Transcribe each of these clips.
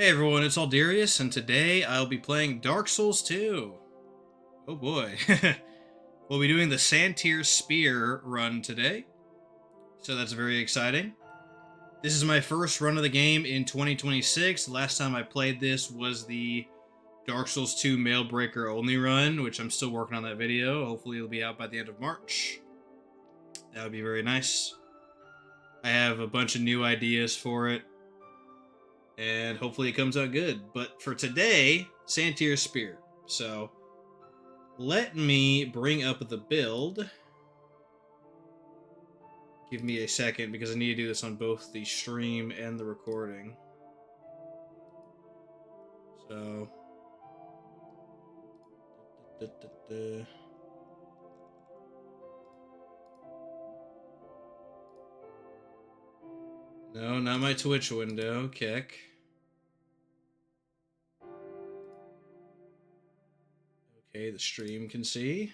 Hey everyone, it's Alderius, and today I'll be playing Dark Souls 2. Oh boy. We'll be doing the Santier Spear run today, so that's very exciting. This is my first run of the game in 2026. The last time I played this was the Dark Souls 2 Mailbreaker only run, which I'm still working on that video. Hopefully it'll be out by the end of March. That would be very nice. I have a bunch of new ideas for it, and hopefully it comes out good. But for today, Santier Spear. So let me bring up the build. Give me a second because I need to do this on both the stream and the recording. So no, not my Twitch window, kick. Okay, the stream can see.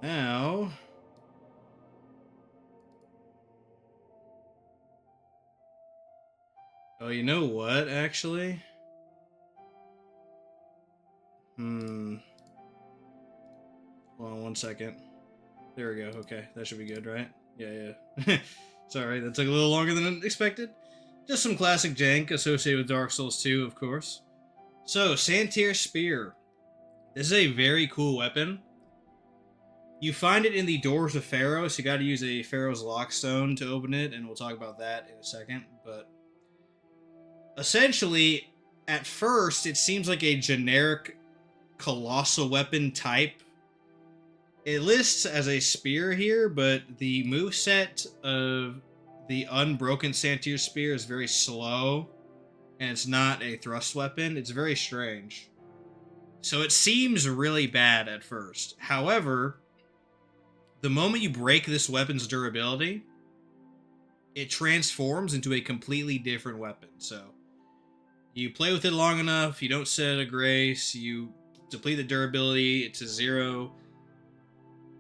And now oh, you know what, actually? Hold on one second. There we go. Okay, that should be good, right? Yeah. Sorry, that took a little longer than expected. Just some classic jank associated with Dark Souls 2, of course. So, Santier Spear. This is a very cool weapon. You find it in the Doors of Pharaoh, so you gotta use a Pharaoh's Lockstone to open it, and we'll talk about that in a second. But essentially, at first, it seems like a generic colossal weapon type. It lists as a spear here, but the moveset of the Unbroken Santier Spear is very slow, and it's not a thrust weapon. It's very strange. So it seems really bad at first. However, the moment you break this weapon's durability, it transforms into a completely different weapon. So you play with it long enough, you don't set a grace, you deplete the durability to 0.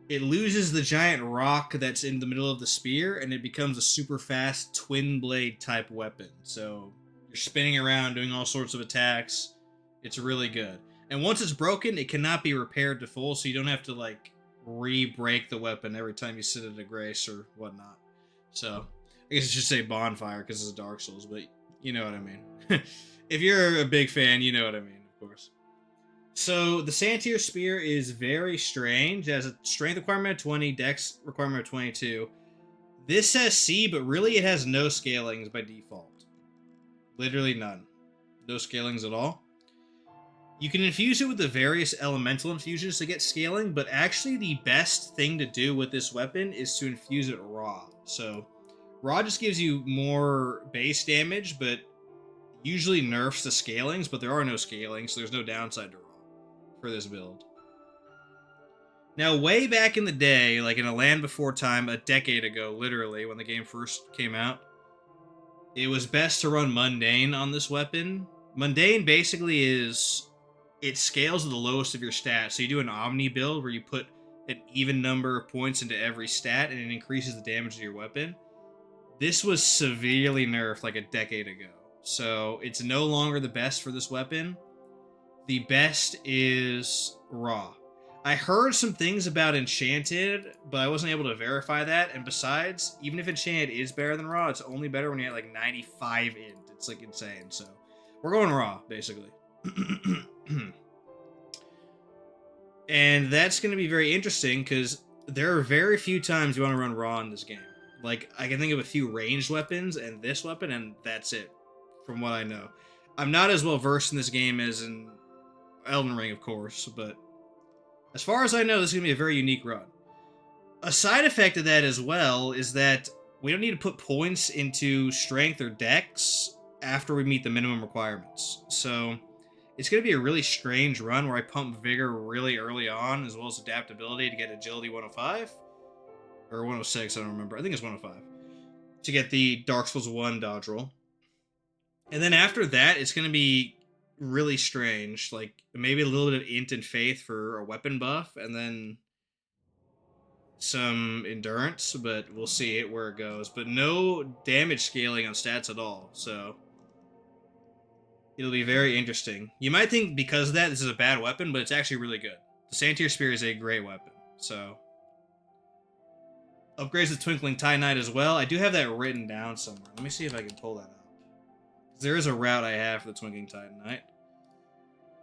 It loses the giant rock that's in the middle of the spear, and it becomes a super fast twin blade type weapon. So you're spinning around doing all sorts of attacks. It's really good. And once it's broken, it cannot be repaired to full, so you don't have to like re-break the weapon every time you sit at a grace or whatnot. So I guess I should say bonfire because it's Dark Souls, but you know what I mean. If you're a big fan, you know what I mean, of course. So the Santier Spear is very strange. It has a strength requirement of 20, dex requirement of 22. This says C, but really it has no scalings by default. Literally none. No scalings at all. You can infuse it with the various elemental infusions to get scaling, but actually the best thing to do with this weapon is to infuse it raw. So raw just gives you more base damage, but usually nerfs the scalings, but there are no scalings, so there's no downside to raw for this build. Now, way back in the day, like in A Land Before Time, a decade ago, literally, when the game first came out, it was best to run Mundane on this weapon. Mundane basically is, it scales to the lowest of your stats. So you do an Omni build where you put an even number of points into every stat and it increases the damage of your weapon. This was severely nerfed like a decade ago. So it's no longer the best for this weapon. The best is raw. I heard some things about enchanted, but I wasn't able to verify that. And besides, even if enchanted is better than raw, it's only better when you're at like 95 int. It's like insane. So we're going raw, basically. And that's going to be very interesting because there are very few times you want to run raw in this game. Like, I can think of a few ranged weapons and this weapon, and that's it, from what I know. I'm not as well versed in this game as in Elden Ring, of course, but as far as I know, this is going to be a very unique run. A side effect of that as well is that we don't need to put points into strength or dex after we meet the minimum requirements. So it's going to be a really strange run where I pump vigor really early on, as well as adaptability to get agility 105. Or 106, I don't remember. I think it's 105. To get the Dark Souls 1 dodge roll. And then after that, it's going to be really strange. Like, maybe a little bit of int and faith for a weapon buff, and then some endurance, but we'll see it where it goes. But no damage scaling on stats at all, so it'll be very interesting. You might think because of that this is a bad weapon, but it's actually really good. The Santier Spear is a great weapon, so upgrades the Twinkling Titanite as well. I do have that written down somewhere. Let me see if I can pull that up. There is a route I have for the Twinkling Titanite,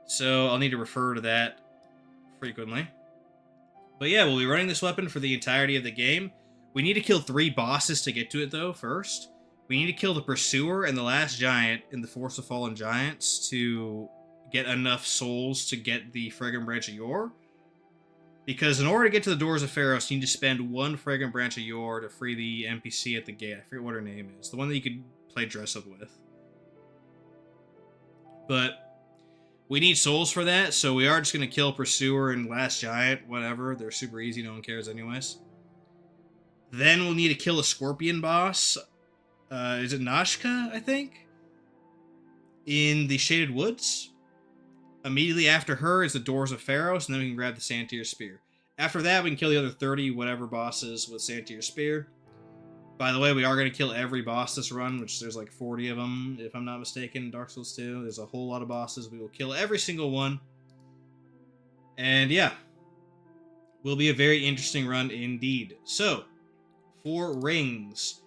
so I'll need to refer to that frequently. But yeah, we'll be running this weapon for the entirety of the game. We need to kill 3 bosses to get to it, though, first. We need to kill the Pursuer and the last giant in the Force of Fallen Giants to get enough souls to get the Fragrant Branch of Yore. Because in order to get to the Doors of Pharos, you need to spend 1 Fragrant Branch of Yore to free the NPC at the gate. I forget what her name is. The one that you could play dress-up with. But we need souls for that, so we are just going to kill Pursuer and Last Giant, whatever. They're super easy, no one cares anyways. Then we'll need to kill a Scorpion boss. Is it Nashka, I think? In the Shaded Woods. Immediately after her is the Doors of Pharos, and then we can grab the Santier Spear. After that, we can kill the other 30 whatever bosses with Santier Spear. By the way, we are going to kill every boss this run, which there's like 40 of them, if I'm not mistaken, in Dark Souls 2. There's a whole lot of bosses. We will kill every single one. And yeah, will be a very interesting run indeed. So, for rings.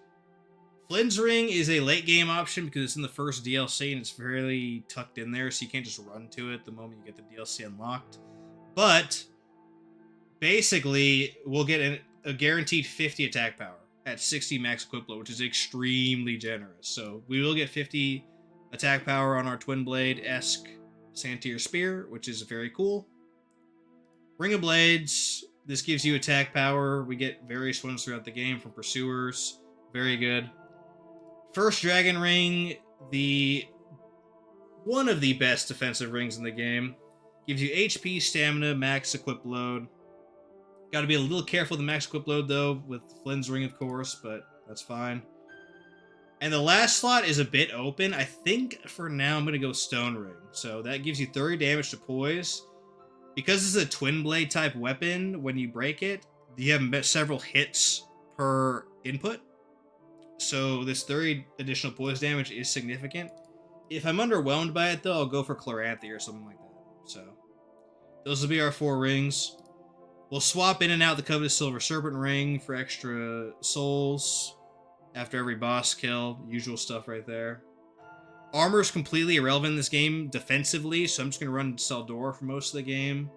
Flynn's Ring is a late game option because it's in the first DLC and it's fairly tucked in there, so you can't just run to it the moment you get the DLC unlocked. But, basically, we'll get a guaranteed 50 attack power at 60 max equip load, which is extremely generous. So we will get 50 attack power on our Twin Blade-esque Santier Spear, which is very cool. Ring of Blades, this gives you attack power. We get various ones throughout the game from Pursuers. Very good. First Dragon Ring, one of the best defensive rings in the game. Gives you HP, stamina, max equip load. Got to be a little careful with the max equip load, though, with Flynn's Ring, of course, but that's fine. And the last slot is a bit open. I think, for now, I'm going to go Stone Ring. So that gives you 30 damage to poise. Because this is a Twin Blade type weapon, when you break it, you have several hits per input. So this 30 additional poise damage is significant. If I'm underwhelmed by it, though, I'll go for Chloranthy or something like that. So those will be our 4 rings. We'll swap in and out the Covetous Silver Serpent Ring for extra souls after every boss kill. Usual stuff right there. Armor is completely irrelevant in this game defensively, so I'm just going to run Seldora for most of the game.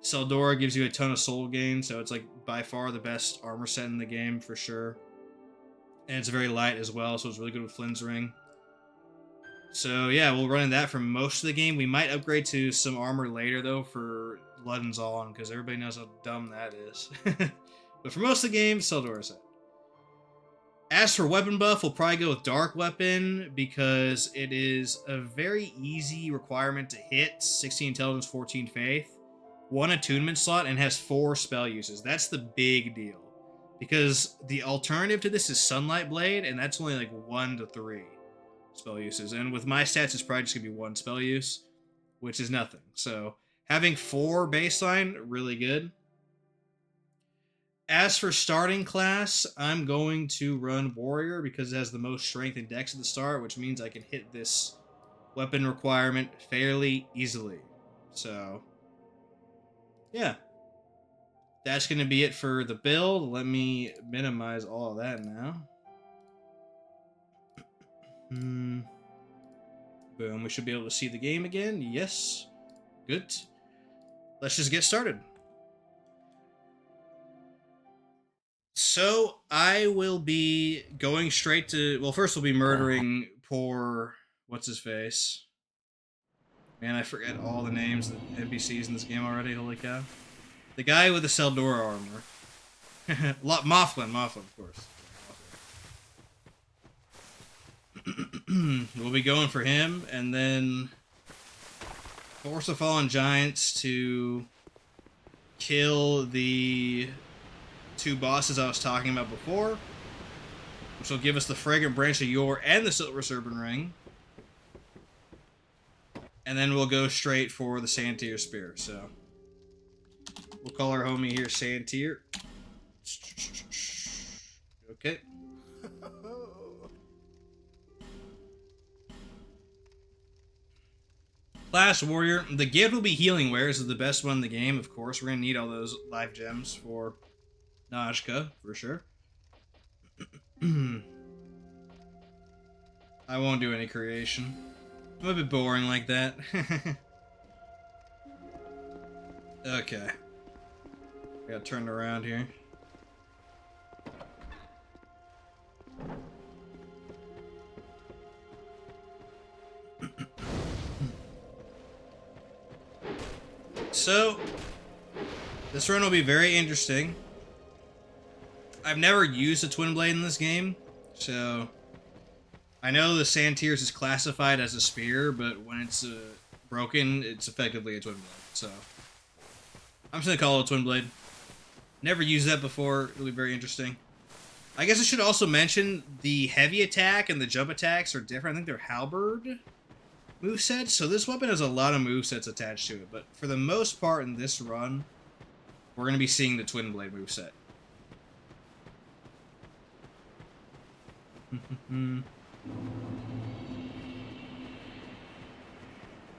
Seldora gives you a ton of soul gain, so it's like by far the best armor set in the game for sure. And it's very light as well, so it's really good with Flynn's Ring. So yeah, we'll run in that for most of the game. We might upgrade to some armor later, though, for Ludden's On, because everybody knows how dumb that is. But for most of the game, Seldora set. As for weapon buff, we'll probably go with Dark Weapon, because it is a very easy requirement to hit. 16 Intelligence, 14 Faith. 1 attunement slot, and has 4 spell uses. That's the big deal. Because the alternative to this is Sunlight Blade, and that's only like 1 to 3 spell uses. And with my stats, it's probably just going to be 1 spell use, which is nothing. So having 4 baseline, really good. As for starting class, I'm going to run Warrior because it has the most strength and dex at the start, which means I can hit this weapon requirement fairly easily. So, yeah. That's going to be it for the build. Let me minimize all of that now. Boom. We should be able to see the game again. Yes. Good. Let's just get started. So, I will be going straight to... Well, first we'll be murdering poor... What's-his-face? Man, I forget all the names of the NPCs in this game already. Holy cow. The guy with the Seldora armor. Mothman, of course. We'll be going for him, and then Force of Fallen Giants to kill the 2 bosses I was talking about before, which will give us the Fragrant Branch of Yore and the Silver Serpent Ring. And then we'll go straight for the Santier Spear, so... We'll call our homie here Santier. Okay. Class Warrior. The gift will be Healing Wares, is the best one in the game, of course. We're going to need all those life gems for Najka, for sure. I won't do any creation. I'm a bit boring like that. Okay. I got turned around here. So, this run will be very interesting. I've never used a Twin Blade in this game, so I know the Santiers is classified as a spear, but when it's broken, it's effectively a Twin Blade. So, I'm just gonna call it a Twin Blade. Never used that before. It'll be very interesting. I guess I should also mention the heavy attack and the jump attacks are different. I think they're halberd movesets, so this weapon has a lot of movesets attached to it, but for the most part in this run, we're going to be seeing the Twin Blade moveset.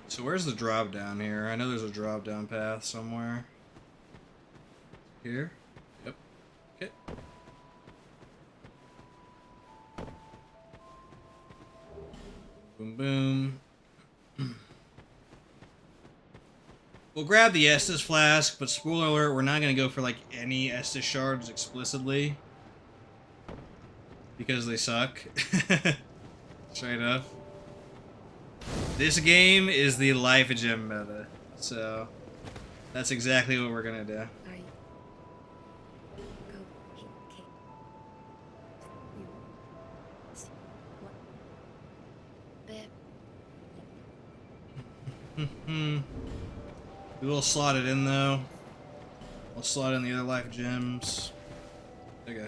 So where's the drop down here? I know there's a drop down path somewhere. Here? Yep. Okay. Boom boom. We'll grab the Estus flask, but spoiler alert, we're not going to go for like any Estus shards explicitly. Because they suck. Straight up. This game is the life gem meta. So, that's exactly what we're going to do. We will slot it in though. We'll slot in the other life gems. Okay.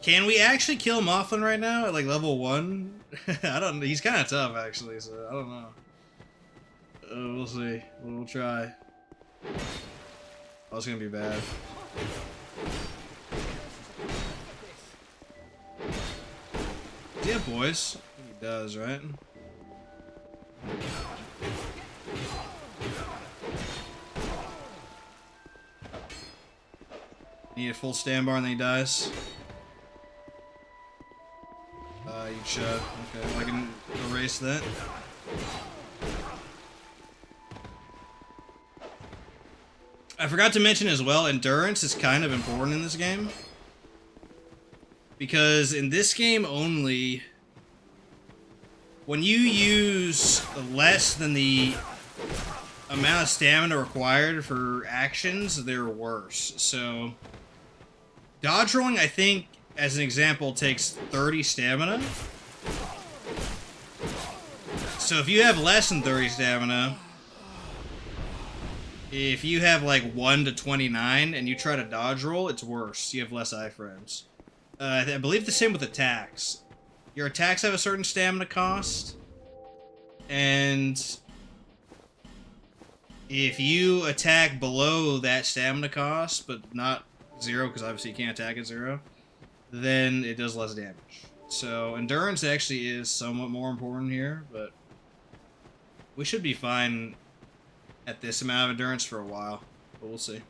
Can we actually kill Mothman right now at like level 1? I don't know. He's kind of tough actually, so I don't know. We'll see. We'll try. Oh, it's gonna be bad. Yeah, boys. I think he does, right? Need a full stand bar and then he dies. You should. Okay, well, I can erase that. I forgot to mention as well, endurance is kind of important in this game. Because in this game only, when you use less than the amount of stamina required for actions, they're worse. So, dodge rolling, I think, as an example, takes 30 stamina. So if you have less than 30 stamina, if you have like 1 to 29 and you try to dodge roll, it's worse. You have less iframes. I believe the same with attacks. Your attacks have a certain stamina cost, and if you attack below that stamina cost, but not 0, because obviously you can't attack at 0, then it does less damage. So endurance actually is somewhat more important here, but we should be fine at this amount of endurance for a while, but we'll see.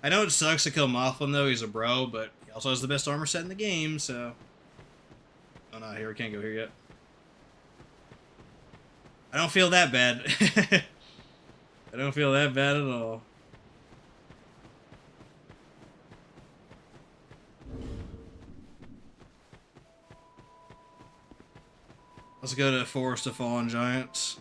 I know it sucks to kill Mothman though, he's a bro, but he also has the best armor set in the game, so... Oh no, here, we can't go here yet. I don't feel that bad. I don't feel that bad at all. Let's go to Forest of Fallen Giants.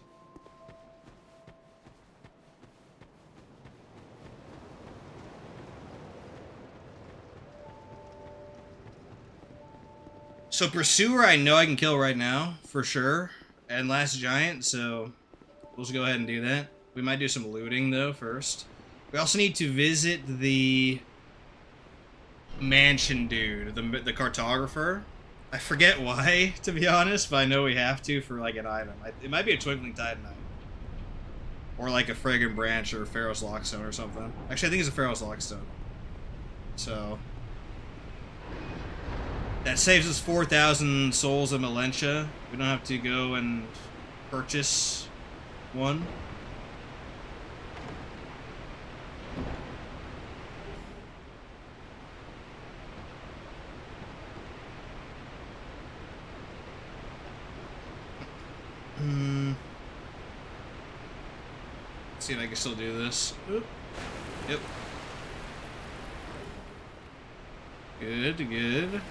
So Pursuer, I know I can kill right now, for sure. And Last Giant, so we'll just go ahead and do that. We might do some looting, though, first. We also need to visit the mansion dude, the cartographer. I forget why, to be honest, but I know we have to for, like, an item. It might be a Twinkling Titanite. Or like a Fragrant Branch or Pharaoh's Lockstone or something. Actually, I think it's a Pharaoh's Lockstone. So that saves us 4,000 souls of Melentia. We don't have to go and purchase one. Let's see if I can still do this. Oop. Yep. Good, good.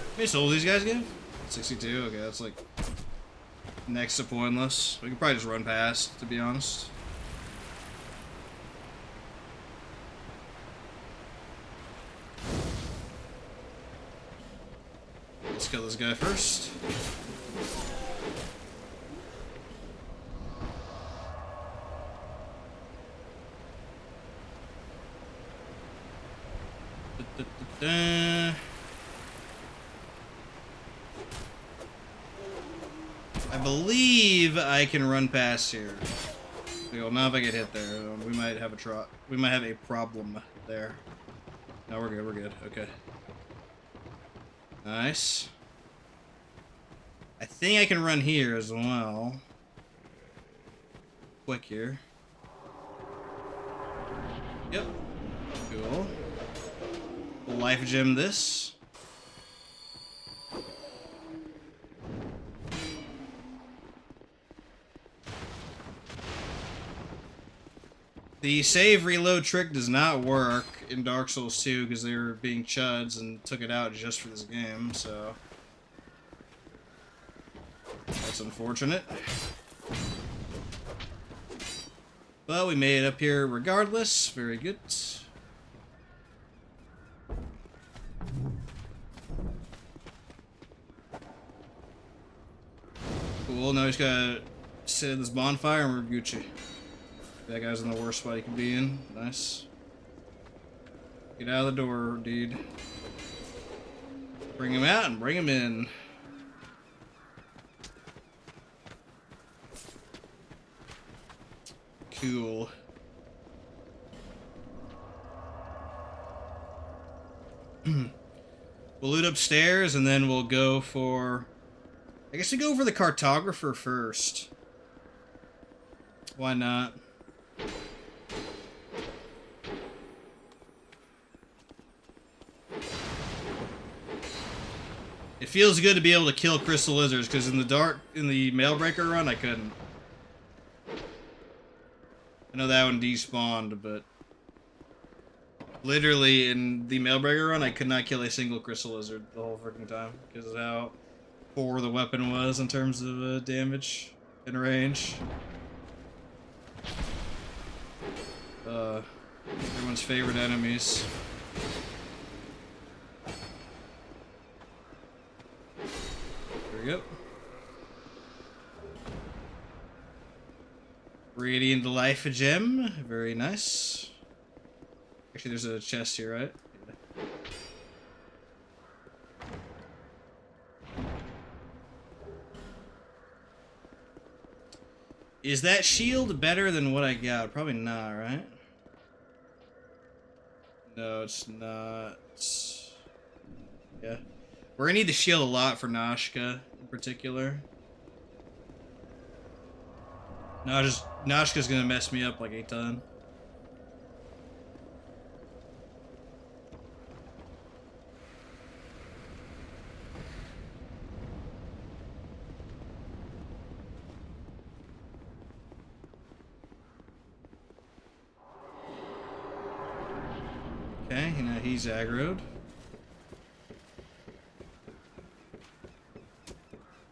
How many souls these guys give? 62? Okay, that's like next to pointless. We can probably just run past, to be honest. Let's kill this guy first. I believe I can run past here. Well, now if I get hit there, we might have a problem there. No, we're good. We're good. Okay. Nice. I think I can run here as well. Quick here. Yep. Cool. Life gem this. The save reload trick does not work in Dark Souls 2 because they were being chuds and took it out just for this game, so that's unfortunate. But we made it up here regardless. Very good. Cool, now we just gotta sit at this bonfire and we're Gucci. That guy's in the worst spot he can be in. Nice. Get out of the door, dude. Bring him out and bring him in. Cool. We'll loot upstairs and then we'll go for... I guess we go for the cartographer first. Why not? It feels good to be able to kill crystal lizards, because in the Mailbreaker run, I couldn't. I know that one despawned, but literally in the Mailbreaker run, I could not kill a single crystal lizard the whole freaking time, because of how poor the weapon was in terms of damage and range. Everyone's favorite enemies. There we go. Radiant Life Gem. Very nice. Actually, there's a chest here, right? Yeah. Is that shield better than what I got? Probably not, right? No, it's not. Yeah. We're gonna need the shield a lot for Nashka, in particular. Nashka's gonna mess me up like a ton. Okay, now he's aggroed.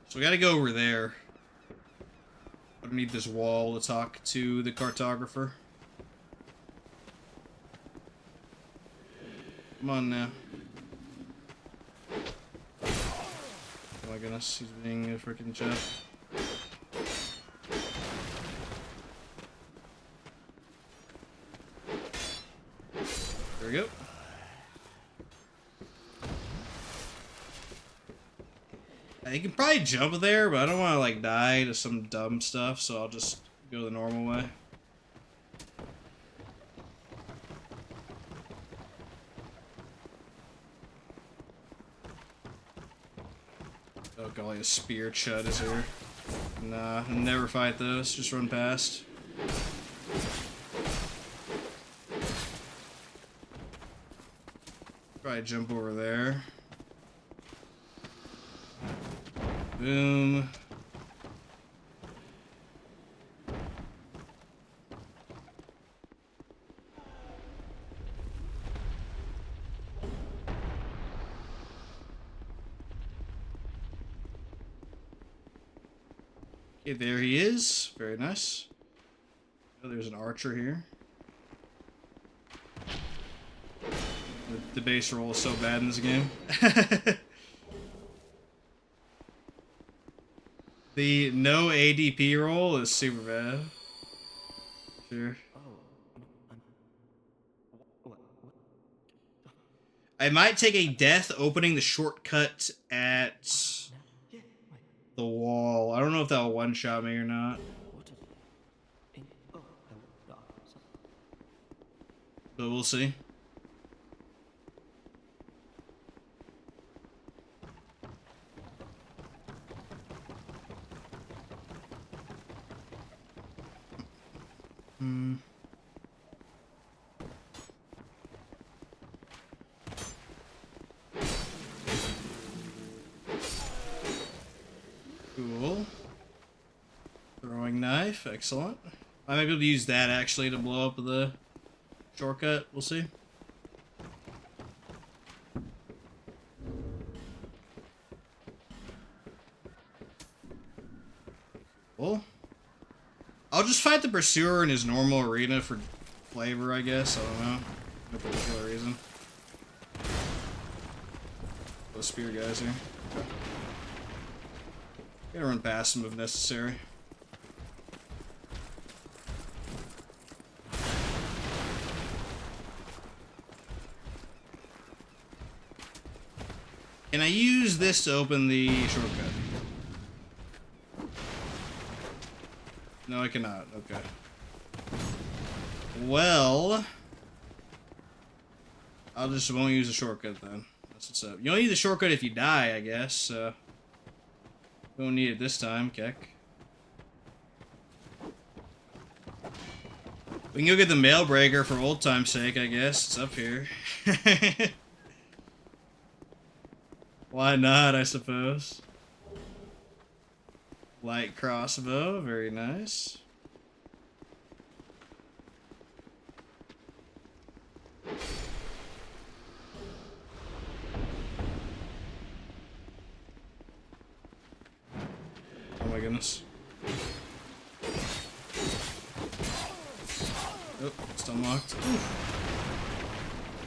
So we gotta go over there. Underneath this wall to talk to the cartographer. Come on now. goodness, he's being a freaking chef. There we go. You can probably jump there, but I don't want to like die to some dumb stuff, so I'll just go the normal way. Oh golly, a spear chud is here. Nah, never fight those, just run past. Probably jump over there. Boom. Okay, there he is. Very nice. Oh, there's an archer here. The base roll is so bad in this game. The no ADP roll is super bad. Sure. I might take a death opening the shortcut at the wall. I don't know if that'll one-shot me or not. But we'll see. Cool. Throwing knife, excellent. I might be able to use that actually to blow up the shortcut. We'll see. Cool. I'll just fight the Pursuer in his normal arena for flavor, I guess. I don't know. No particular reason. Those spear guys here. Gotta run past them if necessary. Can I use this to open the shortcut? No, I cannot. Okay. Well, I'll just won't use the shortcut then. That's what's up. You only need the shortcut if you die, I guess. Don't need it this time, Keck. We can go get the mail breaker for old time's sake, I guess. It's up here. Why not, I suppose. Light crossbow, very nice. Oh my goodness. Oh, it's unlocked.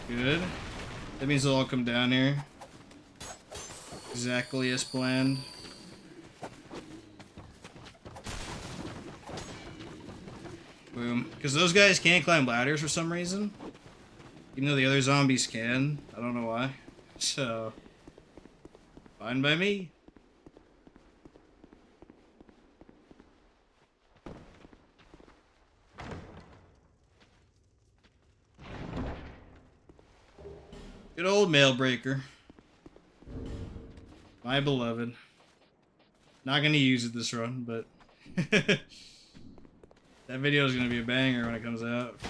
Good. That means they'll all come down here. Exactly as planned. Boom. Because those guys can't climb ladders for some reason. Even though the other zombies can. I don't know why. So, fine by me. Good old mail breaker. My beloved. Not gonna use it this run, but that video is gonna be a banger when it comes out. For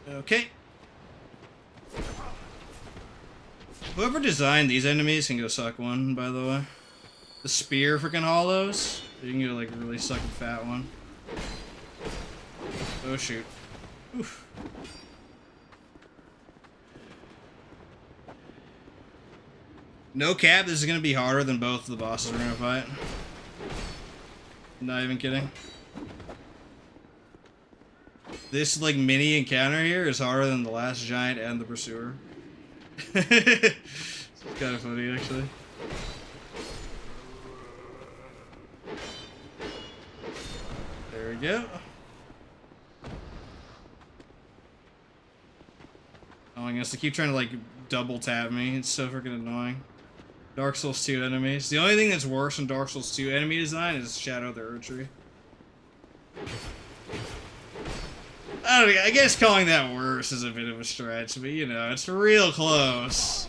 sure. Okay. Whoever designed these enemies can go suck one, by the way. The spear freaking hollows. You can go like a really sucking fat one. Oh shoot. Oof. No cap, this is gonna be harder than both of the bosses we're gonna fight. Not even kidding. This like mini encounter here is harder than the last giant and the pursuer. It's kind of funny actually. There we go. Oh, I guess they keep trying to like double tap me. It's so freaking annoying. Dark Souls 2 enemies. The only thing that's worse than Dark Souls 2 enemy design is Shadow of the Erdtree. I don't know, I guess calling that worse is a bit of a stretch, but you know, it's real close.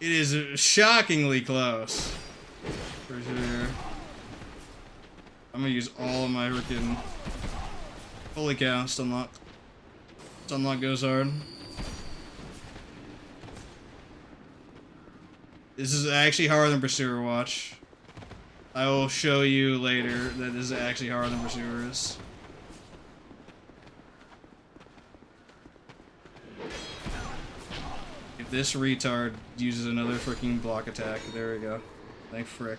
It is shockingly close. For sure. I'm gonna use all of my freaking... Holy cow, Stunlock. Stunlock goes hard. This is actually harder than Pursuer, watch. I will show you later that this is actually harder than Pursuer is. If this retard uses another freaking block attack, there we go. Thank frick.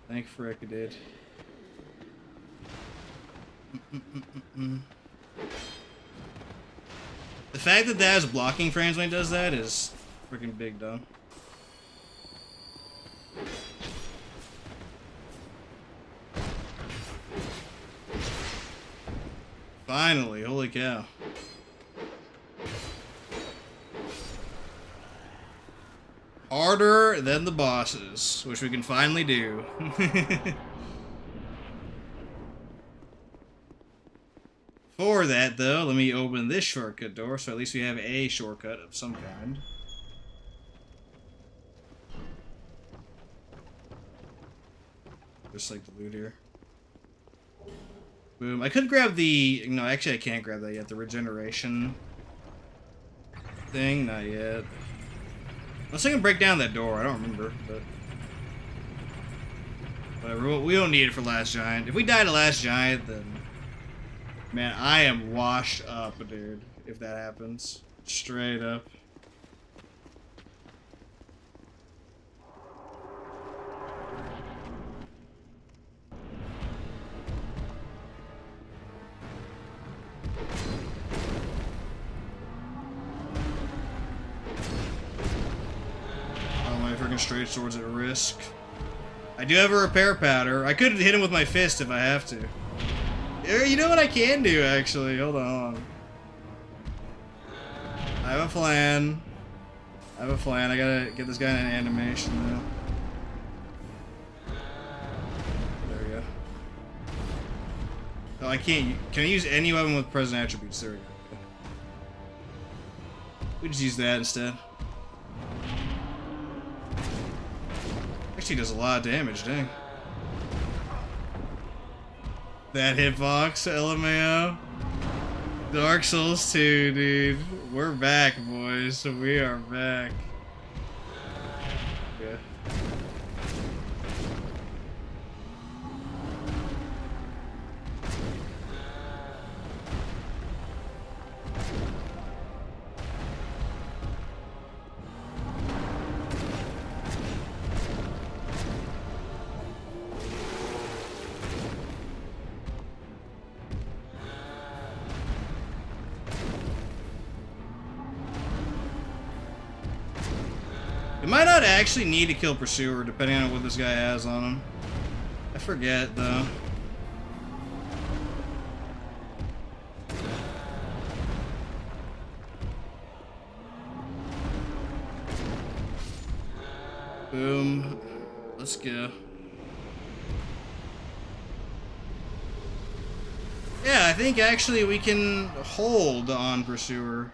Thank frick it did. The fact that that has blocking frames when it does that is freaking big dumb. Finally, holy cow. Harder than the bosses, which we can finally do. For that, though, let me open this shortcut door, so at least we have a shortcut of some kind. Just like the loot here. Boom. I could grab the... No, actually I can't grab that yet. The regeneration thing? Not yet. Unless I can break down that door. I don't remember, but... Whatever. We don't need it for Last Giant. If we die to Last Giant, then... Man, I am washed up, dude. If that happens. Straight up. Straight swords at risk. I do have a repair powder. I could hit him with my fist if I have to. You know what I can do, actually? Hold on. I have a plan. I gotta get this guy in an animation, though. There we go. Oh, I can't. Can I use any weapon with present attributes? There we go. We just use that instead. Actually does a lot of damage, dang. That hitbox, LMAO. Dark Souls 2, dude. We're back, boys. We are back. Yeah. It might not actually need to kill Pursuer, depending on what this guy has on him. I forget, though. Boom. Let's go. Yeah, I think actually we can hold on Pursuer.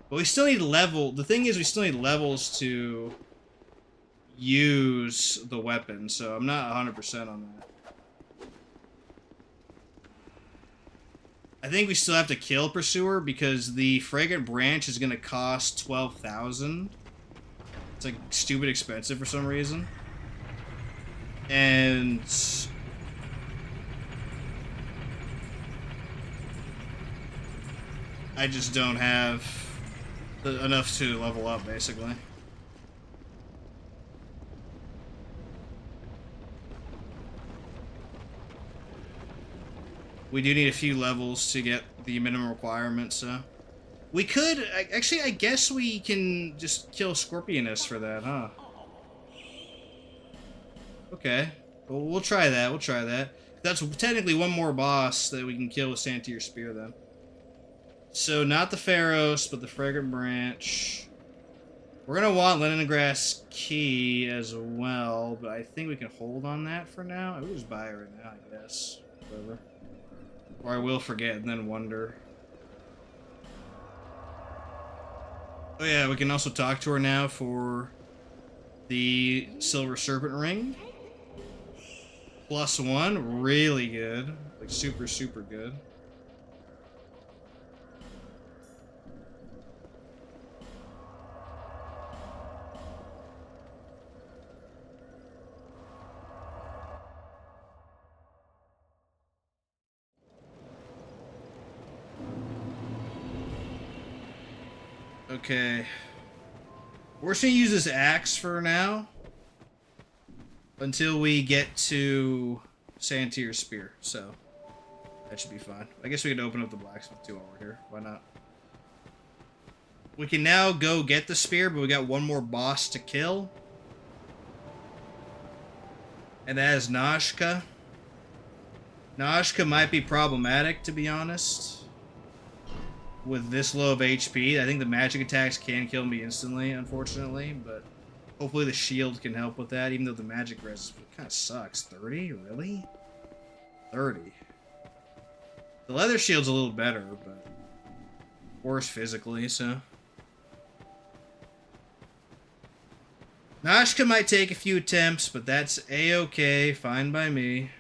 But we still need level. The thing is, we still need levels to use the weapon, so I'm not 100% on that. I think we still have to kill Pursuer because the Fragrant Branch is going to cost 12,000. It's like stupid expensive for some reason. And I just don't have enough to level up, basically. We do need a few levels to get the minimum requirements, so... We could... Actually, I guess we can just kill Scorpionus for that, huh? Okay. Well, we'll try that. We'll try that. That's technically one more boss that we can kill with Santier Spear, then. So, not the Pharos, but the Fragrant Branch. We're going to want Leningrass Key as well, but I think we can hold on that for now. I will just buy it right now, I guess. Whatever. Or I will forget and then wonder. Oh yeah, we can also talk to her now for the Silver Serpent Ring. +1, really good. Like super, super good. Okay. We're just gonna use this axe for now. Until we get to Santier's Spear, so that should be fine. I guess we could open up the blacksmith too while we're here. Why not? We can now go get the spear, but we got one more boss to kill. And that is Nashka. Nashka might be problematic, to be honest. With this low of HP, I think the magic attacks can kill me instantly, unfortunately, but hopefully the shield can help with that, even though the magic res kind of sucks. 30? Really? 30. The leather shield's a little better, but worse physically, so... Nashka might take a few attempts, but that's a-okay, fine by me.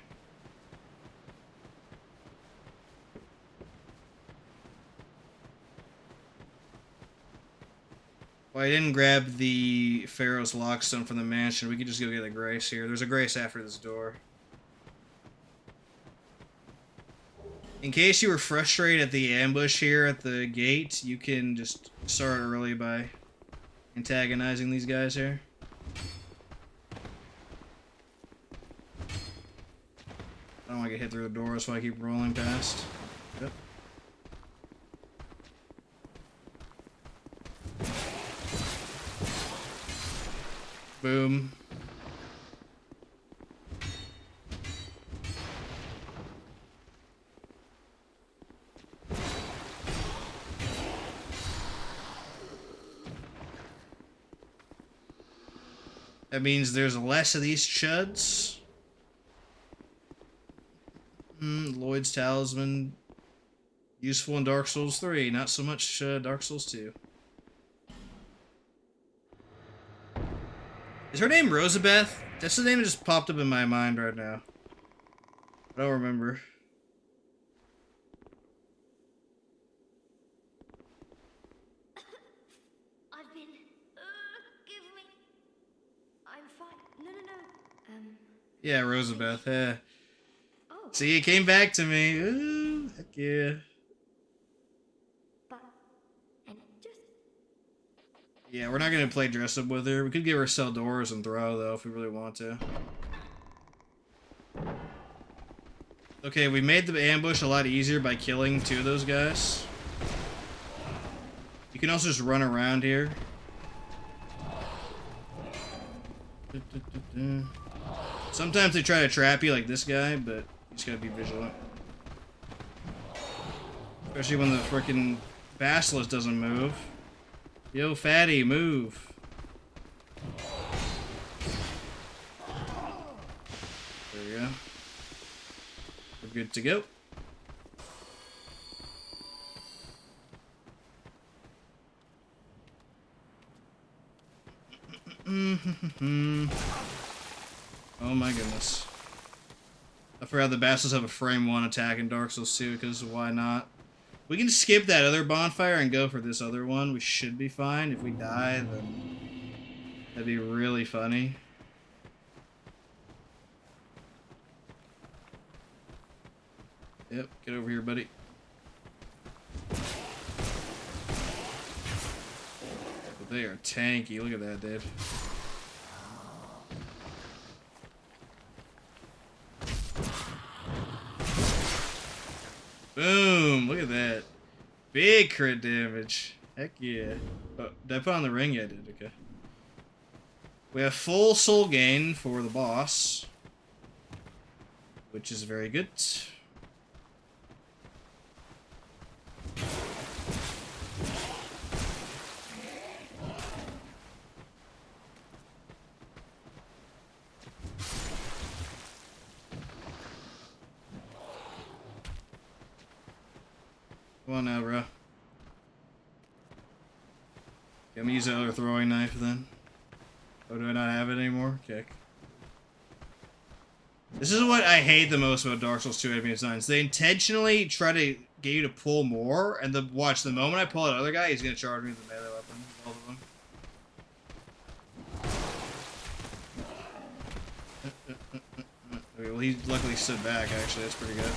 Well, I didn't grab the Pharaoh's Lockstone from the mansion. We could just go get a Grace here. There's a Grace after this door. In case you were frustrated at the ambush here at the gate, you can just start early by antagonizing these guys here. I don't want to get hit through the door, so I keep rolling past. Yep. Boom. That means there's less of these chuds. Lloyd's Talisman. Useful in Dark Souls 3, not so much Dark Souls 2. Is her name Rosabeth? That's the name that just popped up in my mind right now. I don't remember. I've been... give me... I'm fine. No. Yeah, Rosabeth, yeah. Oh. See, it came back to me. Ooh, heck yeah. But... and just... Yeah, we're not gonna play dress up with her. We could give her cell doors and throw, though, if we really want to. Okay, we made the ambush a lot easier by killing 2 of those guys. You can also just run around here. Sometimes they try to trap you like this guy, but you just gotta be vigilant. Especially when the frickin' Basilisk doesn't move. Yo, fatty, move. There we go. We're good to go. Oh my goodness. I forgot the Bastards have a frame 1 attack in Dark Souls 2, because why not? We can skip that other bonfire and go for this other one. We should be fine. If we die, then that'd be really funny. Yep, get over here, buddy. But they are tanky. Look at that, dude. Boom! Look at that. Big crit damage. Heck yeah. Oh, did I put on the ring? Yeah, I did. Okay. We have full soul gain for the boss, which is very good. Come on now, bro. Okay, I'm gonna use that other throwing knife then. Oh, do I not have it anymore? Kick. This is what I hate the most about Dark Souls 2 enemy designs. They intentionally try to get you to pull more, and watch, the moment I pull that other guy, he's gonna charge me with a melee weapon. Both of them. Okay, well, he luckily stood back, actually. That's pretty good.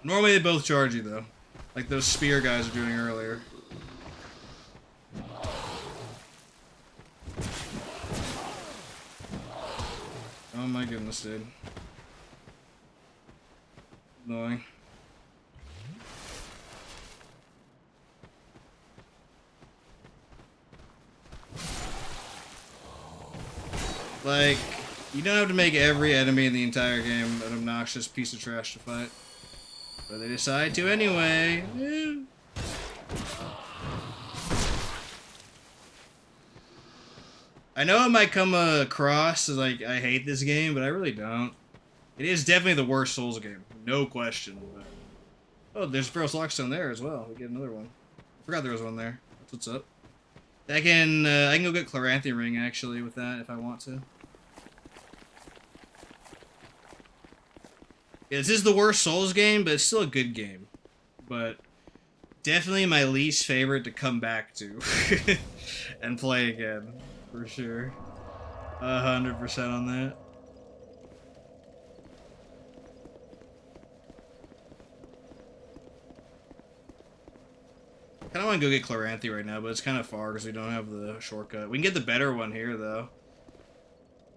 Normally they both charge you, though. Like those spear guys were doing earlier. Oh my goodness, dude. Annoying. Like, you don't have to make every enemy in the entire game an obnoxious piece of trash to fight. But they decide to anyway. Yeah. I know it might come across as like I hate this game, but I really don't. It is definitely the worst Souls game, no question. But... oh, there's Pharaoh's Lockstone there as well. We get another one. I forgot there was one there. That's what's up. I can go get Chloranthy Ring actually with that if I want to. Yeah, this is the worst Souls game, but it's still a good game. But definitely my least favorite to come back to and play again. For sure. 100% on that. I kinda wanna go get Chloranthy right now, but it's kinda far because we don't have the shortcut. We can get the better one here, though.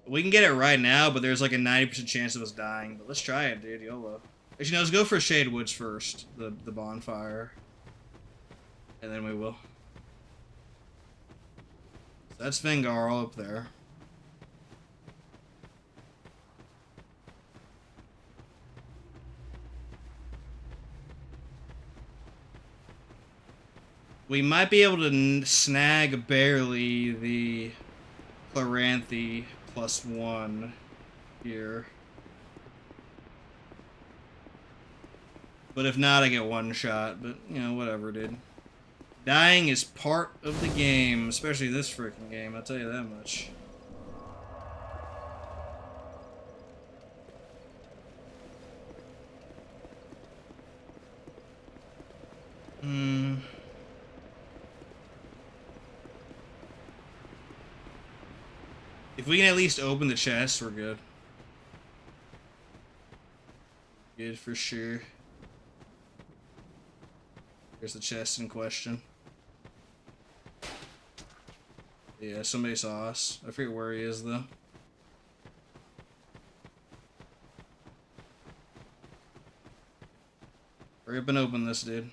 We can get it right now, but there's like a 90% chance of us dying. But let's try it, dude. YOLO. Actually, no, let's go for Shade Woods first. The bonfire. And then we will. So that's Vengar all up there. We might be able to snag barely the Chloranthy +1 here. But if not, I get one shot. But, you know, whatever, dude. Dying is part of the game, especially this freaking game, I'll tell you that much. If we can at least open the chest, we're good. Good for sure. Here's the chest in question. Yeah, somebody saw us. I forget where he is, though. Hurry up and open this, dude.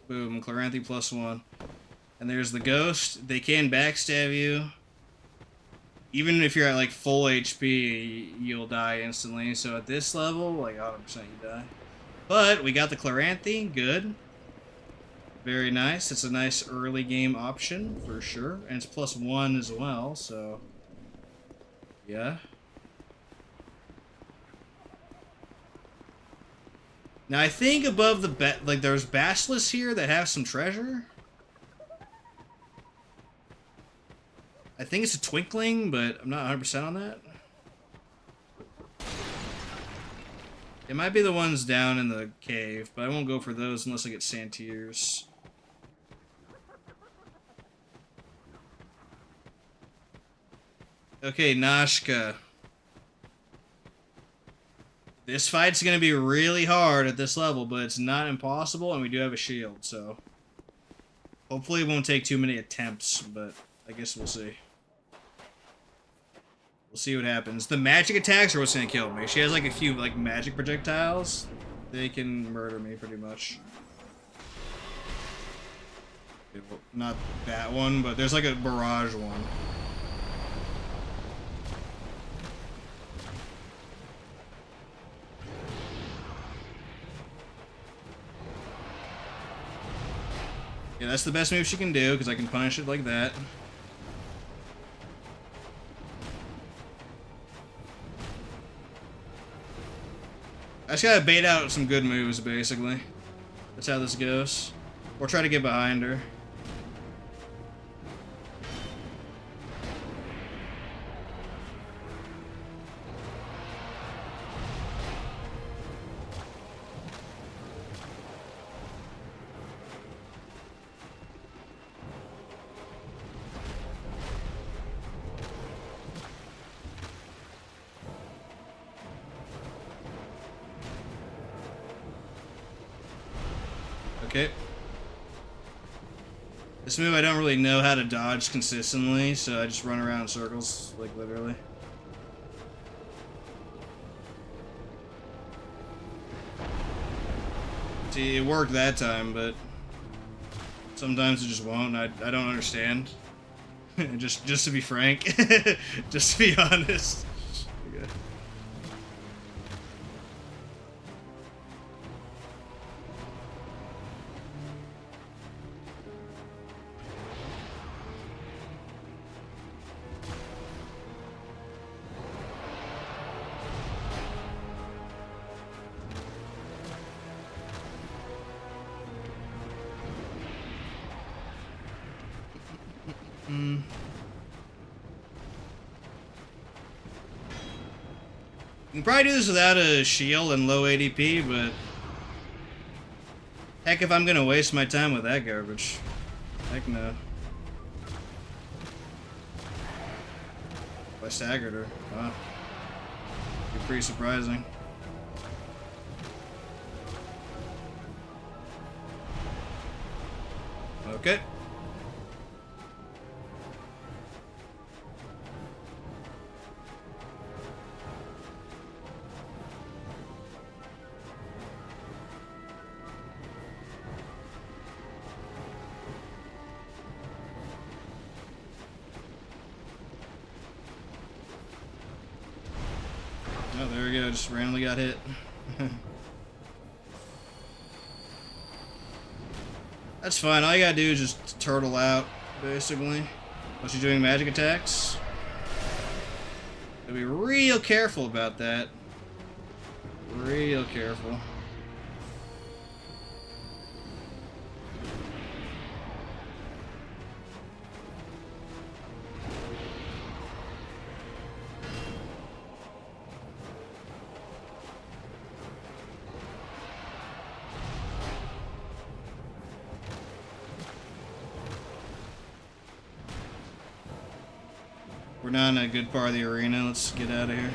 Boom, Chloranthy +1. And there's the ghost. They can backstab you. Even if you're at like full HP, you'll die instantly. So at this level, like 100% you die. But we got the Chloranthy, good. Very nice. It's a nice early game option for sure. And it's +1 as well, so yeah. Now I think above the like there's basilisks here that have some treasure. I think it's a twinkling, but I'm not 100% on that. It might be the ones down in the cave, but I won't go for those unless I get Santiers. Okay, Nashka. This fight's gonna be really hard at this level, but it's not impossible, and we do have a shield, so... hopefully it won't take too many attempts, but I guess we'll see. We'll see what happens. The magic attacks are what's gonna kill me. She has like a few like magic projectiles. They can murder me pretty much. Okay, well, not that one, but there's like a barrage one. Yeah, that's the best move she can do, because I can punish it like that. I just gotta bait out some good moves, basically. That's how this goes. Or try to get behind her. Okay. This move I don't really know how to dodge consistently, so I just run around in circles, like literally. See, it worked that time, but sometimes it just won't. I don't understand. just to be frank, just to be honest. Okay. You can probably do this without a shield and low ADP, but heck if I'm gonna waste my time with that garbage. Heck no. I staggered her. Wow. Be pretty surprising. Okay. Oh, there we go. Just randomly got hit. That's fine. All you gotta do is just turtle out, basically. Unless you're doing magic attacks. Gotta be real careful about that. Real careful. We're not in a good part of the arena. Let's get out of here.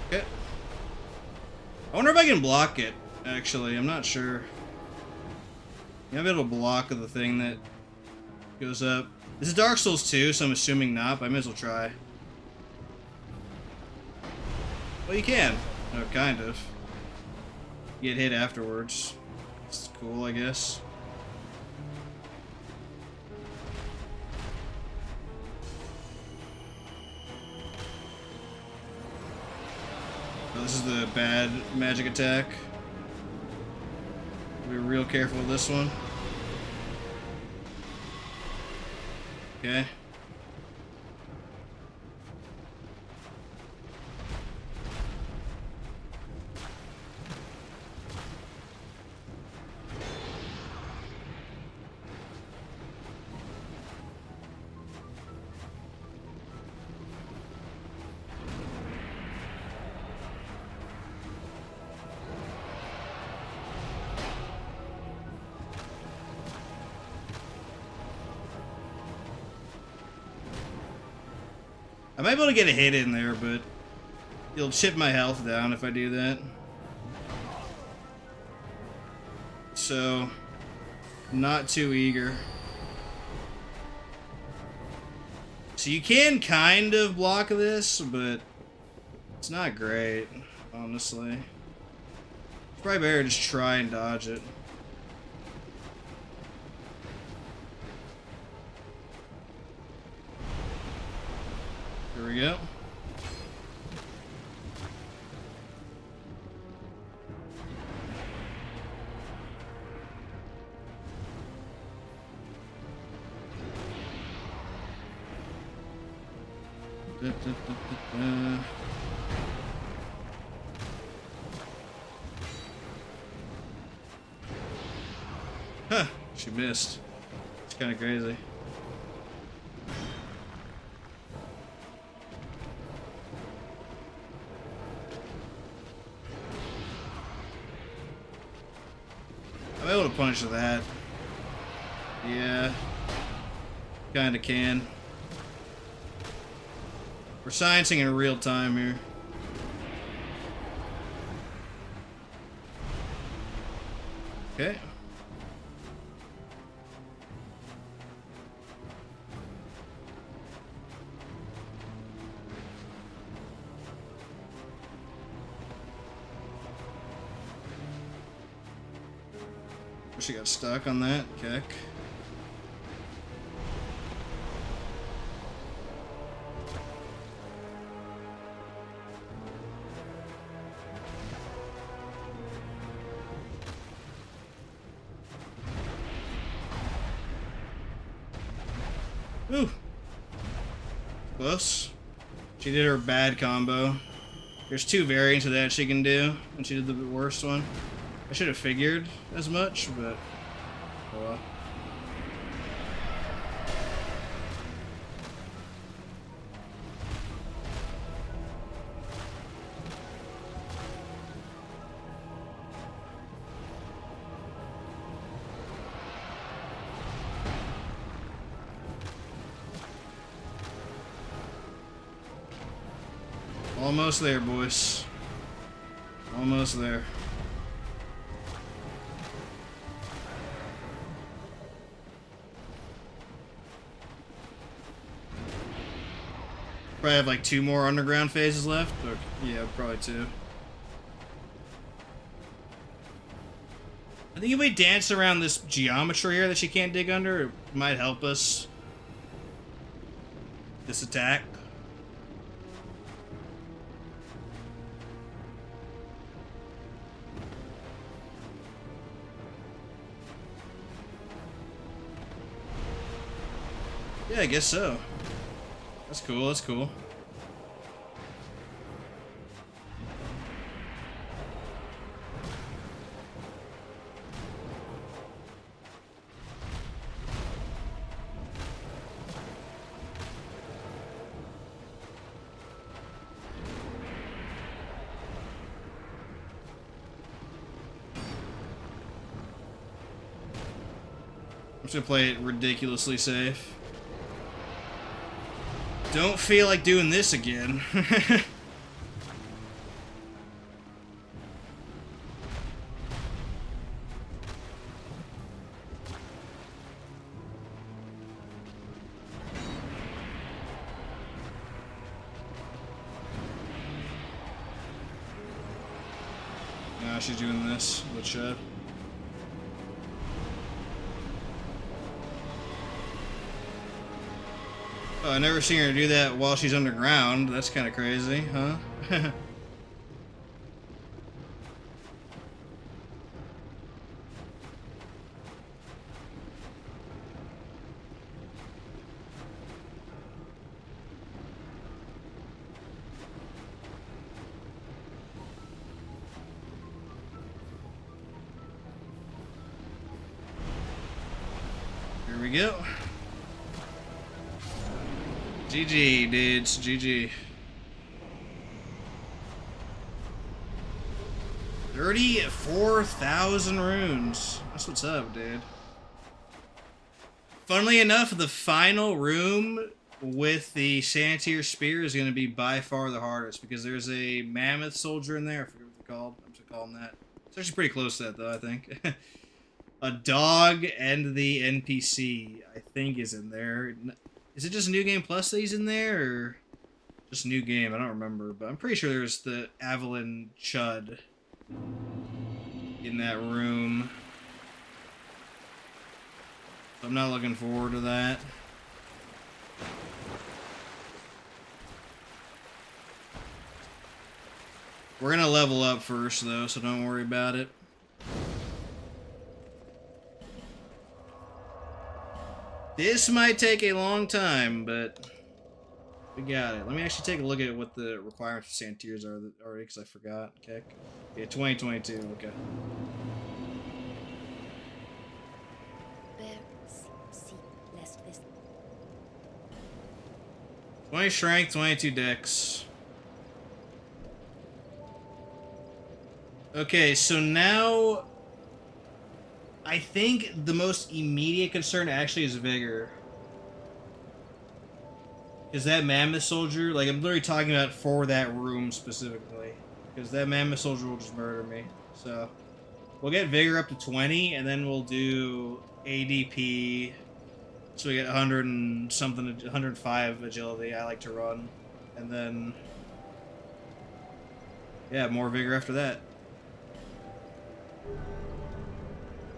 Okay. I wonder if I can block it, actually. I'm not sure. You might be able to block the thing that goes up. This is Dark Souls 2, so I'm assuming not, but I may as well try. Well, you can. Oh, kind of. Get hit afterwards. It's cool, I guess. Oh, this is the bad magic attack. Be real careful with this one. Okay. I might be able to get a hit in there, but you'll chip my health down if I do that. So, not too eager. So you can kind of block this, but it's not great, honestly. It's probably better to just try and dodge it. Here we go. Huh, she missed. It's kind of crazy. I'm able to punish that. Yeah. Kinda can. We're sciencing in real time here. Okay. She got stuck on that kick. Ooh. Close. She did her bad combo. There's two variants of that she can do, and she did the worst one. I should have figured as much, but oh well. Almost there, boys. Almost there. Probably have like 2 more underground phases left. Or, yeah, probably 2. I think if we dance around this geometry here that she can't dig under, it might help us. This attack. Yeah, I guess so. That's cool, that's cool. I'm just gonna play it ridiculously safe. Don't feel like doing this again. Nah, she's doing this. Let's shut. Oh, I never seen her do that while she's underground. That's kind of crazy, huh? Here we go. GG, dudes. GG. 34,000 runes. That's what's up, dude. Funnily enough, the final room with the Santier spear is going to be by far the hardest because there's a mammoth soldier in there. I forget what they're called. I'm just going to call him that. It's actually pretty close to that, though, I think. A dog and the NPC, I think, is in there. Is it just New Game Plus that he's in there, or just New Game? I don't remember, but I'm pretty sure there's the Avalon Chud in that room. So I'm not looking forward to that. We're gonna level up first, though, so don't worry about it. This might take a long time, but we got it. Let me actually take a look at what the requirements for Santiers are already, because I forgot. Okay. Yeah, 2022. Okay. Bear, see, lest this. 20 strength, 22 dex. Okay, so now I think the most immediate concern actually is vigor. Is that mammoth soldier? Like, I'm literally talking about for that room specifically. Because that mammoth soldier will just murder me. So, we'll get vigor up to 20, and then we'll do ADP. So we get 100 and something, 105 agility I like to run. And then, yeah, more vigor after that.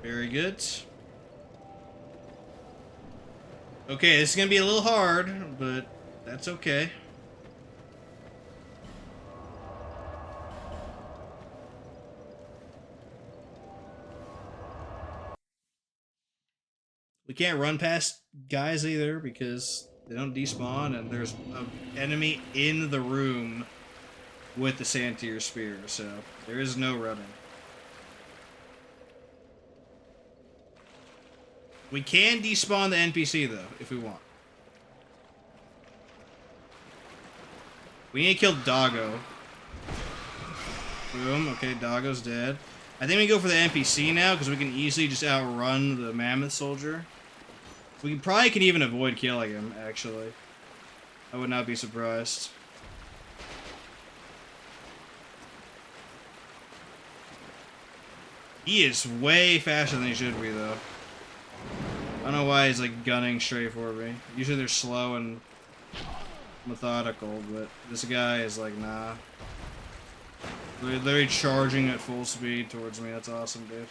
Very good. Okay, this is gonna be a little hard, but that's okay. We can't run past guys either because they don't despawn, and there's an enemy in the room with the Santier spear, so there is no running. We can despawn the NPC, though, if we want. We need to kill Doggo. Boom. Okay, Doggo's dead. I think we go for the NPC now, because we can easily just outrun the Mammoth Soldier. We probably can even avoid killing him, actually. I would not be surprised. He is way faster than he should be, though. I don't know why he's like gunning straight for me. Usually they're slow and methodical, but this guy is like, nah. They're literally charging at full speed towards me. That's awesome, dude.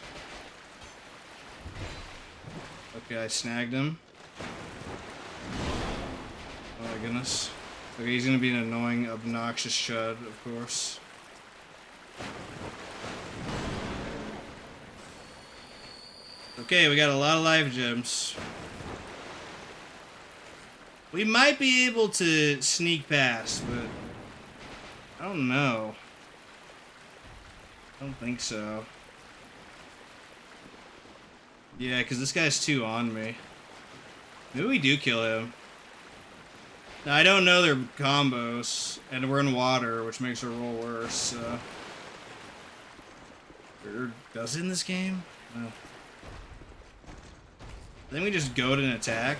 Okay, I snagged him. Oh my goodness. Okay, he's gonna be an annoying, obnoxious chud, of course. Okay, we got a lot of life gems. We might be able to sneak past, but I don't know. I don't think so. Yeah, because this guy's too on me. Maybe we do kill him. Now, I don't know their combos, and we're in water, which makes our roll worse, so... Or does it in this game? No. I think we just go to an attack.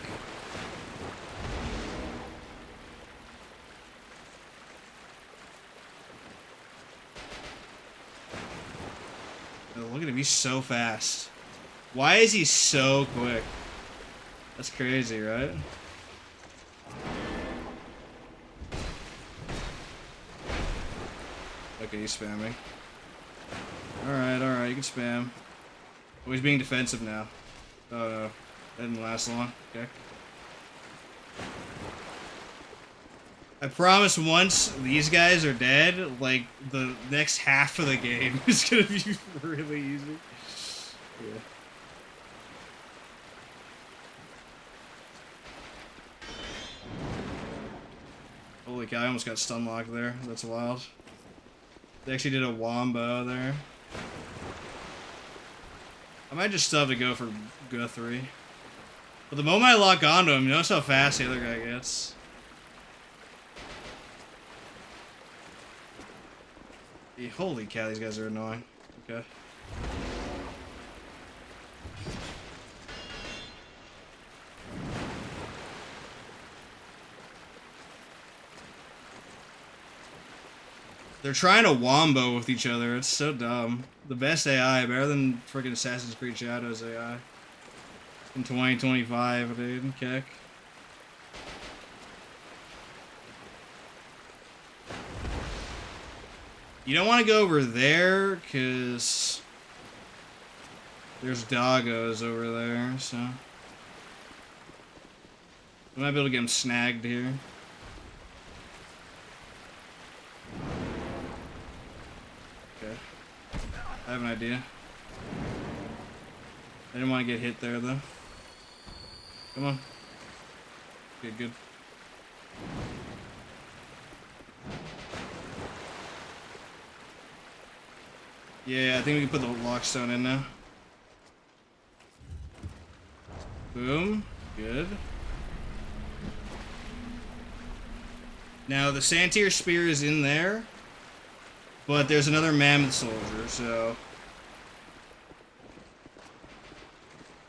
Oh, look at him, he's so fast. Why is he so quick? That's crazy, right? Okay, he's spamming. Alright, you can spam. Oh, he's being defensive now. Oh no. That didn't last long. Okay. I promise once these guys are dead, like, the next half of the game is gonna be really easy. Yeah. Holy cow, I almost got stun locked there. That's wild. They actually did a wombo there. I might just still have to go for Guthrie. But the moment I lock onto him, notice how fast the other guy gets. Yeah, holy cow, these guys are annoying. Okay. They're trying to wombo with each other. It's so dumb. The best AI, better than freaking Assassin's Creed Shadows AI. In 2025, dude. Kick. You don't want to go over there, because there's doggos over there, so. We might be able to get him snagged here. Okay. I have an idea. I didn't want to get hit there, though. Come on. Good, good. Yeah, I think we can put the lockstone in now. Boom. Good. Now, the Santier spear is in there, but there's another mammoth soldier, so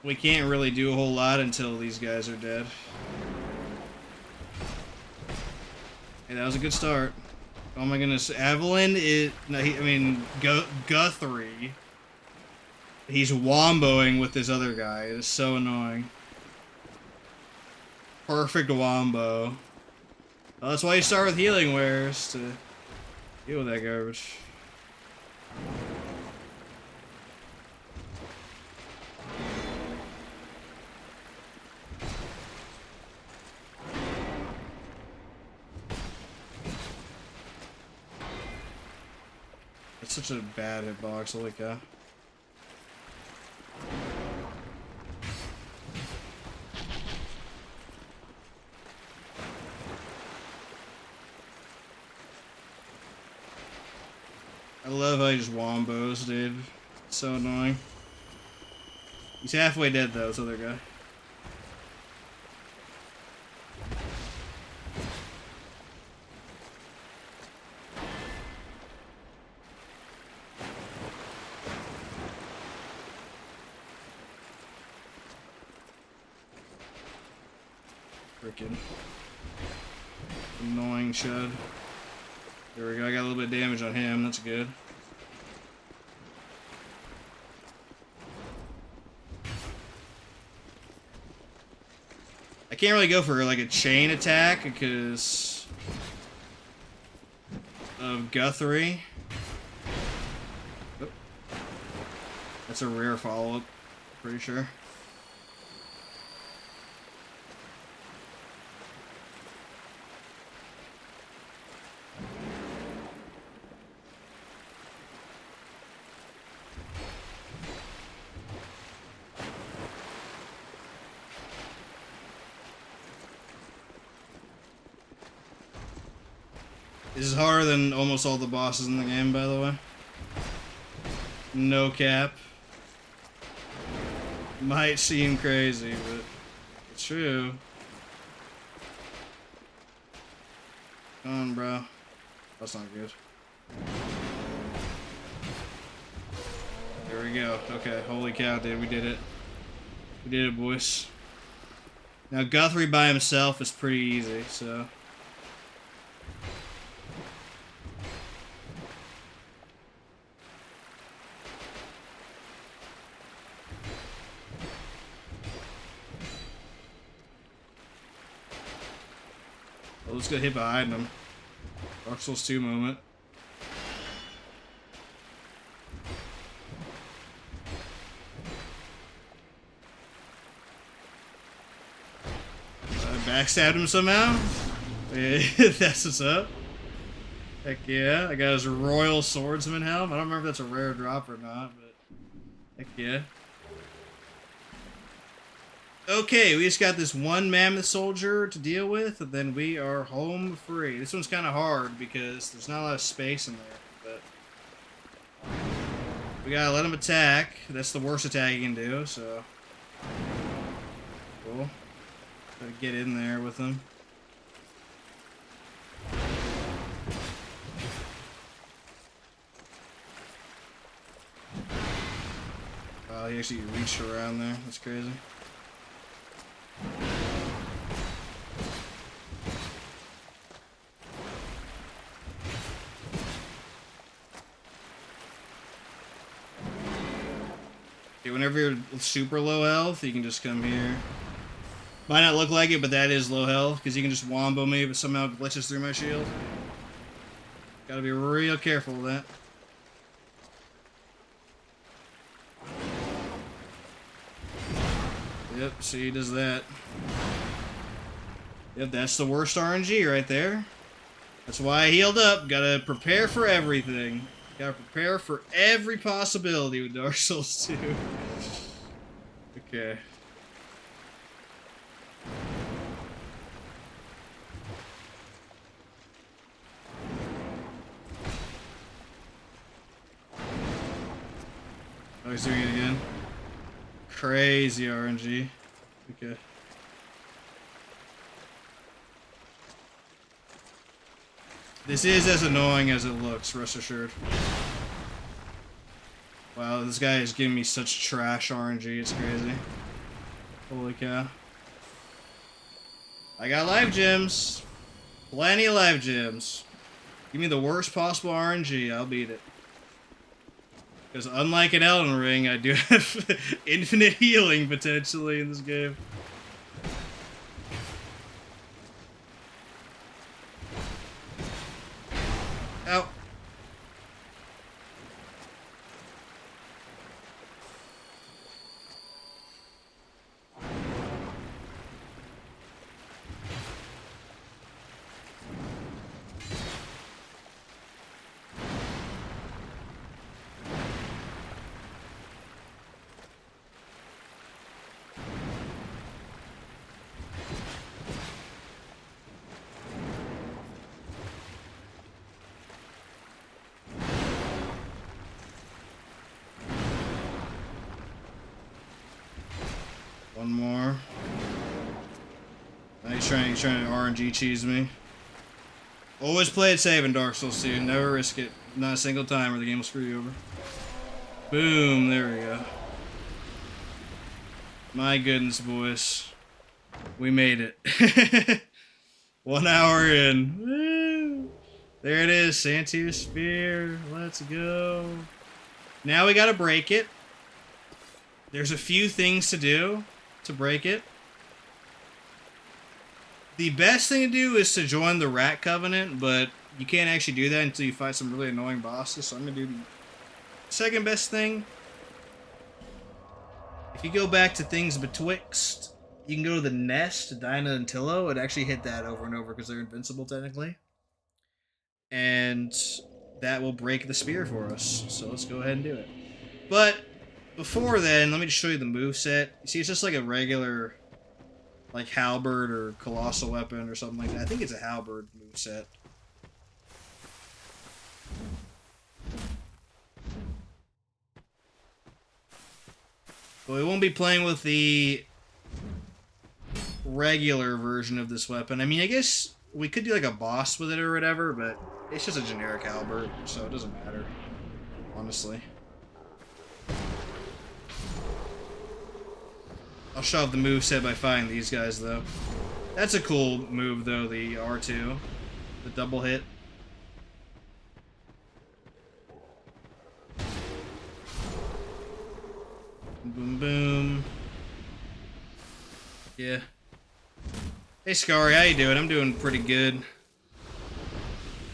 we can't really do a whole lot until these guys are dead. Hey, that was a good start. Oh my goodness, Evelyn is... No, Guthrie. He's womboing with this other guy. It is so annoying. Perfect wombo. Well, that's why you start with healing wares, to deal with that garbage. It's such a bad hitbox, holy cow. I love how he just wombos, dude. It's so annoying. He's halfway dead though, this other guy. Frickin' annoying Chud. There we go, I got a little bit of damage on him, that's good. I can't really go for like a chain attack because of Guthrie. Oh. That's a rare follow-up, pretty sure. This is harder than almost all the bosses in the game, by the way. No cap. Might seem crazy, but it's true. Come on, bro. That's not good. There we go. Okay, holy cow, dude. We did it. We did it, boys. Now, Guthrie by himself is pretty easy, so... Let's get hit behind him. Dark Souls 2 moment. Backstabbed him somehow? Yeah, that's what's up. Heck yeah. I got his Royal Swordsman helm. I don't remember if that's a rare drop or not, but heck yeah. Okay, we just got this one mammoth soldier to deal with, and then we are home free. This one's kind of hard because there's not a lot of space in there, but we gotta let him attack. That's the worst attack he can do, so cool. Gotta get in there with him. Wow, he actually reached around there. That's crazy. Okay, whenever you're super low health, you can just come here. Might not look like it, but that is low health, because you can just wombo me if it somehow glitches through my shield. Gotta be real careful with that. Yep, see, he does that. Yep, that's the worst RNG right there. That's why I healed up. Gotta prepare for everything. Gotta prepare for every possibility with Dark Souls 2. Okay. Oh, he's doing it again. Crazy RNG. Okay. This is as annoying as it looks, rest assured. Wow, this guy is giving me such trash RNG, it's crazy. Holy cow. I got life gems. Plenty of life gems. Give me the worst possible RNG, I'll beat it. Because unlike in Elden Ring, I do have infinite healing potentially in this game. Ow. One more. Now he's trying to RNG cheese me. Always play it safe in Dark Souls 2. Never risk it. Not a single time or the game will screw you over. Boom. There we go. My goodness, boys. We made it. 1 hour in. Woo. There it is. Santier Spear. Let's go. Now we gotta break it. There's a few things to do to break it. The best thing to do is to join the Rat Covenant, but you can't actually do that until you fight some really annoying bosses, so I'm gonna do the second best thing. If you go back to things betwixt, you can go to the nest, Dinah and Tillo, and actually hit that over and over because they're invincible technically. And that will break the spear for us, so let's go ahead and do it. But before then, let me just show you the moveset. You see, it's just like a regular, like, halberd or colossal weapon or something like that. I think it's a halberd moveset. But we won't be playing with the regular version of this weapon. I mean, I guess we could do like a boss with it or whatever, but it's just a generic halberd, so it doesn't matter, honestly. I'll show off the moveset by fighting these guys, though. That's a cool move, though, the R2. The double hit. Boom, boom. Yeah. Hey, Scary, how you doing? I'm doing pretty good.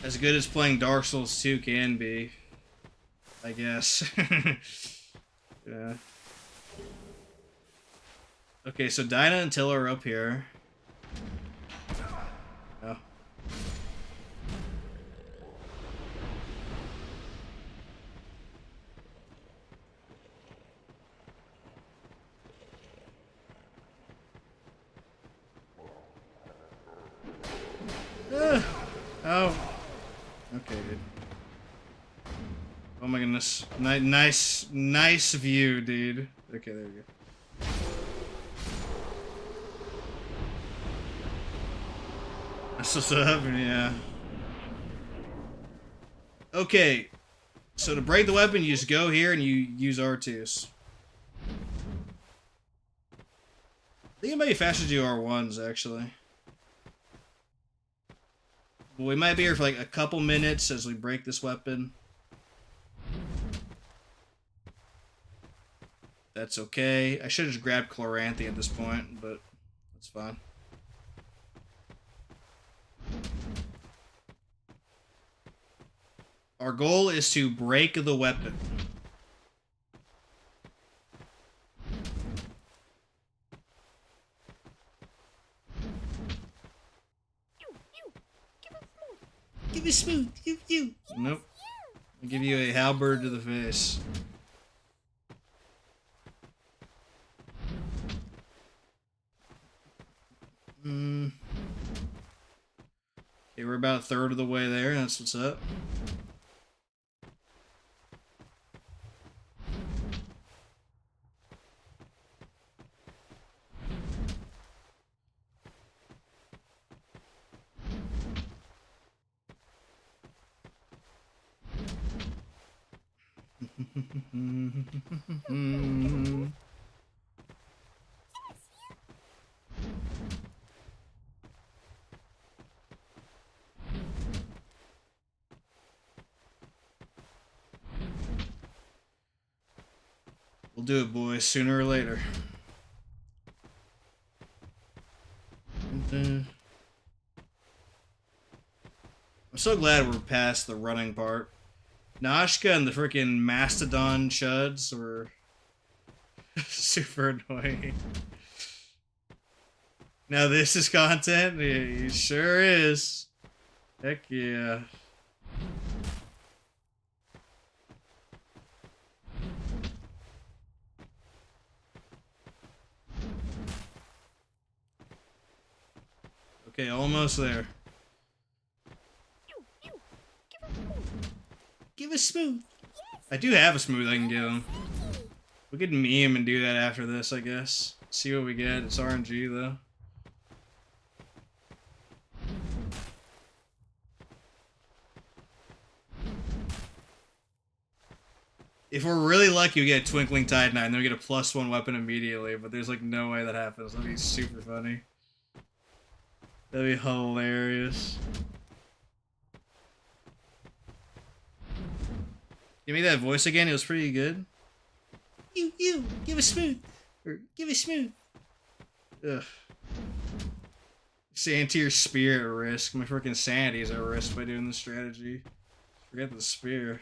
As good as playing Dark Souls 2 can be, I guess. Yeah. Okay, so Dinah and Tilla are up here. Oh. Oh. Okay, dude. Oh my goodness. Nice view, dude. Okay, there we go. That's what's up, yeah. Okay. So to break the weapon, you just go here and you use R2s. I think it might be faster to do R1s, actually. But we might be here for like a couple minutes as we break this weapon. That's okay. I should have just grabbed Chloranthy at this point, but that's fine. Our goal is to break the weapon. Give it smooth. Give you. Nope. I'll give you a halberd to the face. Okay, we're about a third of the way there. That's what's up. We'll do it, boys, sooner or later. I'm so glad we're past the running part. Nashka and the freaking Mastodon Chuds were super annoying. Now this is content? It sure is. Heck yeah. Okay, almost there. Give a smooth. I do have a smooth I can give him. We could meme and do that after this, I guess. See what we get. It's RNG though. If we're really lucky, we get a Twinkling Titanite and then we get a +1 weapon immediately, but there's like no way that happens. That'd be super funny. That'd be hilarious. Give me that voice again, it was pretty good. You, give a smooth. Or, give a smooth. Ugh. Santier's spear at risk. My freaking sanity's at risk by doing this strategy. Forget the spear.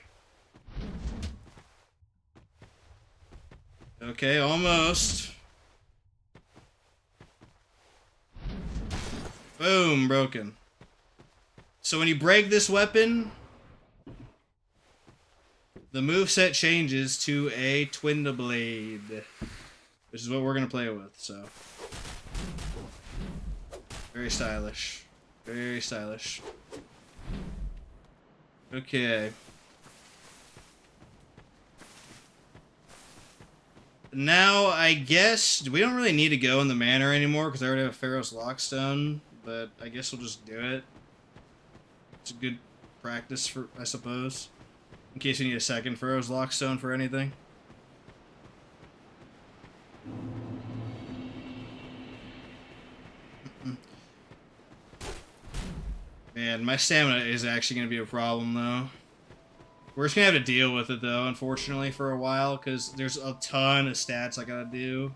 Okay, almost. Boom, broken. So when you break this weapon, the moveset changes to a Twindablade, which is what we're going to play with, so. Very stylish. Very stylish. Okay. Now, I guess, we don't really need to go in the manor anymore, because I already have Pharaoh's Lockstone, but I guess we'll just do it. It's a good practice, for, I suppose. In case you need a second Pharaoh's Lockstone for anything. Man, my stamina is actually going to be a problem, though. We're just going to have to deal with it, though, unfortunately, for a while, because there's a ton of stats I gotta do.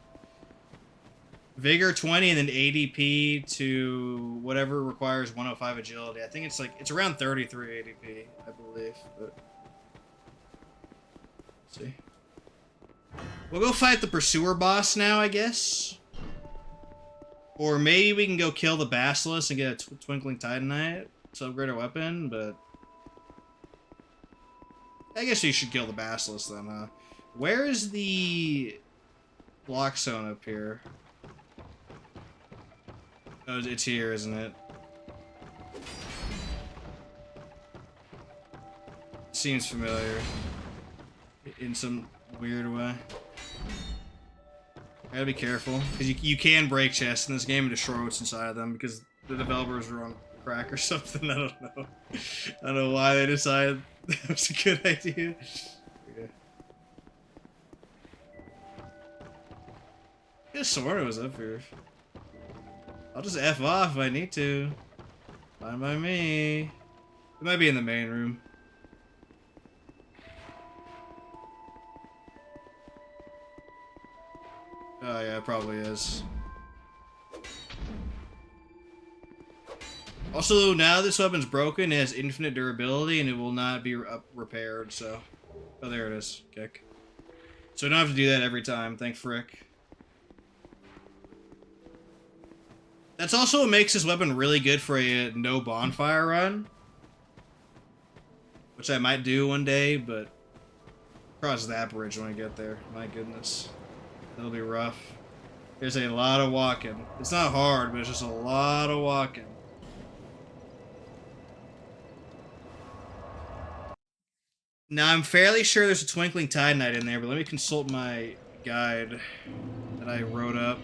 Vigor 20 and then ADP to whatever requires 105 agility. I think it's like, it's around 33 ADP, I believe, but... Let's see. We'll go fight the Pursuer boss now, I guess. Or maybe we can go kill the Basilisk and get a Twinkling Titanite to upgrade our weapon, but... I guess you should kill the Basilisk then, huh? Where is the Lockstone up here? Oh, it's here, isn't it? Seems familiar. In some weird way. I gotta be careful, because you can break chests in this game and destroy what's inside of them, because the developers were on crack or something, I don't know. I don't know why they decided that was a good idea. Yeah. I could have sworn it was up here. I'll just F off if I need to. Fine by me. It might be in the main room. Oh yeah, it probably is. Also, now this weapon's broken, it has infinite durability, and it will not be repaired, so... Oh, there it is. Kick. So I don't have to do that every time, thank frick. That's also what makes this weapon really good for a no bonfire run. Which I might do one day, but... Cross that bridge when I get there. My goodness. That'll be rough. There's a lot of walking. It's not hard, but it's just a lot of walking. Now, I'm fairly sure there's a Twinkling Titanite in there, but let me consult my guide that I wrote up.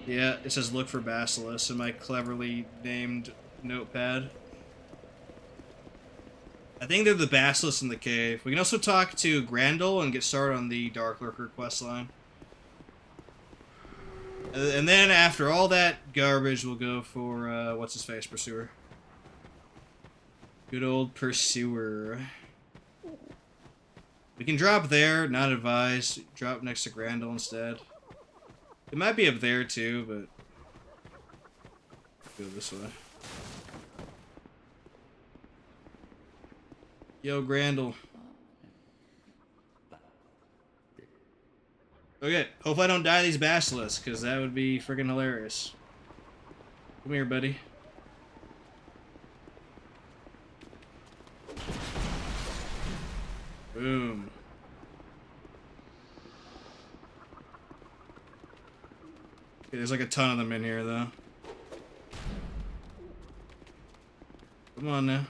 Yeah, it says look for Basilisk in my cleverly named notepad. I think they're the Basilisk in the cave. We can also talk to Grandel and get started on the Dark Lurker questline. And then after all that garbage, we'll go for, what's-his-face, Pursuer. Good old Pursuer. We can drop there, not advised. Drop next to Grandel instead. It might be up there too, but... Go this way. Yo, Grandel. Okay, hope I don't die these basilisks, because that would be freaking hilarious. Come here, buddy. Boom. Okay, there's like a ton of them in here, though. Come on now.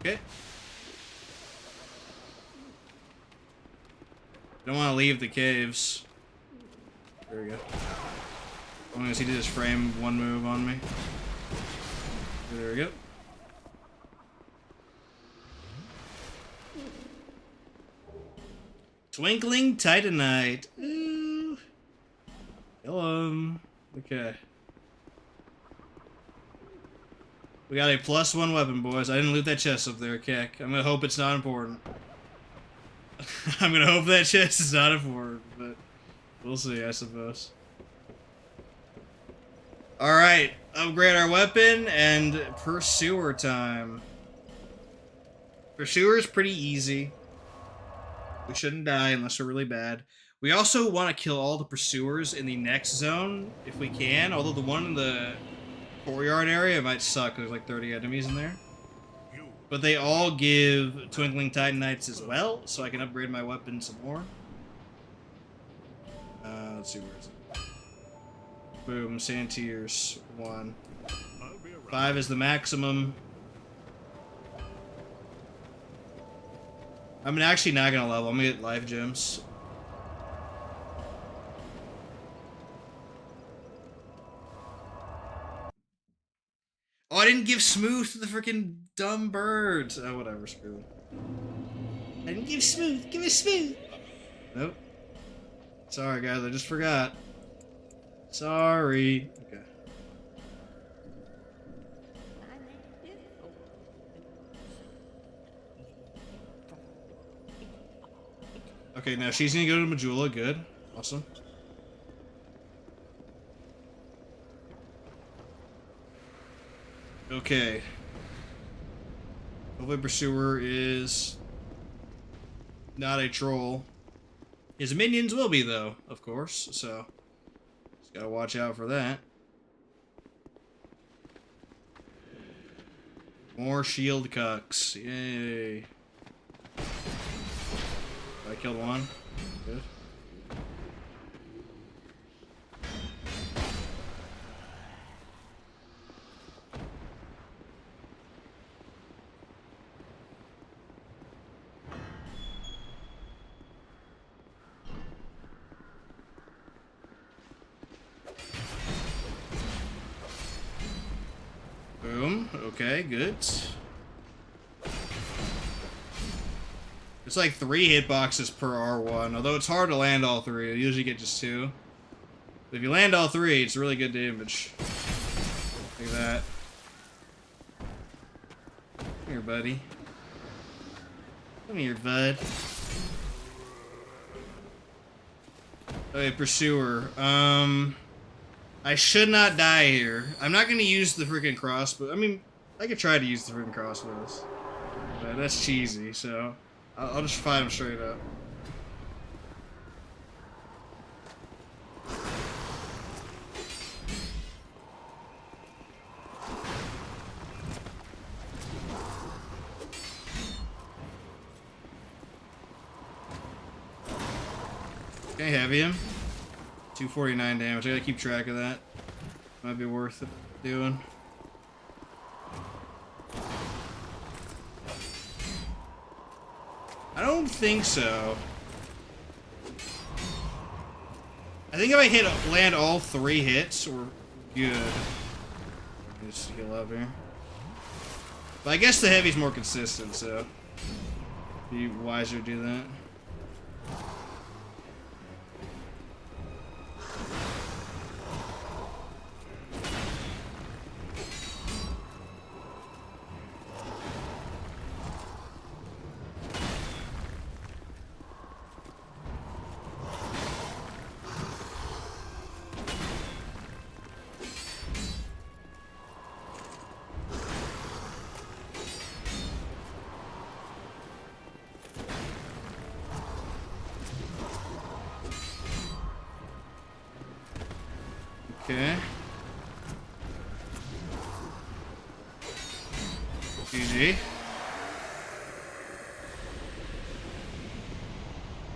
Okay. Don't want to leave the caves. There we go. I'm gonna see he just frame one move on me. There we go. Twinkling Titanite. Ooh. Hello. Okay. We got a +1 weapon, boys. I didn't loot that chest up there, Keck. I'm gonna hope it's not important. I'm gonna hope that chest is not important, but we'll see, I suppose. Alright, upgrade our weapon, and Pursuer time. Pursuer is pretty easy. We shouldn't die unless we're really bad. We also want to kill all the Pursuers in the next zone, if we can, although the one in the courtyard area might suck, there's like 30 enemies in there. But they all give Twinkling Titanites as well, so I can upgrade my weapon some more. Let's see, where is it? Boom, Santier's 1. 5 is the maximum. I'm actually not gonna level, I'm gonna get life gems. Oh, I didn't give Smooth to the freaking dumb birds. Oh, whatever, screw it. I didn't give Smooth. Give me Smooth. Nope. Sorry, guys, I just forgot. Sorry. Okay. Okay, now she's gonna go to Majula. Good. Awesome. Okay. Hopefully Pursuer is not a troll. His minions will be, though, of course, so just gotta watch out for that. More shield cucks. Yay. I killed one. Good. Boom. Okay, good. It's like 3 hitboxes per R1, although it's hard to land all 3. You usually get just 2. But if you land all 3, it's really good damage. Look at that. Come here, buddy. Come here, bud. Okay, Pursuer. I should not die here. I'm not gonna use the freaking crossbow. I mean, I could try to use the freaking crossbows. But that's cheesy, so I'll just fight him straight up. Can I heavy him? 249 damage. I gotta keep track of that. Might be worth it doing. I don't think so. I think if I land all 3 hits, we're good. Just heal up here. But I guess the heavy's more consistent, so be wiser to do that. Okay. GG.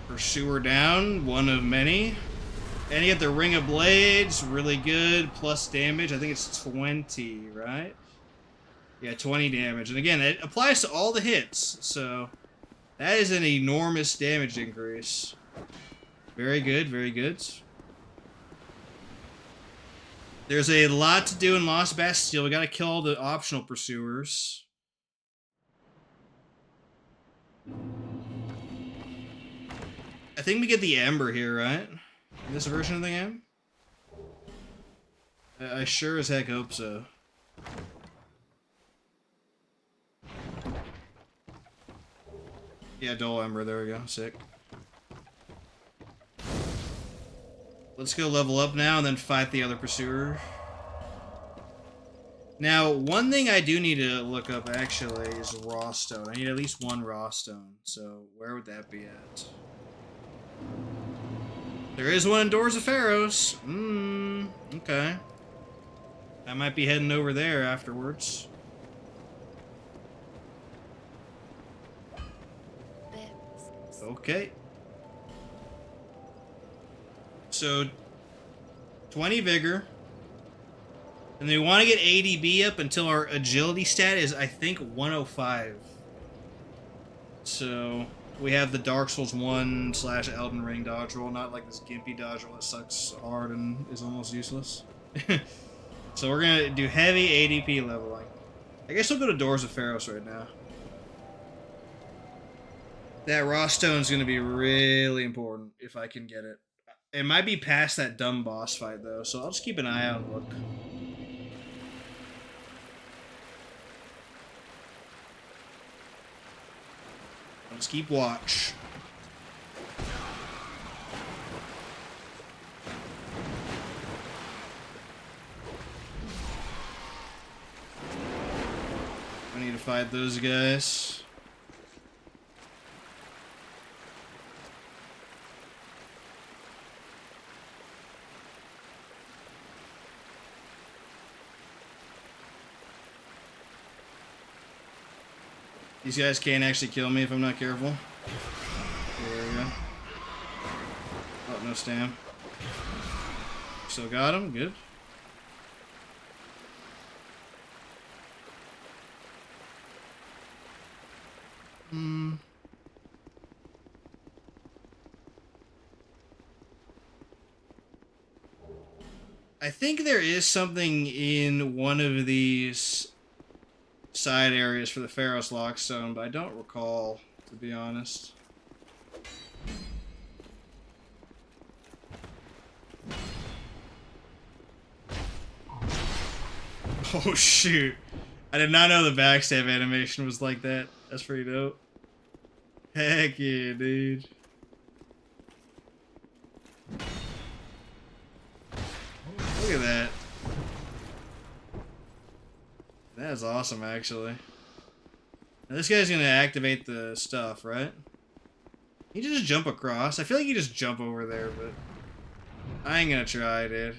Pursuer down, one of many. And you get the Ring of Blades, really good, plus damage. I think it's 20, right? Yeah, 20 damage. And again, it applies to all the hits, so that is an enormous damage increase. Very good, very good. There's a lot to do in Lost Bastille. We gotta kill all the optional pursuers. I think we get the Ember here, right? In this version of the game? I sure as heck hope so. Yeah, Dual Ember, there we go. Sick. Let's go level up now and then fight the other pursuer. Now, one thing I do need to look up actually is raw stone. I need at least 1 raw stone. So where would that be at? There is one in Doors of Pharaohs. Okay. I might be heading over there afterwards. Okay. So, 20 vigor. And we want to get ADB up until our agility stat is, I think, 105. So, we have the Dark Souls 1 / Elden Ring dodge roll, not like this gimpy dodge roll that sucks hard and is almost useless. So we're going to do heavy ADP leveling. I guess we'll go to Doors of Pharaohs right now. That raw stone is going to be really important if I can get it. It might be past that dumb boss fight, though, so I'll just keep an eye out and look. I'll just keep watch. I need to fight those guys. These guys can't actually kill me if I'm not careful. There we go. Oh, no stam. Still got him. Good. I think there is something in one of these side areas for the Pharaoh's Lockstone, but I don't recall, to be honest. Oh shoot. I did not know the backstab animation was like that. That's pretty dope. Heck yeah, dude. Look at that. That is awesome, actually. Now this guy's gonna activate the stuff, right? You just jump across. I feel like you just jump over there, but I ain't gonna try, dude.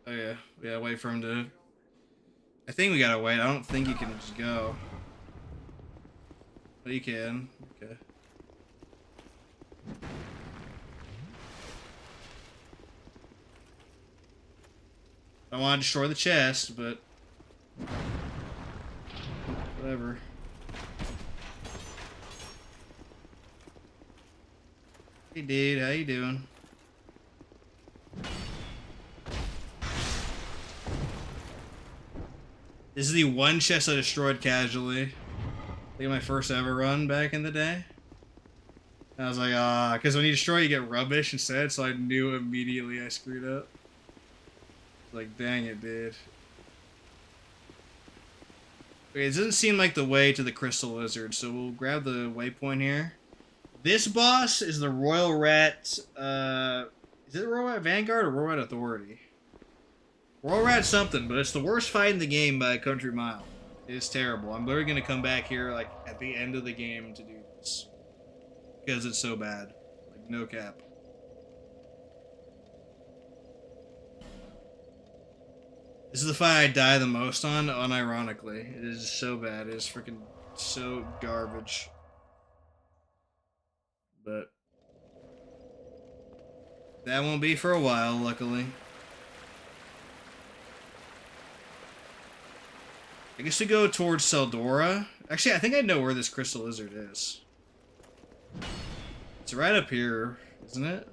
Oh yeah, we gotta wait for him to. I think we gotta wait. I don't think you can just go. But you can. Okay. I want to destroy the chest, but whatever. Hey dude, how you doing? This is the one chest I destroyed casually. I think my first ever run back in the day. I was like, because when you destroy, you get rubbish instead, so I knew immediately I screwed up. Like, dang it, dude. Okay, it doesn't seem like the way to the Crystal Lizard, so we'll grab the waypoint here. This boss is the Royal Rat, is it the Royal Rat Vanguard or Royal Rat Authority? Royal Rat something, but it's the worst fight in the game by a country mile. It's terrible. I'm literally gonna come back here, like, at the end of the game to do this. Because it's so bad. Like, no cap. This is the fight I die the most on, unironically. It is so bad. It is freaking so garbage. But that won't be for a while, luckily. I guess we go towards Seldora. Actually, I think I know where this Crystal Lizard is. It's right up here, isn't it?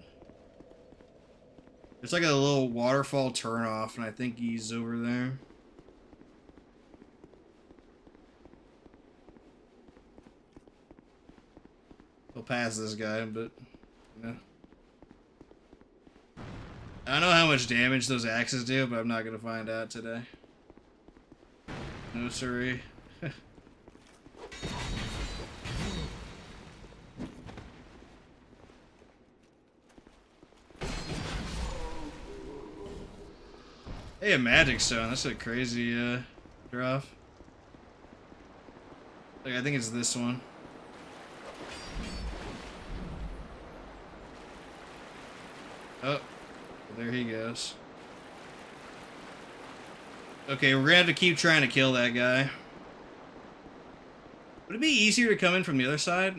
It's like a little waterfall turnoff, and I think he's over there. We'll pass this guy, but you know. I don't know how much damage those axes do, but I'm not gonna find out today. No siree. Hey, a magic stone. That's a crazy drop. Like, I think it's this one. Oh, there he goes. Okay, we're gonna have to keep trying to kill that guy. Would it be easier to come in from the other side? I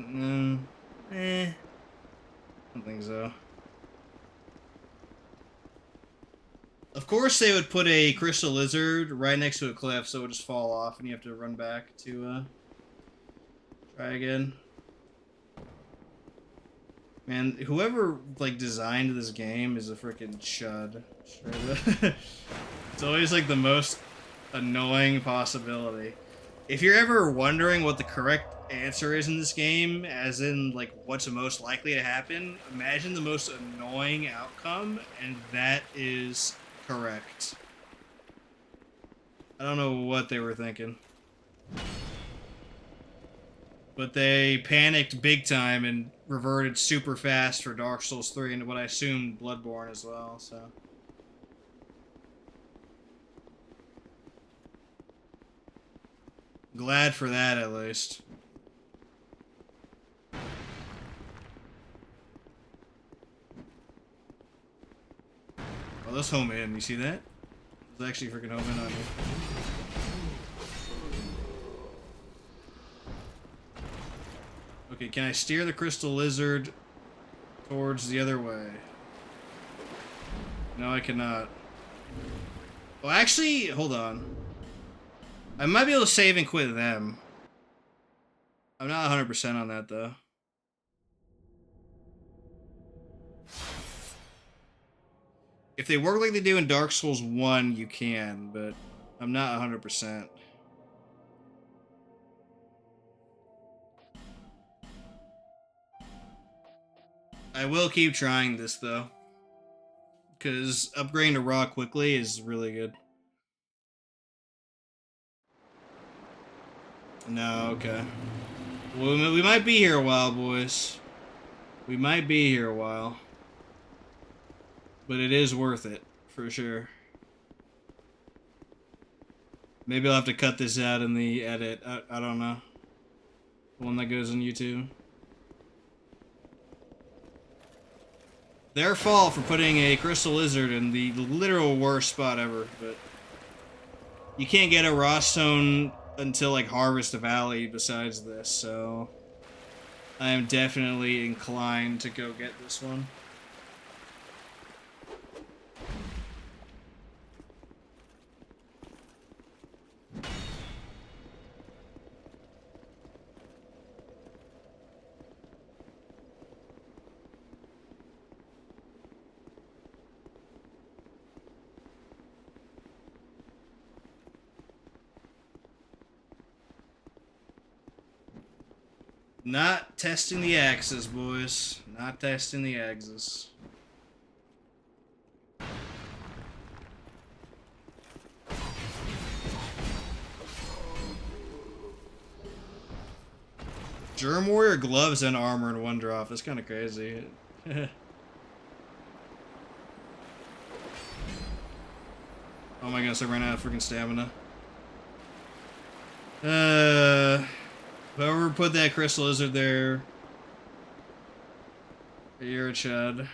don't think so. Of course they would put a Crystal Lizard right next to a cliff, so it would just fall off and you have to run back to, try again. Man, whoever, like, designed this game is a freaking chud. It's always, like, the most annoying possibility. If you're ever wondering what the correct answer is in this game, as in, like, what's most likely to happen, imagine the most annoying outcome, and that is correct. I don't know what they were thinking. But they panicked big time and reverted super fast for Dark Souls 3 and what I assumed Bloodborne as well, so. Glad for that, at least. Oh, let's home in. You see that? It's actually freaking home in on me. Okay, can I steer the Crystal Lizard towards the other way? No, I cannot. Well, actually, hold on. I might be able to save and quit them. I'm not 100% on that, though. If they work like they do in Dark Souls 1, you can, but I'm not 100%. I will keep trying this, though. Because upgrading to Raw quickly is really good. No, okay. Well, we might be here a while, boys. We might be here a while. But it is worth it, for sure. Maybe I'll have to cut this out in the edit. I don't know. The one that goes on YouTube. Their fault for putting a crystal lizard in the literal worst spot ever, but you can't get a raw stone until like Harvest Valley besides this, so I am definitely inclined to go get this one. Not testing the axes, boys. Not testing the axes. Germ Warrior gloves and armor in one drop. That's kind of crazy. Oh my goodness, I ran out of freaking stamina. Whoever put that crystal lizard there, you're a chud.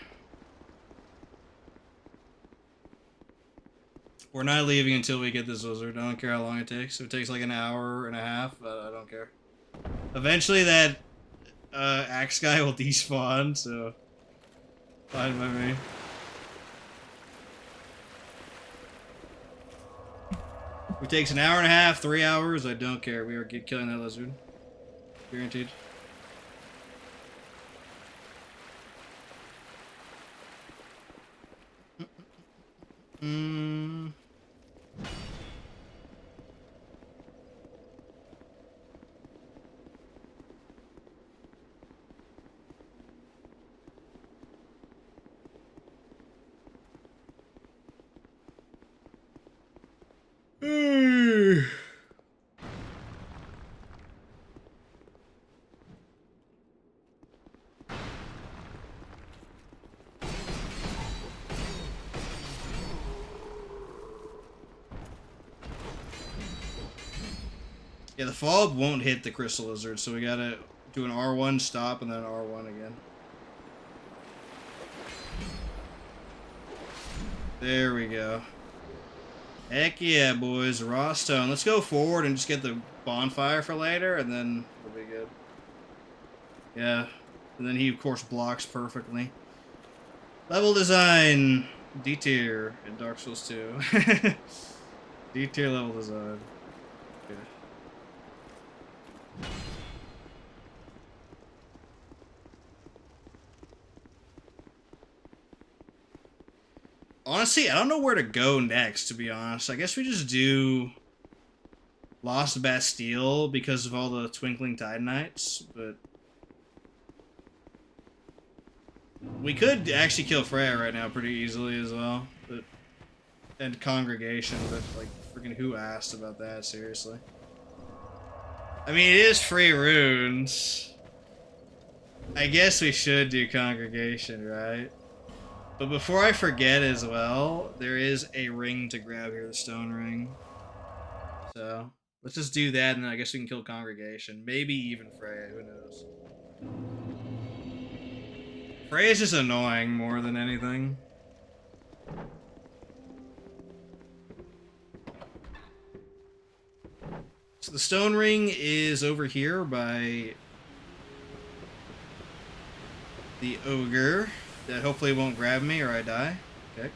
We're not leaving until we get this lizard. I don't care how long it takes. If it takes like an hour and a half, I don't care. Eventually that axe guy will despawn, so fine by me. If it takes an hour and a half, 3 hours, I don't care. We are killing that lizard. Guaranteed. Yeah, the fog won't hit the crystal lizard, so we gotta do an R1 stop and then R1 again. There we go. Heck yeah, boys. Raw stone. Let's go forward and just get the bonfire for later, and then it'll be good. Yeah. And then he, of course, blocks perfectly. Level design. D tier in Dark Souls 2. D tier level design. Okay. Honestly, I don't know where to go next, to be honest. I guess we just do Lost Bastille because of all the Twinkling Tidanites, but we could actually kill Freya right now pretty easily as well. But and Congregation, but like freaking who asked about that, seriously? I mean, it is free runes. I guess we should do Congregation, right? But before I forget as well, there is a ring to grab here, the stone ring. So, let's just do that, and then I guess we can kill Congregation. Maybe even Freya, who knows. Freya's just annoying more than anything. So the stone ring is over here by the ogre. That hopefully won't grab me or I die. Okay.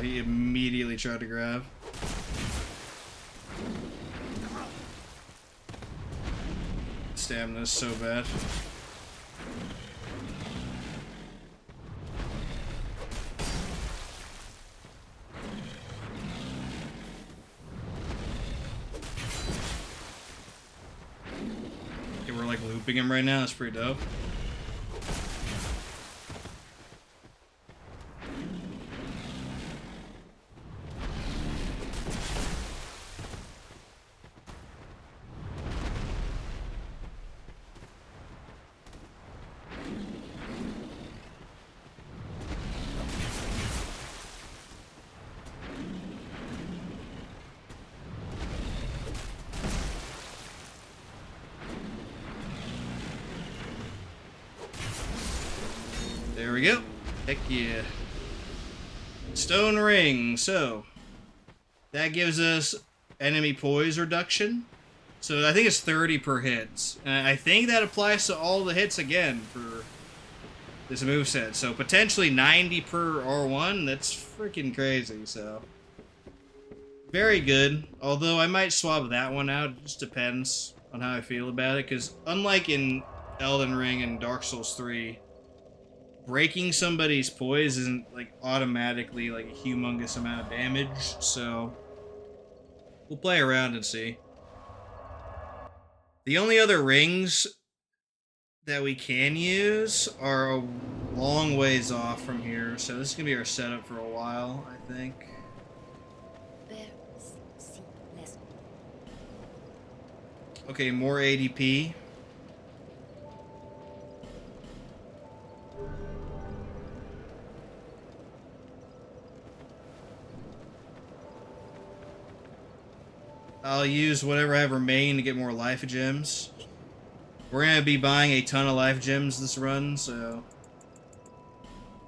He immediately tried to grab. Stamina's so bad. we're like looping him right now. That's pretty dope. There we go. Heck yeah. Stone ring. So that gives us enemy poise reduction. So I think it's 30 per hit. And I think that applies to all the hits again for this moveset. So potentially 90 per R1. That's freaking crazy. So very good. Although I might swap that one out. It just depends on how I feel about it. Because unlike in Elden Ring and Dark Souls 3, breaking somebody's poise isn't like automatically like a humongous amount of damage, so we'll play around and see. The only other rings that we can use are a long ways off from here, so this is gonna be our setup for a while, I think. Okay, more ADP. I'll use whatever I have remaining to get more life gems. We're gonna be buying a ton of life gems this run, so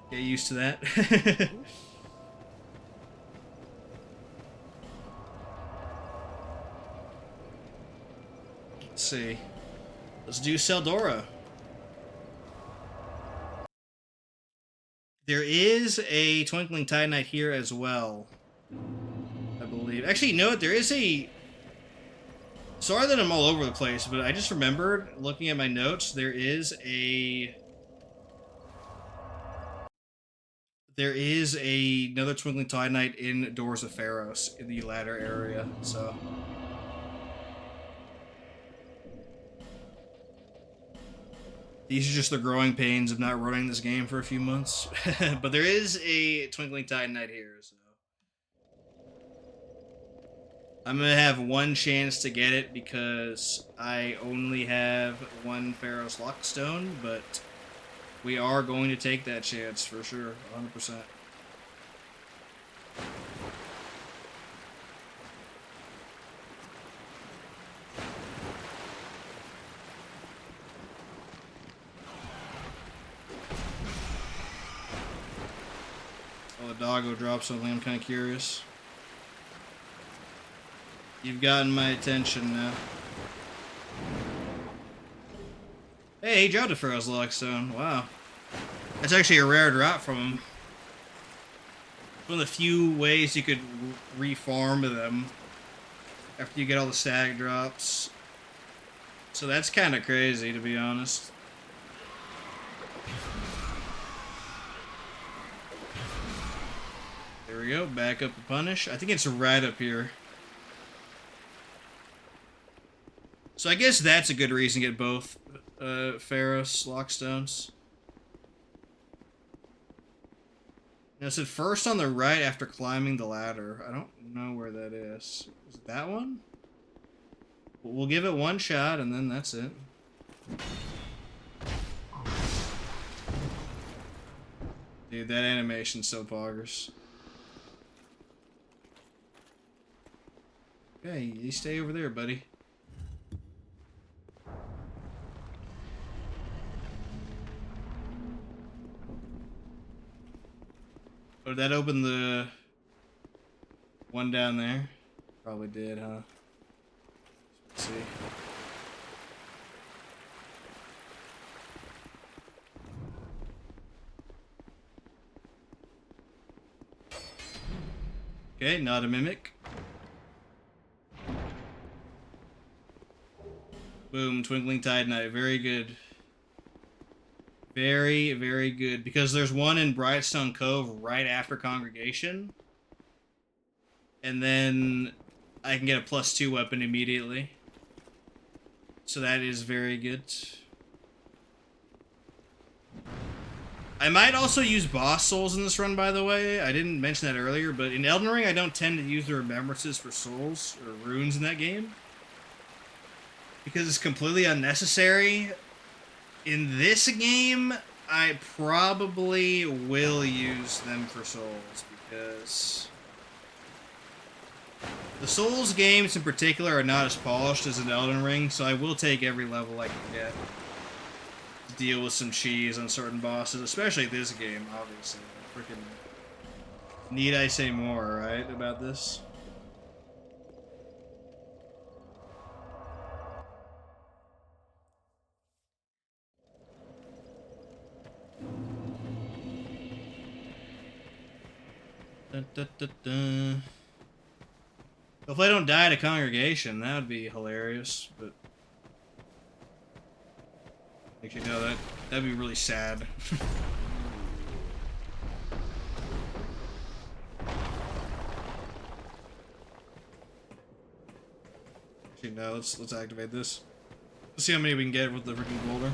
get used to that. Let's see. Let's do Seldora. There is a Twinkling Titanite here as well, I believe. Actually, you know what? There is a... Sorry that I'm all over the place, but I just remembered, looking at my notes, there is another Twinkling Titanite in Doors of Pharos in the ladder area, so... These are just the growing pains of not running this game for a few months. But there is a Twinkling Titanite here, so... I'm gonna have one chance to get it because I only have one Pharos Lockstone, but we are going to take that chance for sure, 100%. Oh, the doggo dropped something. I'm kind of curious. You've gotten my attention now. Hey, he dropped a Pharos Lockstone. Wow. That's actually a rare drop from him. One of the few ways you could re-farm them after you get all the stag drops. So that's kind of crazy, to be honest. There we go. Back up the punish. I think it's right up here. So I guess that's a good reason to get both Pharos Lockstones. Now, it said first on the right after climbing the ladder. I don't know where that is. Is it that one? We'll give it one shot and then that's it. Dude, that animation's so poggers. Okay, you stay over there, buddy. Oh, did that open the one down there? Probably did, huh? Let's see. Okay, not a mimic. Boom, Twinkling Titanite. Very good. Very, very good. Because there's one in Brightstone Cove right after Congregation. And then I can get a +2 weapon immediately. So that is very good. I might also use boss souls in this run, by the way. I didn't mention that earlier, but in Elden Ring, I don't tend to use the remembrances for souls or runes in that game, because it's completely unnecessary. In this game, I probably will use them for souls, because the Souls games in particular are not as polished as an Elden Ring, so I will take every level I can get to deal with some cheese on certain bosses, especially this game, obviously. Freaking need I say more, right, about this? Dun, dun, dun, dun. If I don't die to congregation, that would be hilarious, but actually no, that'd be really sad. Actually no, let's activate this. Let's see how many we can get with the freaking boulder.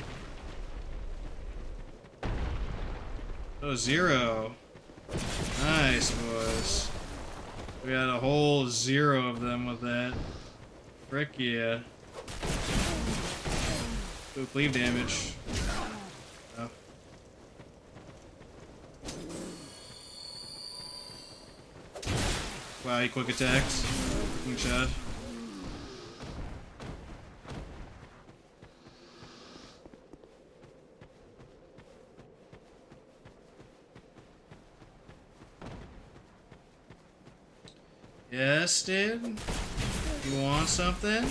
Oh, 0. Nice, boys. We got a whole 0 of them with that. Frick yeah. Ooh, cleave damage. Oh. Wow, he quick attacks. Quick shot. Yes, dude? You want something?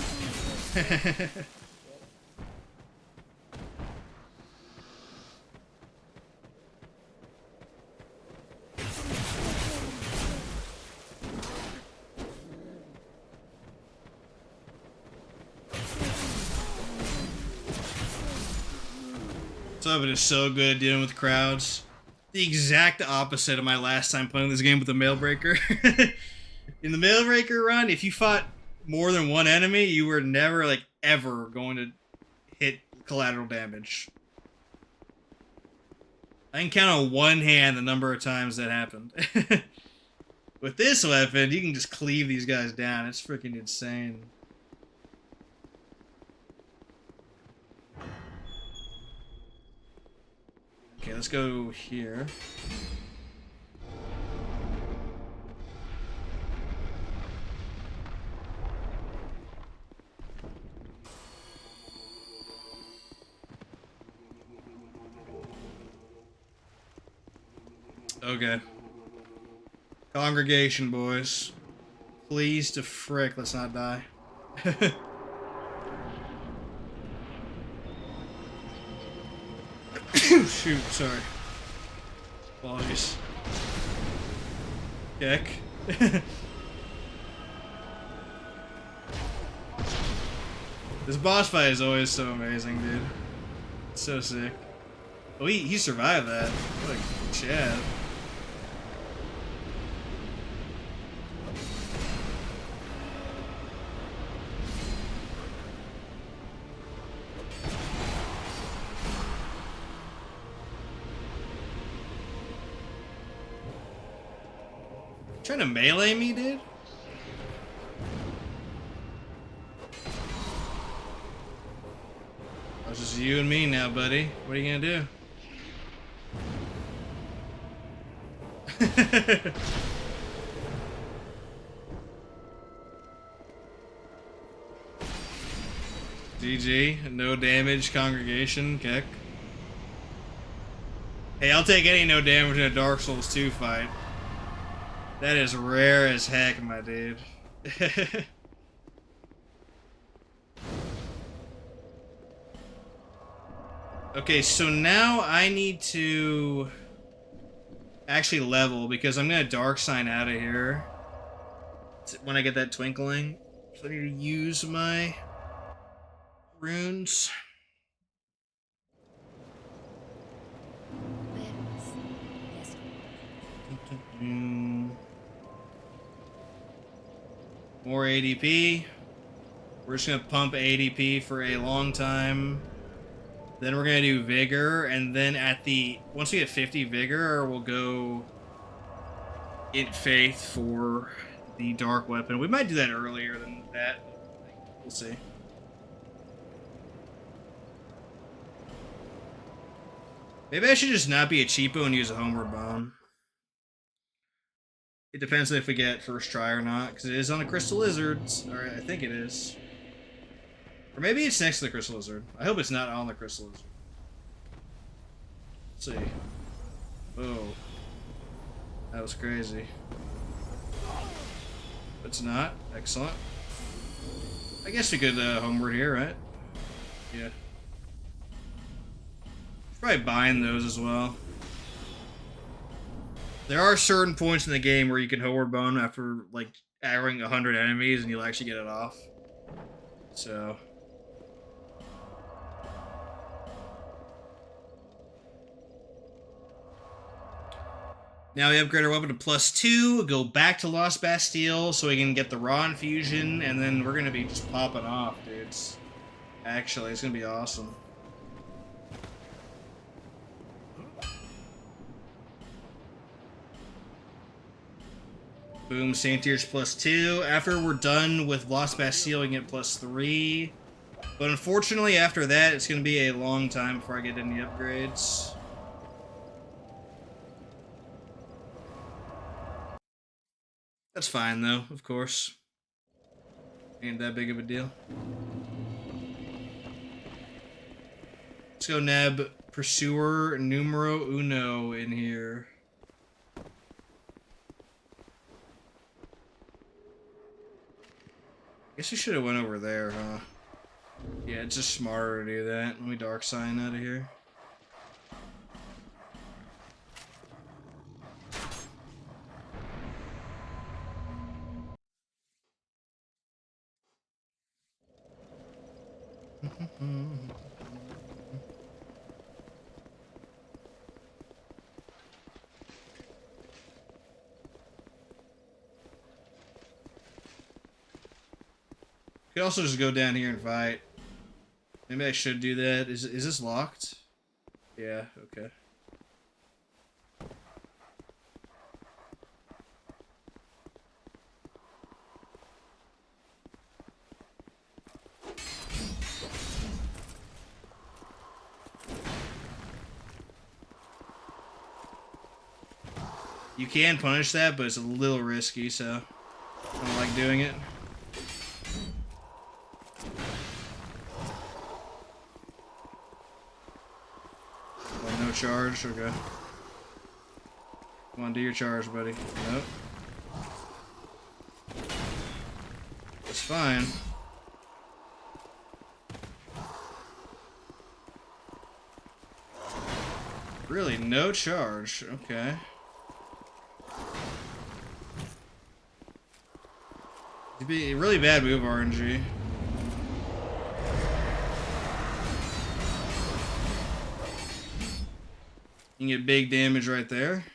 Subbing is so good at dealing with crowds. The exact opposite of my last time playing this game with the Mailbreaker. In the Mailbreaker run, if you fought more than one enemy, you were never, like, ever going to hit collateral damage. I can count on one hand the number of times that happened. With this weapon, you can just cleave these guys down. It's freaking insane. Okay, let's go here. Okay. Congregation, boys. Please to frick, let's not die. Shoot, sorry. Apologies. Heck. This boss fight is always so amazing, dude. It's so sick. Oh, he survived that. What a Chad. Trying to melee me, dude? It's just you and me now, buddy. What are you gonna do? GG. No damage, congregation. Keck. Hey, I'll take any no damage in a Dark Souls 2 fight. That is rare as heck, my dude. Okay, so now I need to actually level, because I'm gonna dark sign out of here when I get that twinkling. So I need to use my runes. Yes. More ADP. We're just gonna pump ADP for a long time. Then we're gonna do vigor, and then once we get 50 vigor, we'll go in faith for the dark weapon. We might do that earlier than that. We'll see. Maybe I should just not be a cheapo and use a homeward bone. It depends on if we get first try or not, because it is on the crystal lizards. Or I think it is. Or maybe it's next to the crystal lizard. I hope it's not on the crystal lizard. Let's see. Whoa. That was crazy. It's not. Excellent. I guess we could homeward here, right? Yeah. Should probably bind those as well. There are certain points in the game where you can homeward bone after like aggroing 100 enemies and you'll actually get it off. So now we upgrade our weapon to +2, go back to Lost Bastille so we can get the raw infusion, and then we're gonna be just popping off, dudes. Actually, it's gonna be awesome. Boom, Santier's +2. After we're done with Lost Bastille, we can get +3. But unfortunately, after that, it's gonna be a long time before I get any upgrades. That's fine, though, of course. Ain't that big of a deal. Let's go nab Pursuer numero uno in here. Guess we should have went over there, huh? Yeah, it's just smarter to do that. Let me dark sign out of here. Could also just go down here and fight. Maybe I should do that. Is this locked? Yeah, okay. You can punish that, but it's a little risky, so I don't like doing it. Oh, no charge? Okay. Come on, do your charge, buddy. Nope. It's fine. Really, no charge. Okay. It'd be a really bad move, RNG. You can get big damage right there.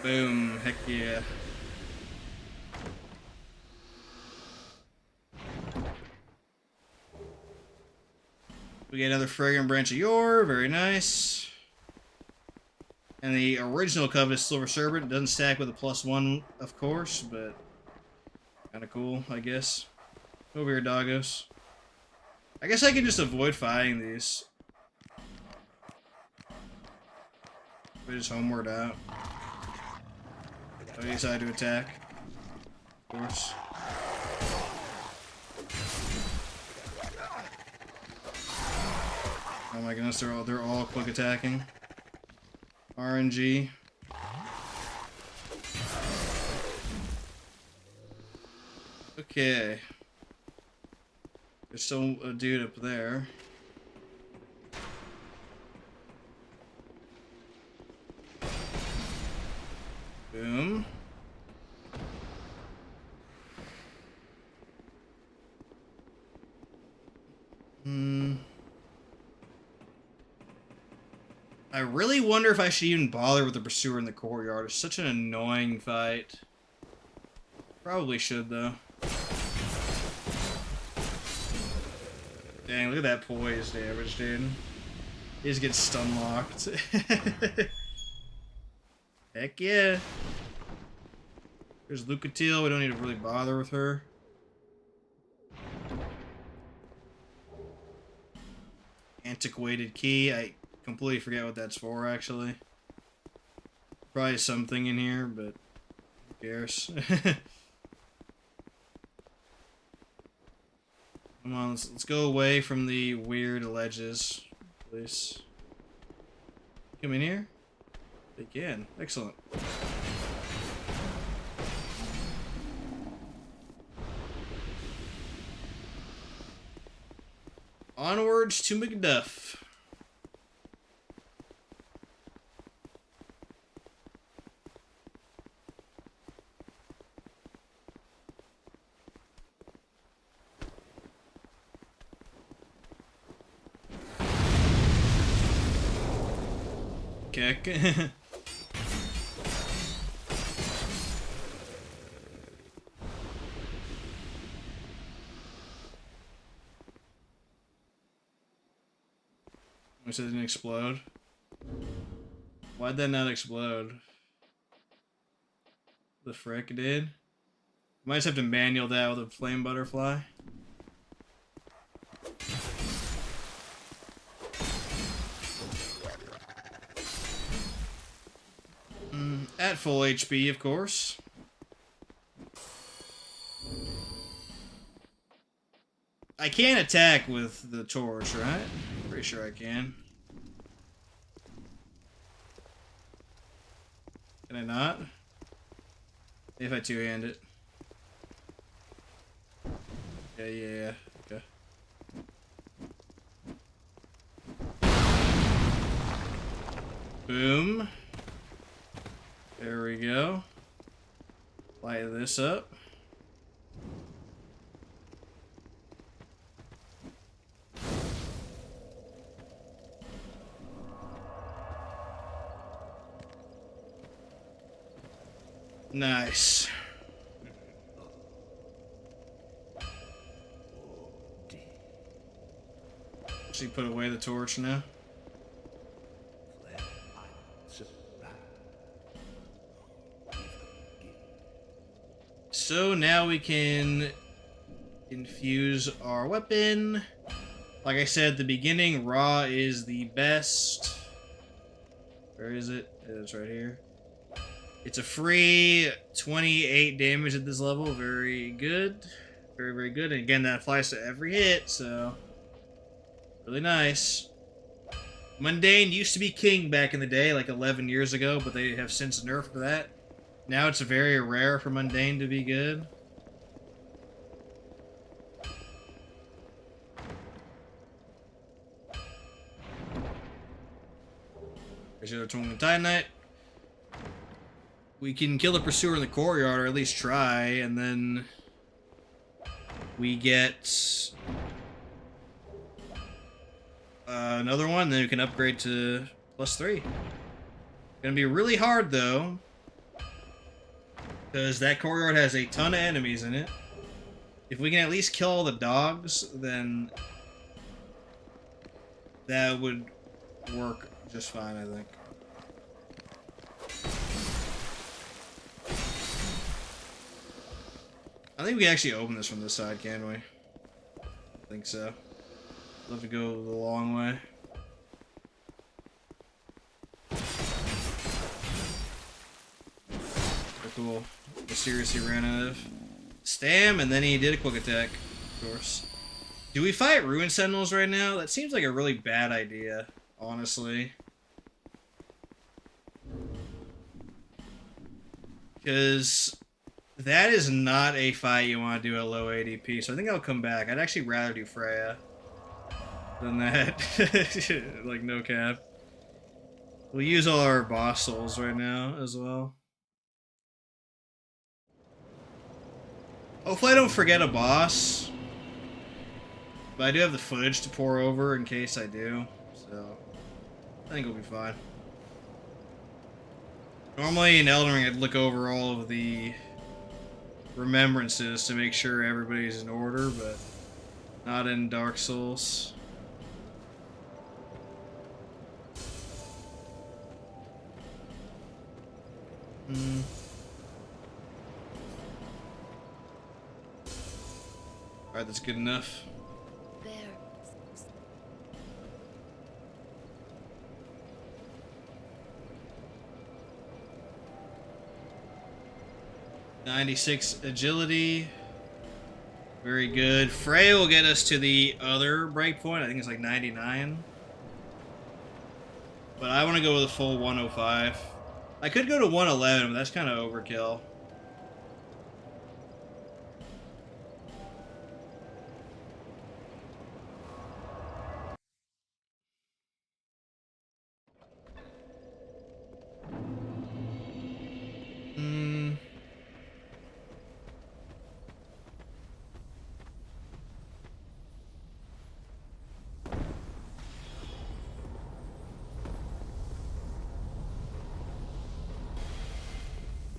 Boom. Heck yeah. We get another Fragrant Branch of Yore. Very nice. And the original Covetous Silver Serpent doesn't stack with a +1, of course, but kind of cool, I guess. Over here, doggos. I guess I can just avoid fighting these. We just homeward out. I decide to attack. Of course. Oh my goodness, they're all quick attacking. RNG. Okay. There's still a dude up there. Boom. I really wonder if I should even bother with the Pursuer in the courtyard. It's such an annoying fight. Probably should, though. Dang, look at that poise damage, dude. He just gets stun locked. Heck yeah. There's Lucatil. We don't need to really bother with her. Antiquated key. I completely forget what that's for, actually. Probably something in here, but who cares? Come on, let's go away from the weird ledges, please. Come in here? They can. Excellent. Onwards to McDuff. Kick. We said it didn't explode. Why'd that not explode? The frick it did? Might just have to manual that with a flame butterfly. At full HP, of course. I can attack with the torch, right? Pretty sure I can. Can I not? If I two-hand it. Yeah. Okay. Boom. There we go. Light this up. Nice. She put away the torch now. So now we can infuse our weapon. Like I said at the beginning, raw is the best. Where is it? It's right here. It's a free 28 damage at this level. Very good. Very, very good. And again, that applies to every hit, so really nice. Mundane used to be king back in the day, like 11 years ago, but they have since nerfed that. Now it's very rare for Mundane to be good. There's the other Twin Titanite. We can kill the Pursuer in the courtyard, or at least try, and then we get another one, then we can upgrade to +3. Gonna be really hard, though, because that courtyard has a ton of enemies in it. If we can at least kill all the dogs, then that would work just fine, I think. I think we can actually open this from this side, can we? I think so. Love to go the long way. Very cool. Mysteriously ran out of stam, and then he did a quick attack, of course. Do we fight Ruin Sentinels right now? That seems like a really bad idea, honestly. Because that is not a fight you want to do at low ADP, so I think I'll come back. I'd actually rather do Freya than that. Like, no cap. We'll use all our boss souls right now as well. Hopefully I don't forget a boss. But I do have the footage to pour over in case I do, so I think we'll be fine. Normally in Elden Ring, I'd look over all of the remembrances to make sure everybody's in order, but not in Dark Souls. Alright, that's good enough. There. 96 agility. Very good. Frey will get us to the other breakpoint. I think it's like 99. But I want to go with a full 105. I could go to 111, but that's kind of overkill.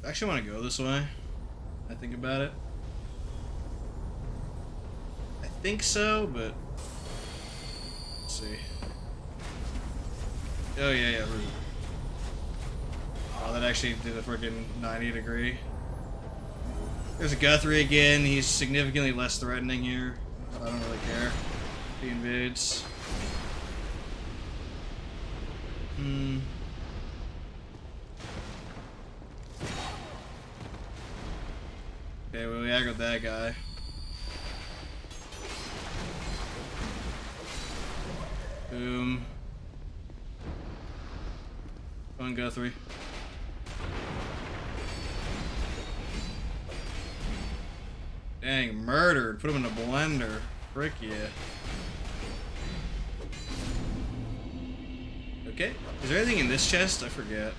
I actually want to go this way. I think about it. I think so, but let's see. Oh yeah. Oh, that actually did a freaking 90-degree. There's a Guthrie again. He's significantly less threatening here. So I don't really care if he invades. Okay, well, we aggroed that guy. Boom. Come on, Guthrie. Dang, murdered. Put him in a blender. Frick yeah. Okay. Is there anything in this chest? I forget.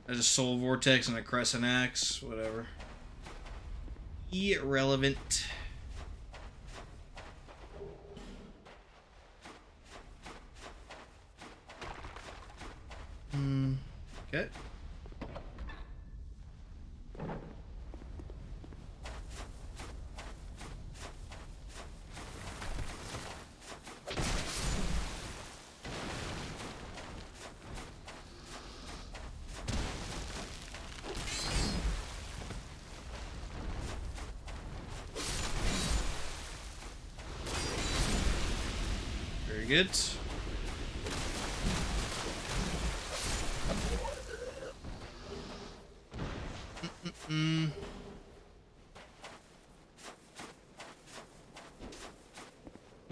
There's a soul vortex and a crescent axe. Whatever. Irrelevant. Okay. Very good. Can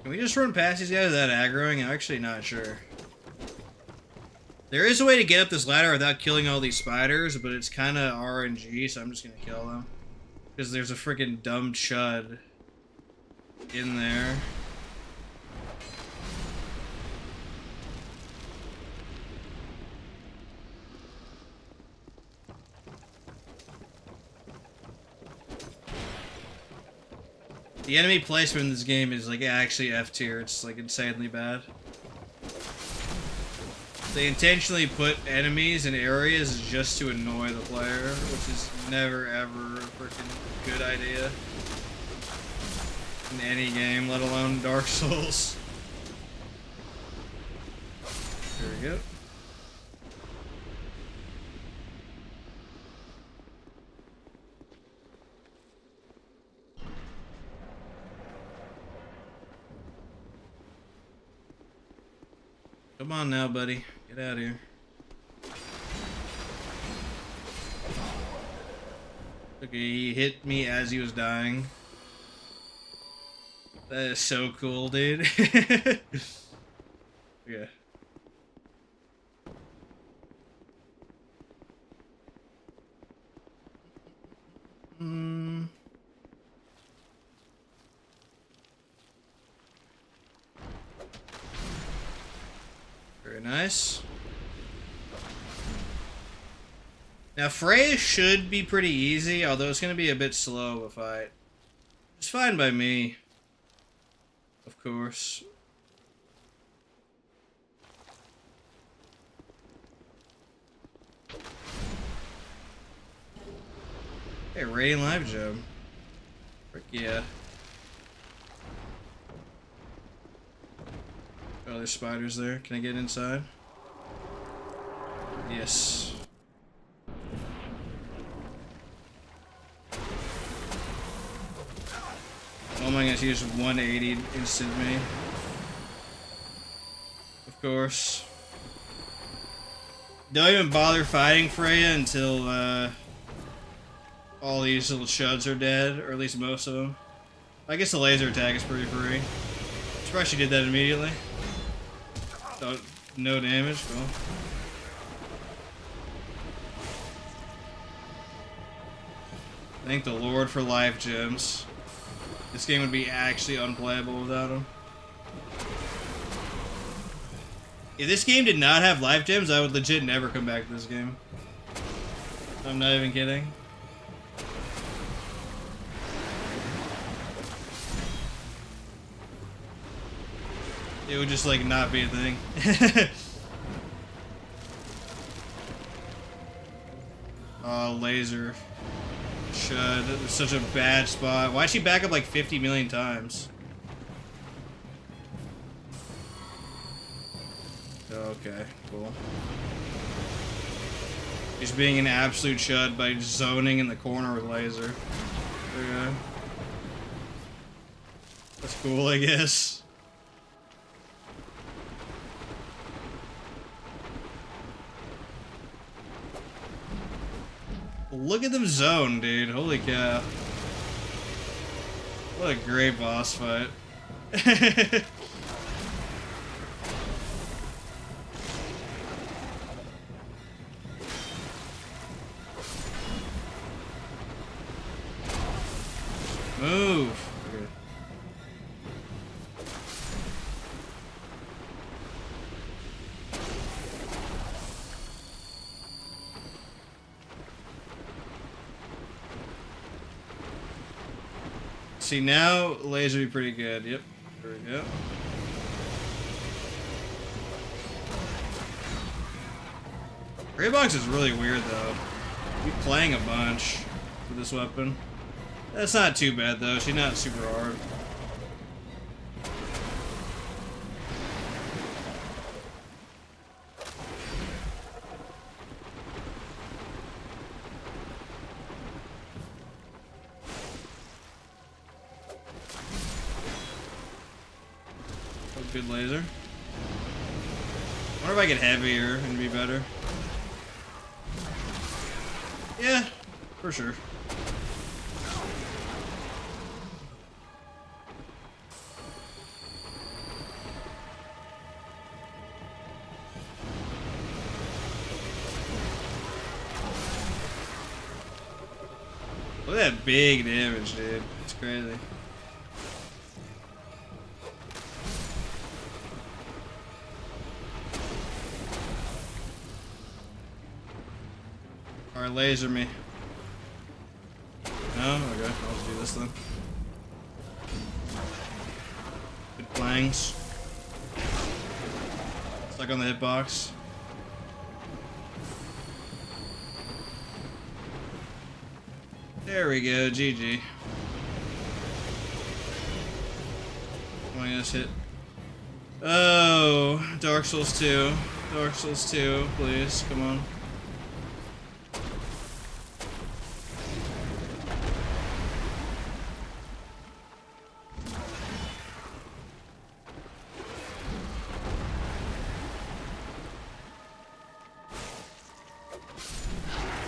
we just run past these guys without aggroing? I'm actually not sure. There is a way to get up this ladder without killing all these spiders, but it's kind of RNG, so I'm just gonna kill them. Because there's a freaking dumb chud in there. The enemy placement in this game is like actually F tier. It's like insanely bad. They intentionally put enemies in areas just to annoy the player, which is never ever a freaking good idea in any game, let alone Dark Souls. There we go. Come on now, buddy. Get out of here. Okay, he hit me as he was dying. That is so cool, dude. Yeah. Very nice. Now Freya should be pretty easy, although it's going to be a bit slow of a fight. It's fine by me. Of course. Hey, Radiant Live Gem. Frick yeah. Oh, there's spiders there. Can I get inside? Yes. Oh my gosh, he just 180 instant me. Of course. Don't even bother fighting Freya until all these little shuds are dead, or at least most of them. I guess the laser attack is pretty free. Surprised she did that immediately. So, no damage, well. Thank the Lord for life gems. This game would be actually unplayable without them. If this game did not have life gems, I would legit never come back to this game. I'm not even kidding. It would just like not be a thing. Oh, laser. Should. It's such a bad spot. Why'd she back up like 50 million times? Okay, cool. He's being an absolute chud by zoning in the corner with laser. Okay. That's cool, I guess. Look at them zone, dude. Holy cow. What a great boss fight. Move. Okay. See, now laser be pretty good. Yep. There we go. Gray box is really weird though. You're playing a bunch with this weapon. That's not too bad though. She's not super hard. Good laser. Wonder if I get heavier and be better. Yeah, for sure. Look at that big damage, dude. It's crazy. Alright, laser me. No? Okay, I'll just do this then. Good plangs. Stuck on the hitbox. There we go, GG. Come on, just hit. Oh, Dark Souls 2. Dark Souls 2, please, come on.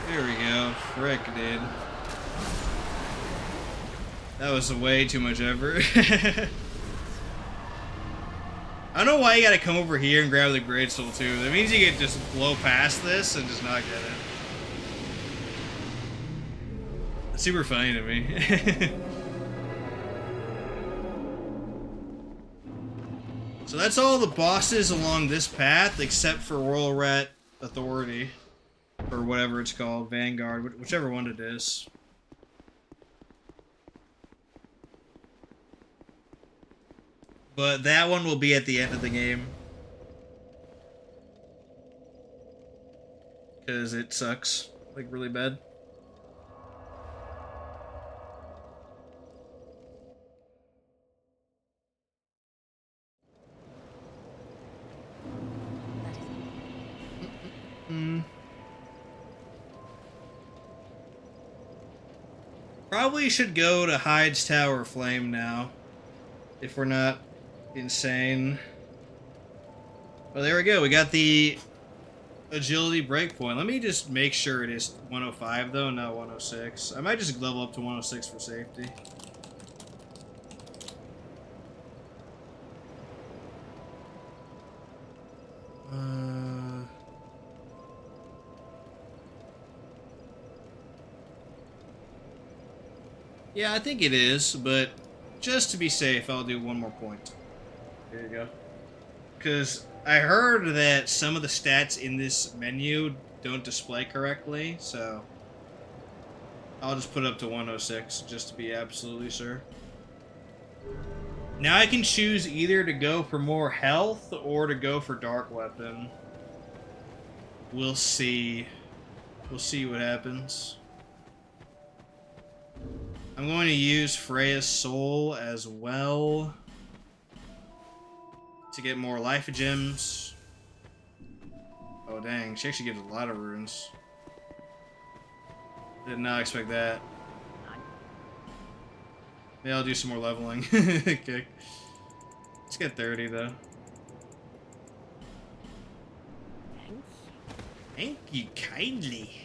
There we go. Frick, dude. That was way too much effort. I don't know why you gotta come over here and grab the Great Soul too. That means you can just blow past this and just not get it. That's super funny to me. So that's all the bosses along this path, except for Royal Rat Authority. Or whatever it's called, Vanguard, whichever one it is. But that one will be at the end of the game. Because it sucks. Like, really bad. Probably should go to Hyde's Tower Flame now. If we're not insane. Oh, there we go. We got the agility breakpoint. Let me just make sure it is 105 though, not 106. I might just level up to 106 for safety. Yeah, I think it is, but just to be safe, I'll do one more point. There you go. Because I heard that some of the stats in this menu don't display correctly, so I'll just put it up to 106 just to be absolutely sure. Now I can choose either to go for more health or to go for Dark Weapon. We'll see. We'll see what happens. I'm going to use Freya's Soul as well to get more life gems. Oh dang, she actually gives a lot of runes. Did not expect that. Maybe I'll do some more leveling. Okay. Let's get 30 though. Thank you kindly.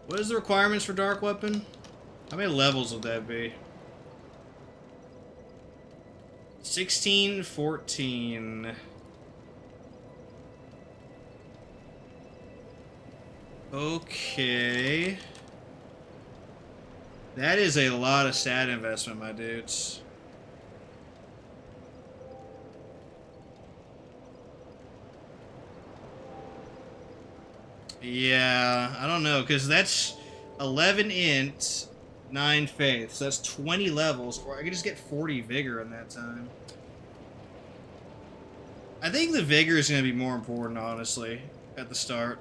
What is the requirements for Dark Weapon? How many levels would that be? 16, 14. Okay. That is a lot of stat investment, my dudes. Yeah, I don't know, because that's 11 int, 9 faith, so that's 20 levels, or I could just get 40 vigor in that time. I think the vigor is going to be more important, honestly, at the start.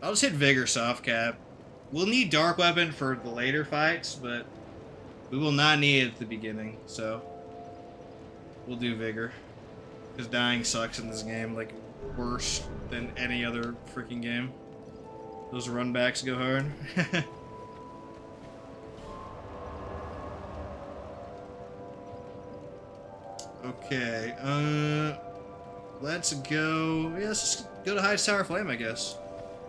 I'll just hit vigor soft cap. We'll need Dark Weapon for the later fights, but we will not need it at the beginning, so we'll do vigor. Because dying sucks in this game, like, worse than any other freaking game. Those runbacks go hard. Okay, let's go. Yeah, let's just go to Hyde's Tower Flame, I guess.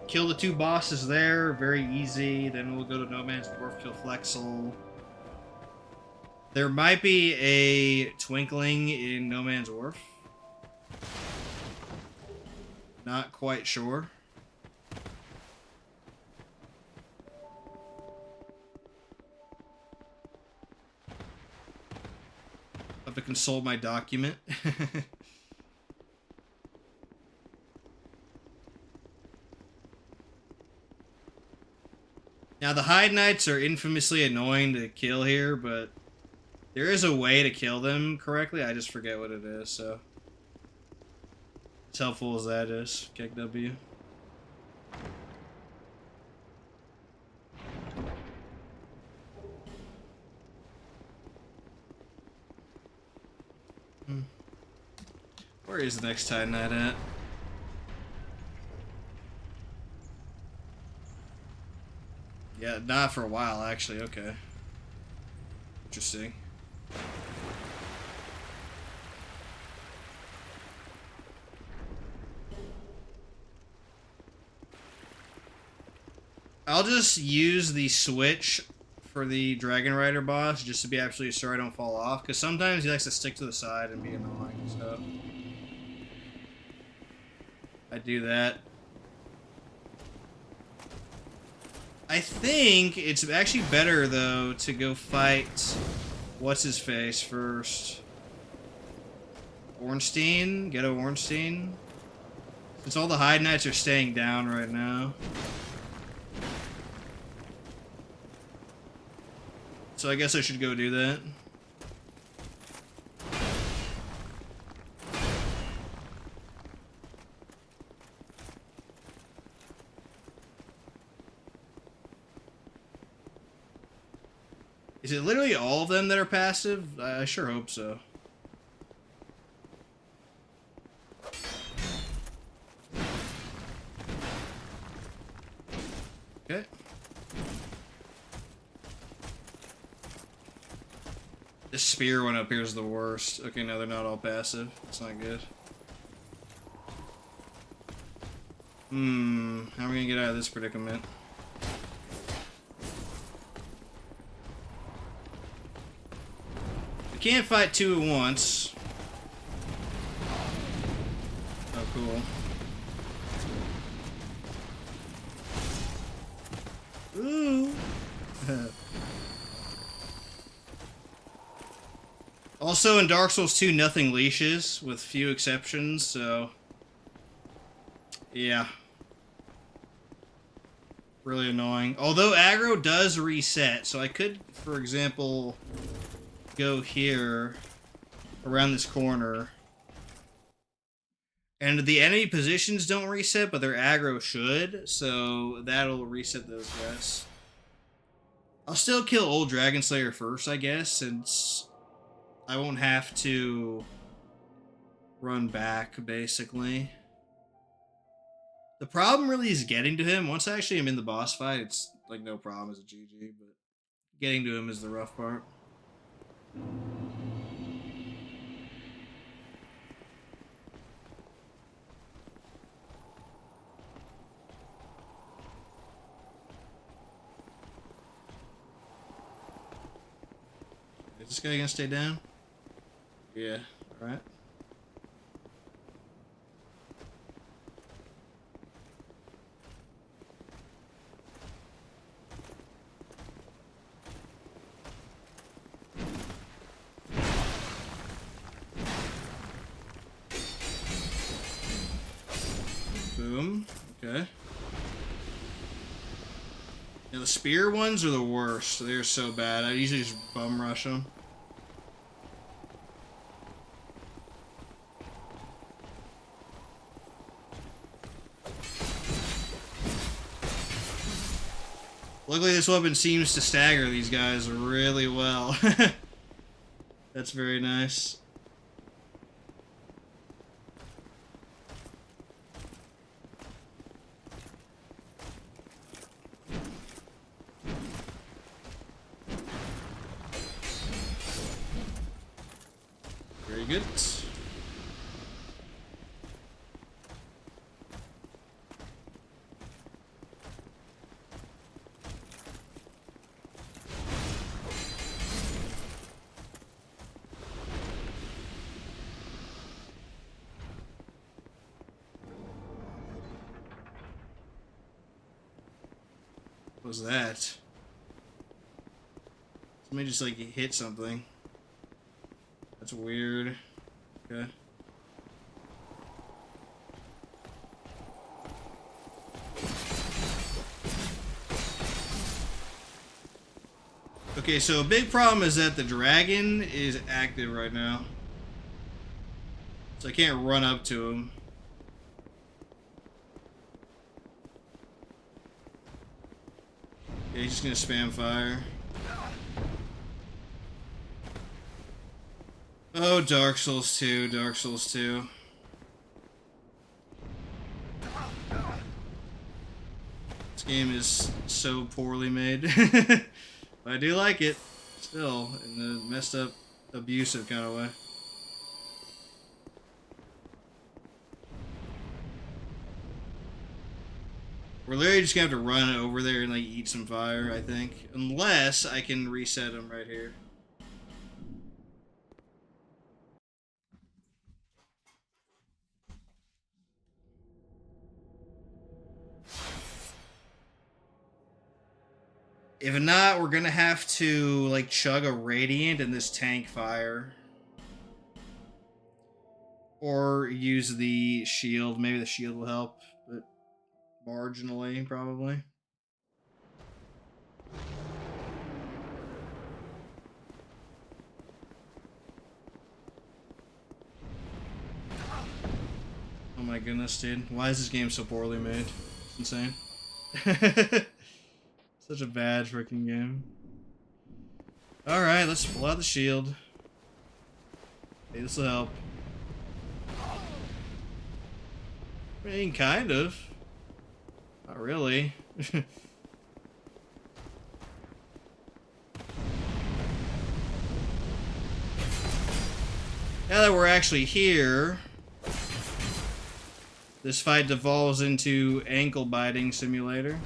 Kill the 2 bosses there, very easy. Then we'll go to No Man's Dwarf, kill Flexel. There might be a Twinkling in No Man's Wharf. Not quite sure. I have to consult my document. Now, the Hyde Knights are infamously annoying to kill here, but there is a way to kill them correctly. I just forget what it is, so. As helpful as that is, Kick W. Where is the next Hyde Knight at? Yeah, not for a while, actually. Okay. Interesting. I'll just use the switch for the Dragon Rider boss just to be absolutely sure I don't fall off, because sometimes he likes to stick to the side and be annoying, so I do that. I think it's actually better, though, to go fight what's-his-face first. Ornstein? Ghetto Ornstein? Since all the Hyde Knights are staying down right now. So I guess I should go do that. Is it literally all of them that are passive? I sure hope so. Okay. The spear one up here is the worst. Okay, no, they're not all passive. That's not good. How am I gonna get out of this predicament? I can't fight two at once. Oh, cool. Ooh. Also, in Dark Souls 2, nothing leashes, with few exceptions, so... yeah. Really annoying. Although aggro does reset, so I could, for example, go here, around this corner. And the enemy positions don't reset, but their aggro should, so that'll reset those guys. I'll still kill Old Dragon Slayer first, I guess, since I won't have to run back, basically. The problem really is getting to him. Once I actually am in the boss fight, it's like no problem as a GG, but getting to him is the rough part. Is this guy gonna stay down? Yeah, alright. Boom. Okay. Yeah, the spear ones are the worst. They're so bad. I usually just bum rush them. Luckily, this weapon seems to stagger these guys really well. That's very nice. Very good. What was that? Somebody just like hit something. That's weird. Okay. Okay, so a big problem is that the dragon is active right now. So I can't run up to him. Yeah, he's just gonna spam fire. Oh, Dark Souls 2, Dark Souls 2. This game is so poorly made. But I do like it, still, in a messed up, abusive kind of way. We're literally just gonna have to run over there and like eat some fire, I think. Unless I can reset him right here. If not, we're gonna have to, like, chug a radiant in this tank fire. Or use the shield. Maybe the shield will help, but marginally, probably. Oh my goodness, dude. Why is this game so poorly made? It's insane. Such a bad freaking game. Alright, let's pull out the shield. Hey, this will help. I mean, kind of. Not really. Now that we're actually here, this fight devolves into ankle biting simulator.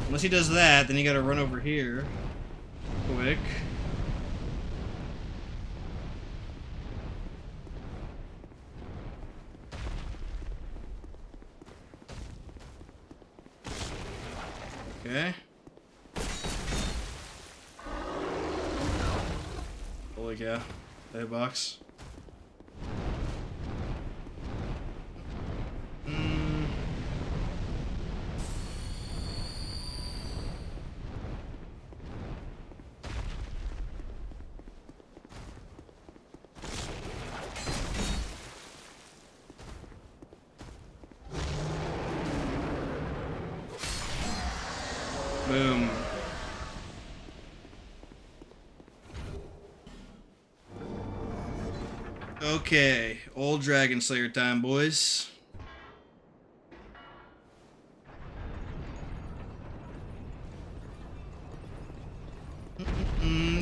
Unless he does that, then you gotta run over here. Quick. Okay. Holy cow. That box. Boom. Okay, old Dragon Slayer time, boys.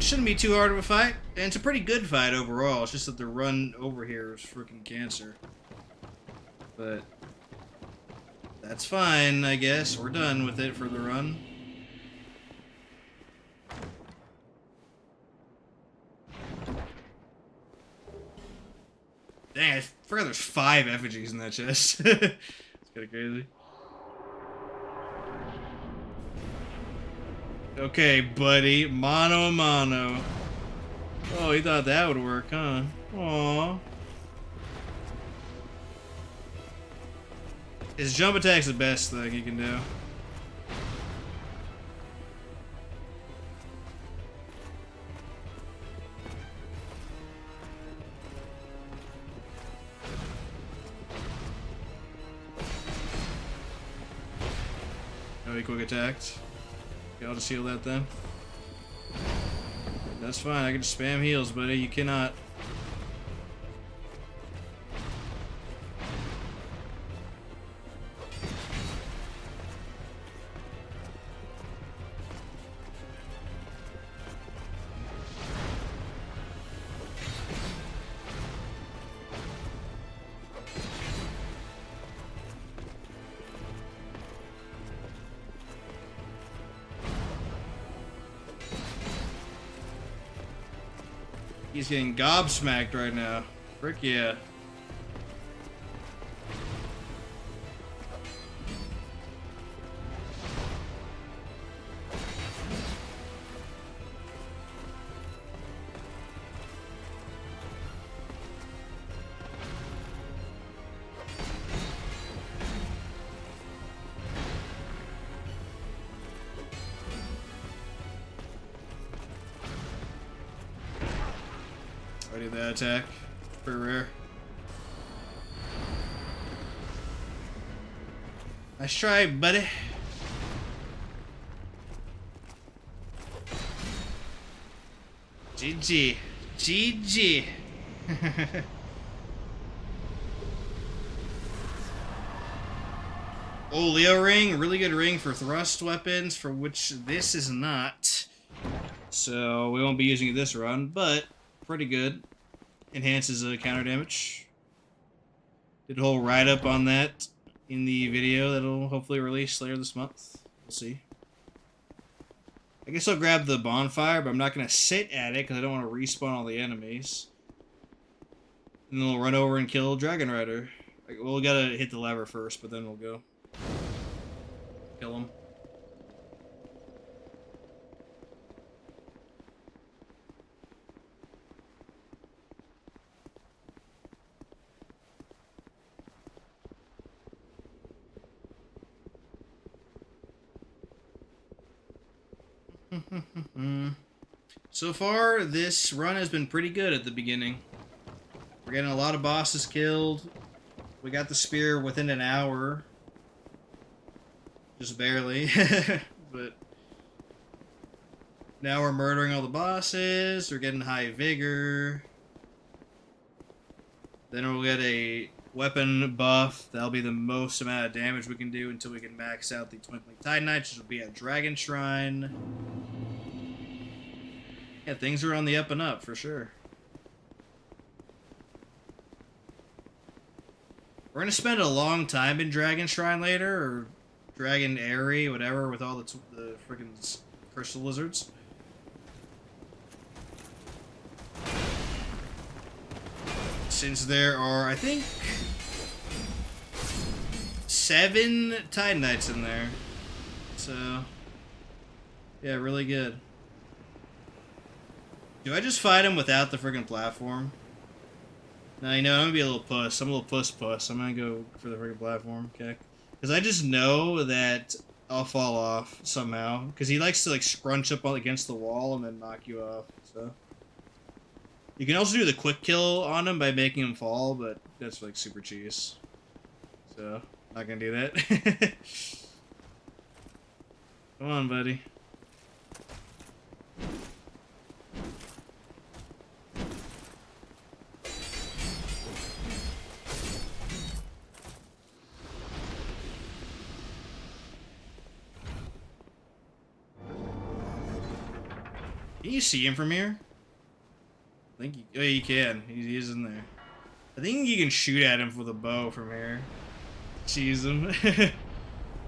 Shouldn't be too hard of a fight, and it's a pretty good fight overall. It's just that the run over here is freaking cancer. But that's fine, I guess. We're done with it for the run. Dang, I forgot there's 5 effigies in that chest. It's kind of crazy. Okay, buddy. Mano a mano. Oh, he thought that would work, huh? Aww. His jump attack's the best thing he can do. Oh, he quick attacked. Okay, I'll just heal that then. That's fine, I can just spam heals, buddy. You cannot. He's getting gobsmacked right now. Frick yeah. I did that attack. Pretty rare. Nice try, buddy. GG. GG. Oh, Leo ring. Really good ring for thrust weapons, for which this is not. So we won't be using it this run, but pretty good. Enhances counter damage. Did a whole write-up on that in the video that'll hopefully release later this month. We'll see. I guess I'll grab the bonfire, but I'm not going to sit at it because I don't want to respawn all the enemies. And then we'll run over and kill Dragon Rider. We'll gotta hit the lever first, but then we'll go. Kill him. So far, this run has been pretty good at the beginning. We're getting a lot of bosses killed. We got the spear within an hour. Just barely. But now we're murdering all the bosses. We're getting high vigor. Then we'll get a weapon buff. That'll be the most amount of damage we can do until we can max out the Twinkling Titanites, which will be a Dragon Shrine. Yeah, things are on the up and up, for sure. We're gonna spend a long time in Dragon Shrine later, or Dragon Airy, whatever, with all the freaking crystal lizards. Since there are, I think, 7 Titanites in there. So, yeah, really good. Do I just fight him without the freaking platform? No, you know, I'm gonna be a little puss. I'm a little puss. I'm gonna go for the freaking platform, okay? Because I just know that I'll fall off somehow. Because he likes to, like, scrunch up against the wall and then knock you off, so. You can also do the quick kill on him by making him fall, but that's, like, super cheese. So, not gonna do that. Come on, buddy. Can you see him from here? I think oh, you can. He is in there. I think you can shoot at him with a bow from here. Cheese him.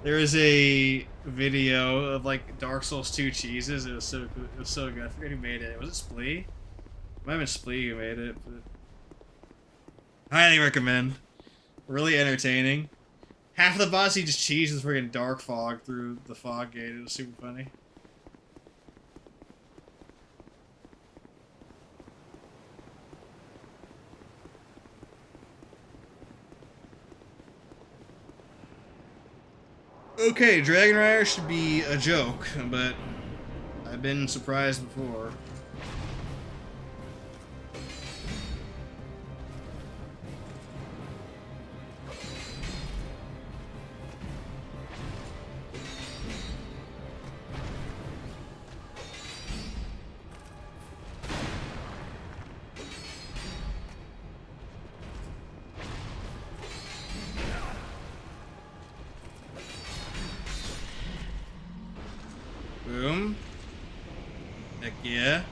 There was a video of like Dark Souls 2 cheeses. It was so good. It was so good. I forget who made it. Was it Splee? It might have been Splee who made it, but highly recommend. Really entertaining. Half of the boss he just cheeses freaking dark fog through the fog gate. It was super funny. Okay, Dragon Rider should be a joke, but I've been surprised before. Boom. Heck yeah.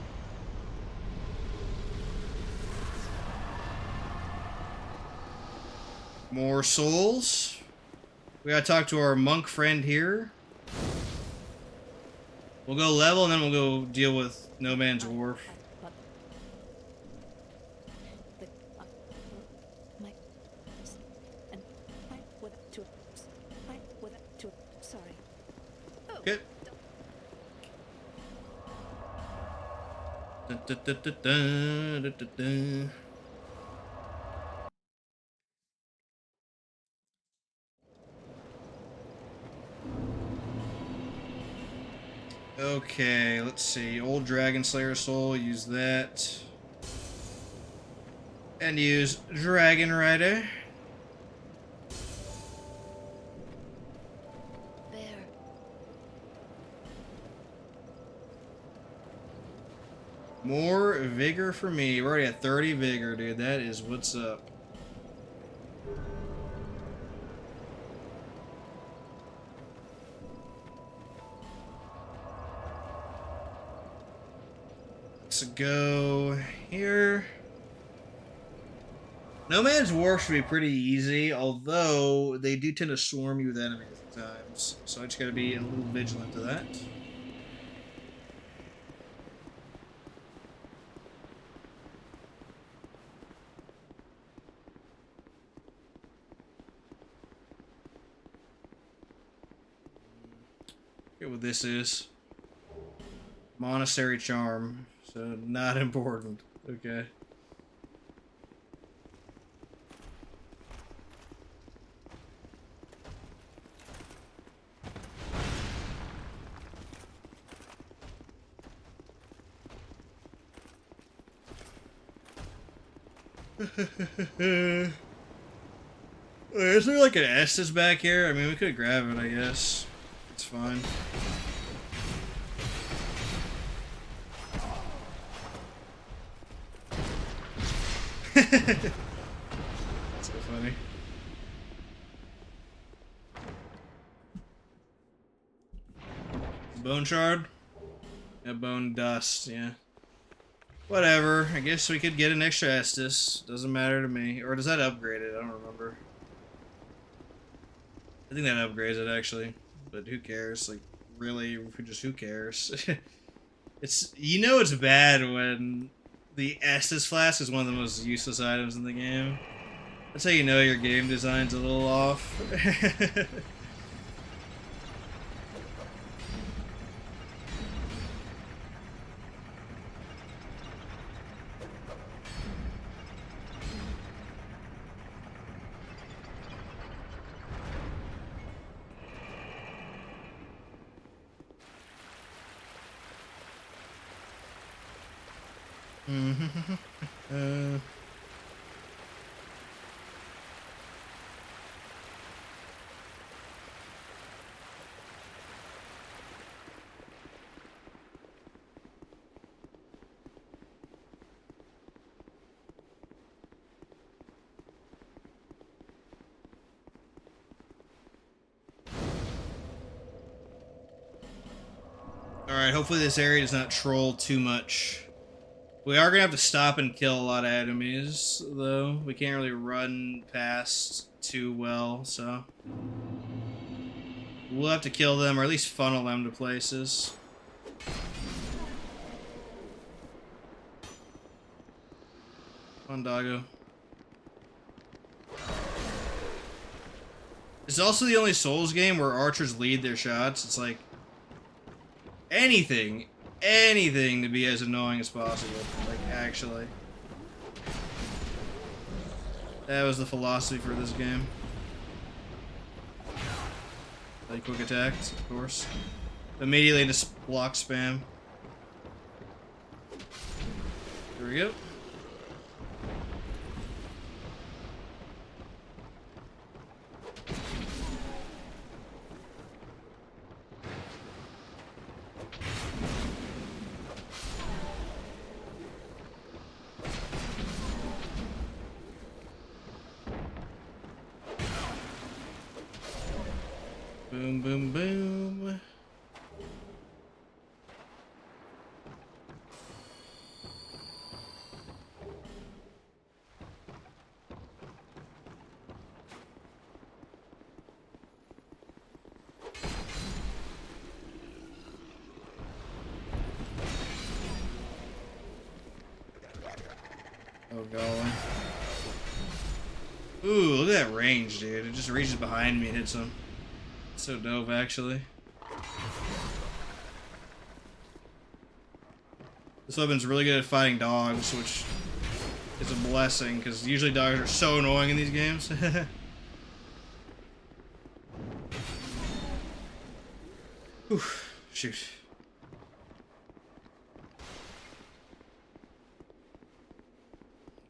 More souls. We gotta talk to our monk friend here. We'll go level and then we'll go deal with No Man's Wharf. Okay. Dun, dun, dun, dun, dun, dun, dun, dun. Okay, let's see. Old Dragon Slayer Soul, use that. And use Dragon Rider. There. More vigor for me. We're already at 30 vigor, dude. That is what's up. Let's go here. No Man's Wharf should be pretty easy, although they do tend to swarm you with enemies at times. So I just gotta be a little vigilant to that. Forget what this is. Monastery Charm. So not important. Okay. Is there like an Estus back here? I mean, we could grab it, I guess. It's fine. So funny. Bone shard? Yeah, bone dust, yeah. Whatever. I guess we could get an extra Estus. Doesn't matter to me. Or does that upgrade it? I don't remember. I think that upgrades it, actually. But who cares? Like, really, just who cares? It's, you know it's bad when the Estus flask is one of the most useless items in the game. That's how you know your game design's a little off. Alright, hopefully this area does not troll too much. We are gonna have to stop and kill a lot of enemies, though. We can't really run past too well, so we'll have to kill them, or at least funnel them to places. Come on, doggo. It's also the only Souls game where archers lead their shots. It's like anything to be as annoying as possible. Like, actually. That was the philosophy for this game. Like quick attacks, of course. Immediately just block spam. Here we go. Boom, boom, boom. Oh, golly. Ooh, look at that range, dude. It just reaches behind me and hits him. So dope, actually. This weapon's really good at fighting dogs, which is a blessing, because usually dogs are so annoying in these games. Whew, shoot.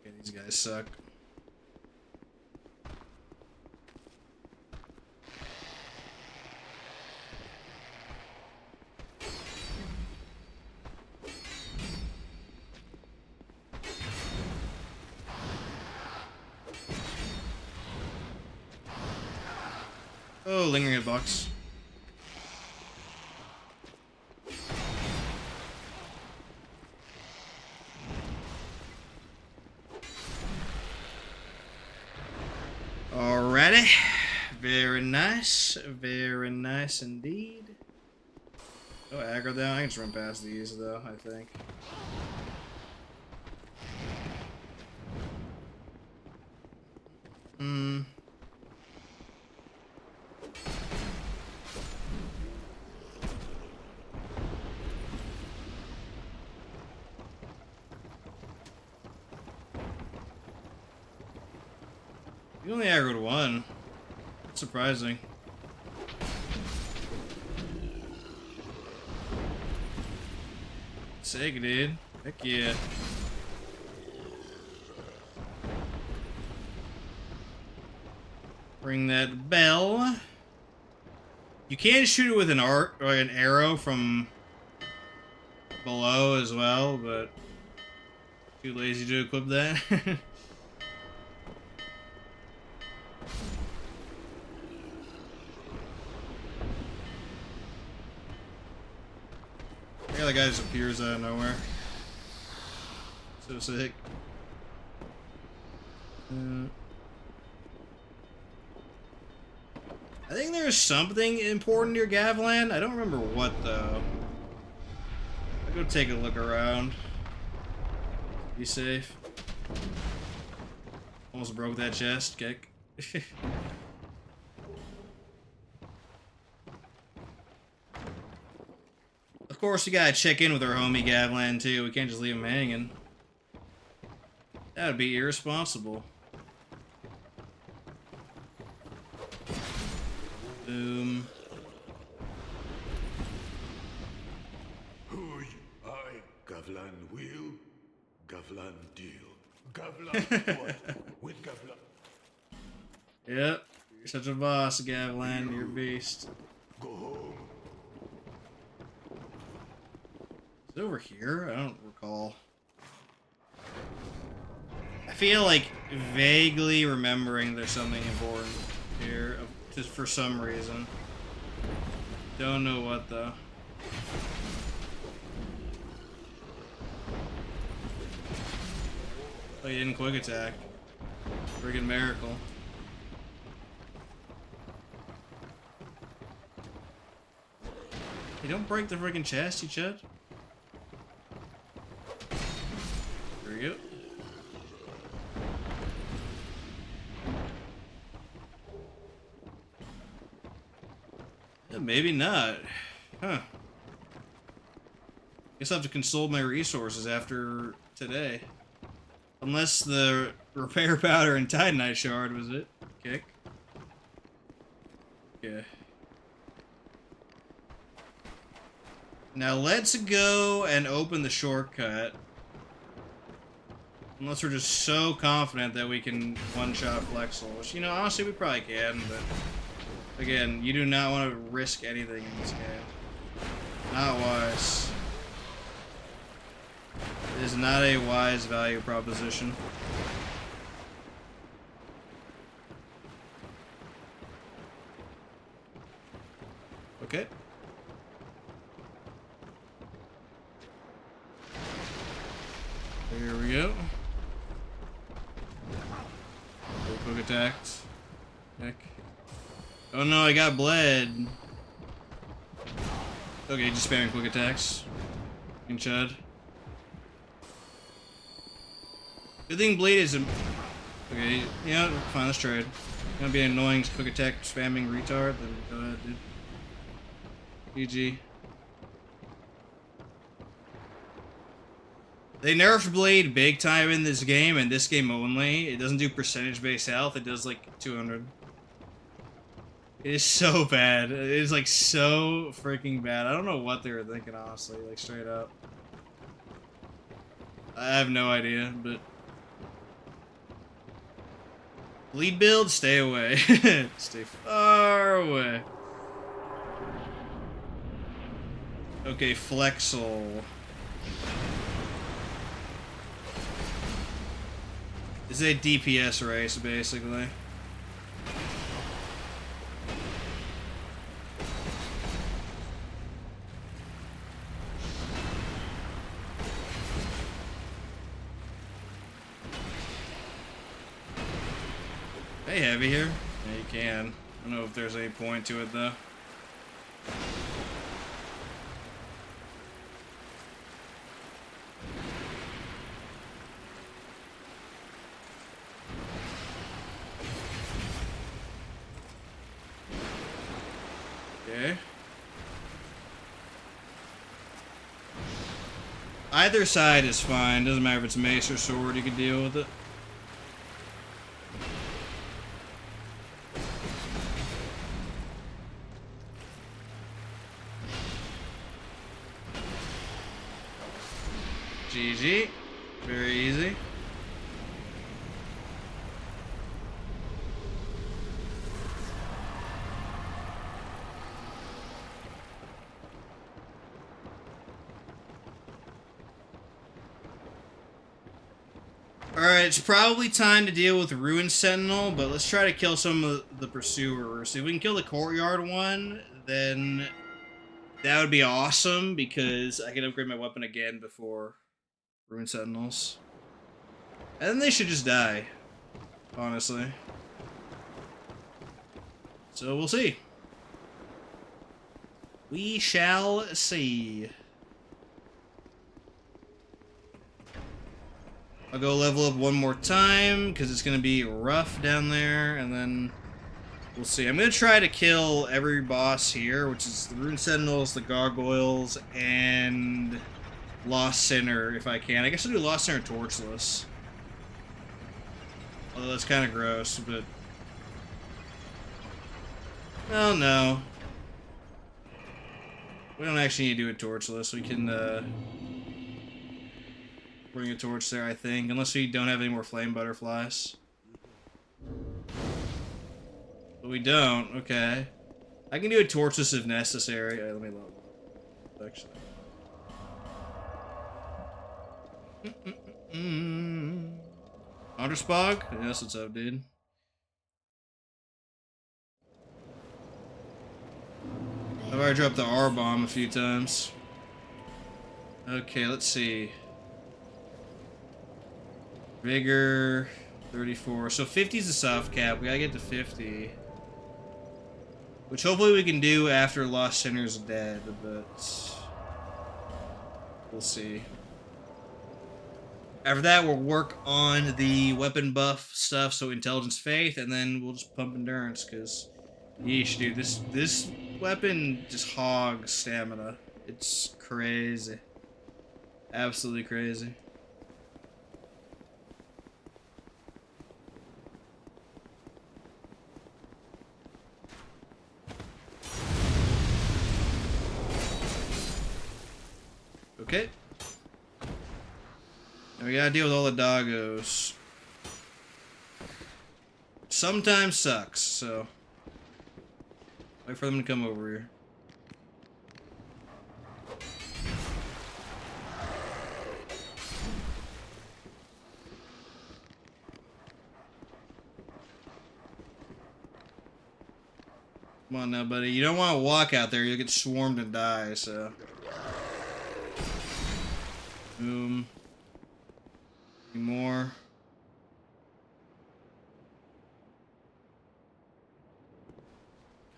Okay, these guys suck. Oh, lingering hitbox. Alrighty. Very nice. Very nice indeed. Oh, aggro down. I can just run past these, though, I think. Hmm. You only aggroed one. That's surprising. Sick, dude. Heck yeah. Ring that bell. You can shoot it with an arc or an arrow from below as well, but too lazy to equip that. Yeah, the guy just appears out of nowhere. So sick. I think there's something important near Gavlan. I don't remember what though. I'll go take a look around. Be safe. Almost broke that chest, kick. Of course, you gotta check in with our homie Gavlan too. We can't just leave him hanging. That would be irresponsible. Boom. I, Gavlan will, Gavlan deal. Gavlan what? With Gavlan. Yep. You're such a boss, Gavlan. You're a beast. Go home. Is it over here? I don't recall. I feel like vaguely remembering there's something important here, just for some reason. Don't know what though. Oh, he didn't quick attack. Friggin' miracle. Hey, don't break the friggin' chest, you chud. There we go. Yeah, maybe not. Huh. Guess I'll have to consult my resources after today. Unless the repair powder and titanite shard was it. Kick. Okay. Now let's go and open the shortcut. Unless we're just so confident that we can one-shot Flexel. Which, you know, honestly we probably can, but... Again, you do not want to risk anything in this game. Not wise. It is not a wise value proposition. Okay. Here we go. Quick attacks. Heck. Oh no, I got bled. Okay, just spamming quick attacks. In Chud. Good thing bleed is okay, yeah, fine, let's trade. Gonna be an annoying quick attack spamming retard, then go ahead, dude. GG. They nerfed Blade big time in this game, and this game only. It doesn't do percentage-based health, it does like 200. It is so bad. It is like so freaking bad. I don't know what they were thinking, honestly, like straight up. I have no idea, but... Bleed build, stay away. Stay far away. Okay, Flexel. This is a DPS race, basically. Hey, heavy here? Yeah, you can. I don't know if there's any point to it, though. Okay. Either side is fine. Doesn't matter if it's mace or sword, you can deal with it. GG. Very easy. Alright, it's probably time to deal with Ruin Sentinel, but let's try to kill some of the Pursuers. If we can kill the Courtyard one, then that would be awesome, because I can upgrade my weapon again before Ruin Sentinels. And then they should just die, honestly. So we'll see. We shall see. I'll go level up one more time, because it's going to be rough down there, and then we'll see. I'm going to try to kill every boss here, which is the Rune Sentinels, the Gargoyles, and Lost Sinner, if I can. I guess I'll do Lost Sinner Torchless. Although that's kind of gross, but... Oh, no. We don't actually need to do it torchless. We can, bring a torch there, I think. Unless we don't have any more flame butterflies. But we don't. Okay. I can do a torchless if necessary. Let me level up. Actually. Underspog? Yes, what's up, dude? I've already dropped the R-bomb a few times. Okay, let's see. Vigor, 34. So 50 is the soft cap. We gotta get to 50. Which hopefully we can do after Lost Sinner's dead, but... we'll see. After that, we'll work on the weapon buff stuff, so Intelligence, Faith, and then we'll just pump Endurance, because... yeesh, dude, this weapon just hogs stamina. It's crazy. Absolutely crazy. Okay. Now we gotta deal with all the doggos. Sometimes sucks, so... wait for them to come over here. Come on now, buddy. You don't want to walk out there. You'll get swarmed and die, so... boom. Any more?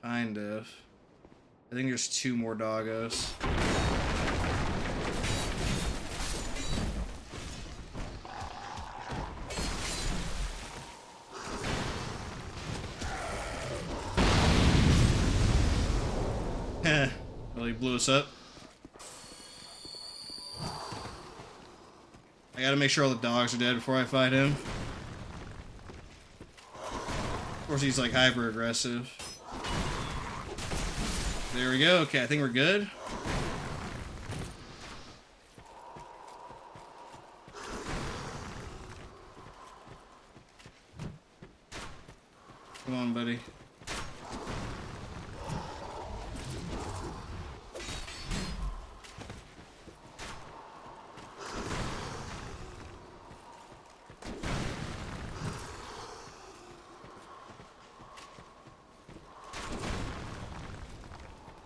Kind of. I think there's 2 more doggos. Well, he blew us up. I gotta make sure all the dogs are dead before I fight him. Of course, he's like hyper aggressive. There we go. Okay, I think we're good. Come on, buddy.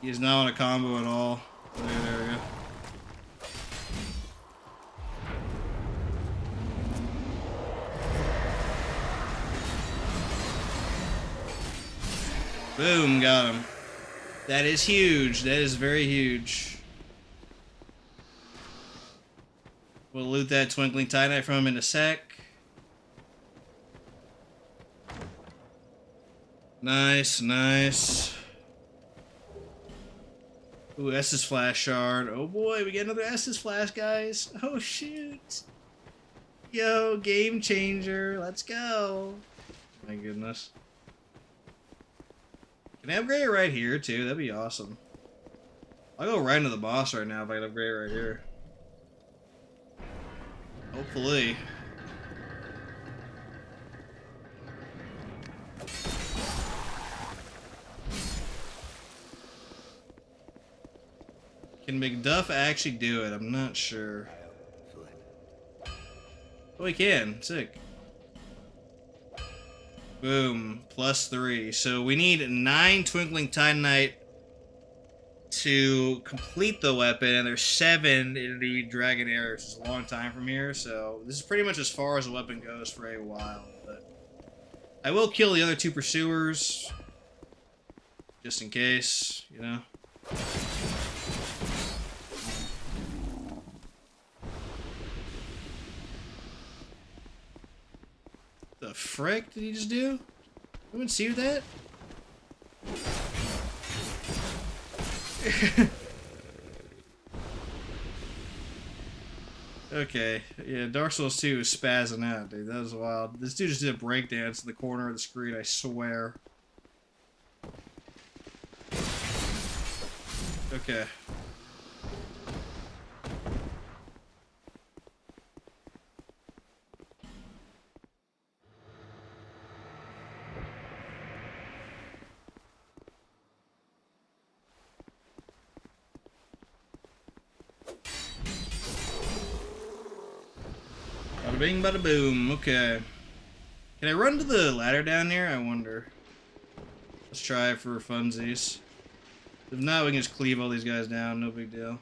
He is not on a combo at all. There we go. Boom, got him. That is huge. That is very huge. We'll loot that Twinkling Titanite from him in a sec. Nice, nice. Ooh, Estus Flash Shard. Oh boy, we get another Estus Flash, guys. Oh shoot. Yo, game changer. Let's go. My goodness. Can I upgrade it right here, too? That'd be awesome. I'll go right into the boss right now if I can upgrade it right here. Hopefully. Can McDuff actually do it? I'm not sure. Oh, we can. Sick. Boom. +3. So we need 9 Twinkling Titanite to complete the weapon, and there's 7 in the Dragon Air, which is a long time from here, so this is pretty much as far as the weapon goes for a while, but I will kill the other 2 pursuers, just in case, you know? The frick did he just do? Anyone see that? Okay, yeah, Dark Souls 2 is spazzing out, dude. That was wild. This dude just did a breakdance in the corner of the screen, I swear. Okay. Bada bing, bada boom. Okay. Can I run to the ladder down here? I wonder. Let's try it for funsies. If not, we can just cleave all these guys down. No big deal.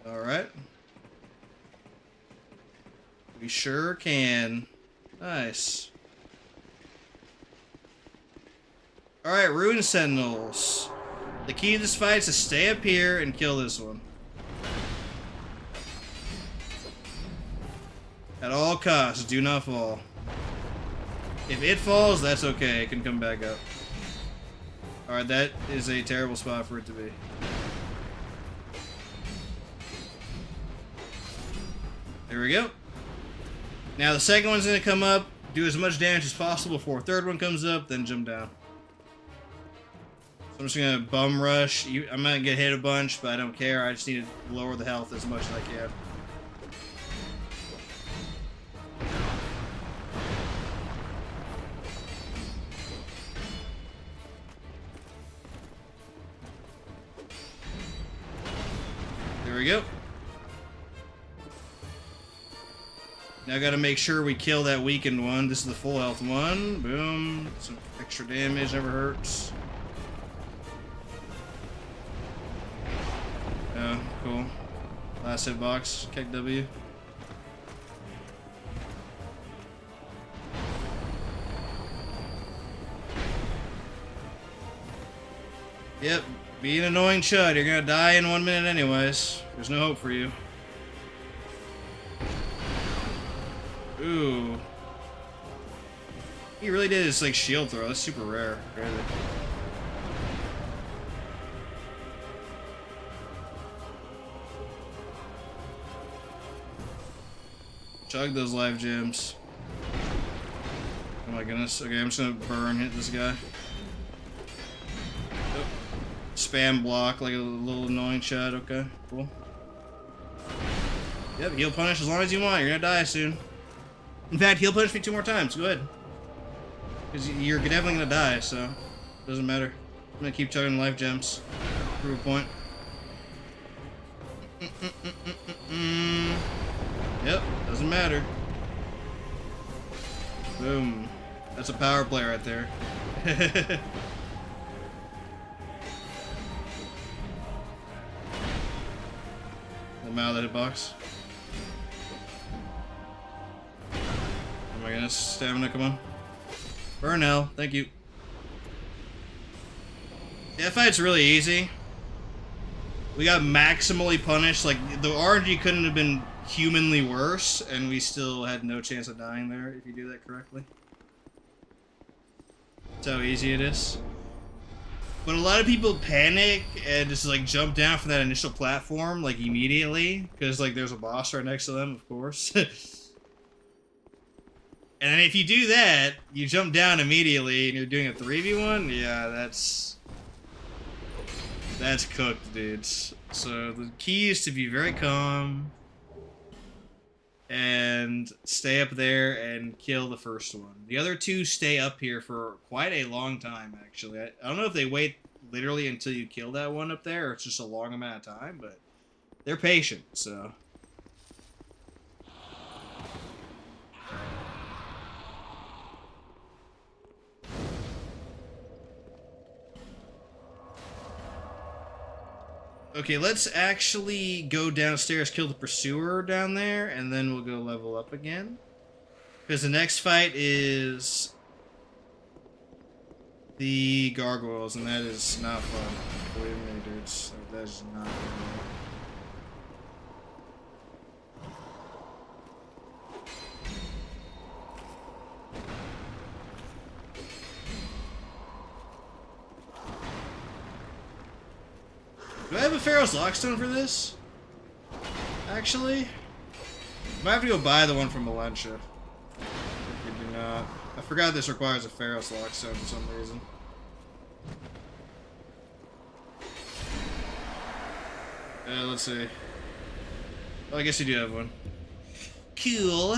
Alright. We sure can. Nice. Alright, Rune Sentinels. The key to this fight is to stay up here and kill this one. At all costs, do not fall. If it falls, that's okay. It can come back up. Alright, that is a terrible spot for it to be. There we go. Now the second one's gonna come up, do as much damage as possible before a third one comes up, then jump down. So I'm just gonna bum rush. I'm gonna get hit a bunch, but I don't care. I just need to lower the health as much as I can. There we go. Now I gotta make sure we kill that weakened one. This is the full health one. Boom. Some extra damage never hurts. Oh, cool. Last hitbox. Kick W. Yep. Be an annoying chud. You're gonna die in 1 minute anyways. There's no hope for you. Ooh. He really did his like shield throw. That's super rare. Really. Chug those life gems. Oh my goodness. Okay, I'm just gonna burn hit this guy. Oh. Spam block like a little annoying shot. Okay, cool. Yep, heal punish as long as you want. You're gonna die soon. In fact, he'll punish me 2 more times. Go ahead. Because you're definitely gonna die, so it doesn't matter. I'm gonna keep chugging life gems. Prove a point. Yep, doesn't matter. Boom. That's a power play right there. I'm out of the hitbox. Oh my goodness, stamina, come on. Burn hell, thank you. Yeah, that fight's really easy. We got maximally punished, like, the RNG couldn't have been humanly worse, and we still had no chance of dying there, if you do that correctly. That's how easy it is. But a lot of people panic and just, like, jump down from that initial platform, like, immediately, because, like, there's a boss right next to them, of course. And if you do that, you jump down immediately and you're doing a 3v1, yeah, that's cooked, dudes. So the key is to be very calm and stay up there and kill the first one. The other 2 stay up here for quite a long time, actually. I don't know if they wait literally until you kill that one up there, or it's just a long amount of time, but they're patient, so. Okay, let's actually go downstairs, kill the pursuer down there, and then we'll go level up again. Because the next fight is the gargoyles, and that is not fun. Believe me, dudes. That is not fun. Do I have a Pharaoh's Lockstone for this? Actually? Might have to go buy the one from Valencia. If we do not. I forgot this requires a Pharaoh's Lockstone for some reason. Let's see. Well, I guess you do have one. Cool.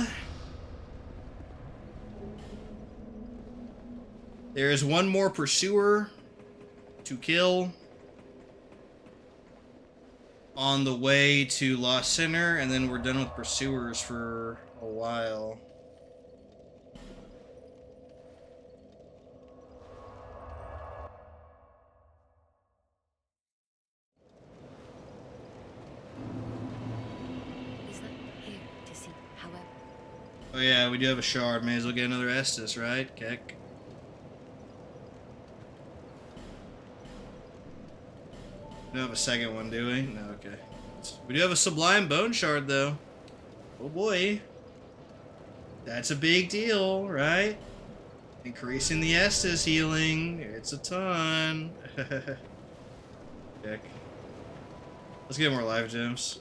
There is one more pursuer to kill on the way to Lost Center, and then we're done with pursuers for a while. Is that here to see, however? Oh yeah, we do have a shard. May as well get another Estus, right? Keck. We don't have a second one, do we? No, okay. We do have a Sublime Bone Shard, though. Oh boy. That's a big deal, right? Increasing the Estus healing. It's a ton. Keck. Let's get more life gems.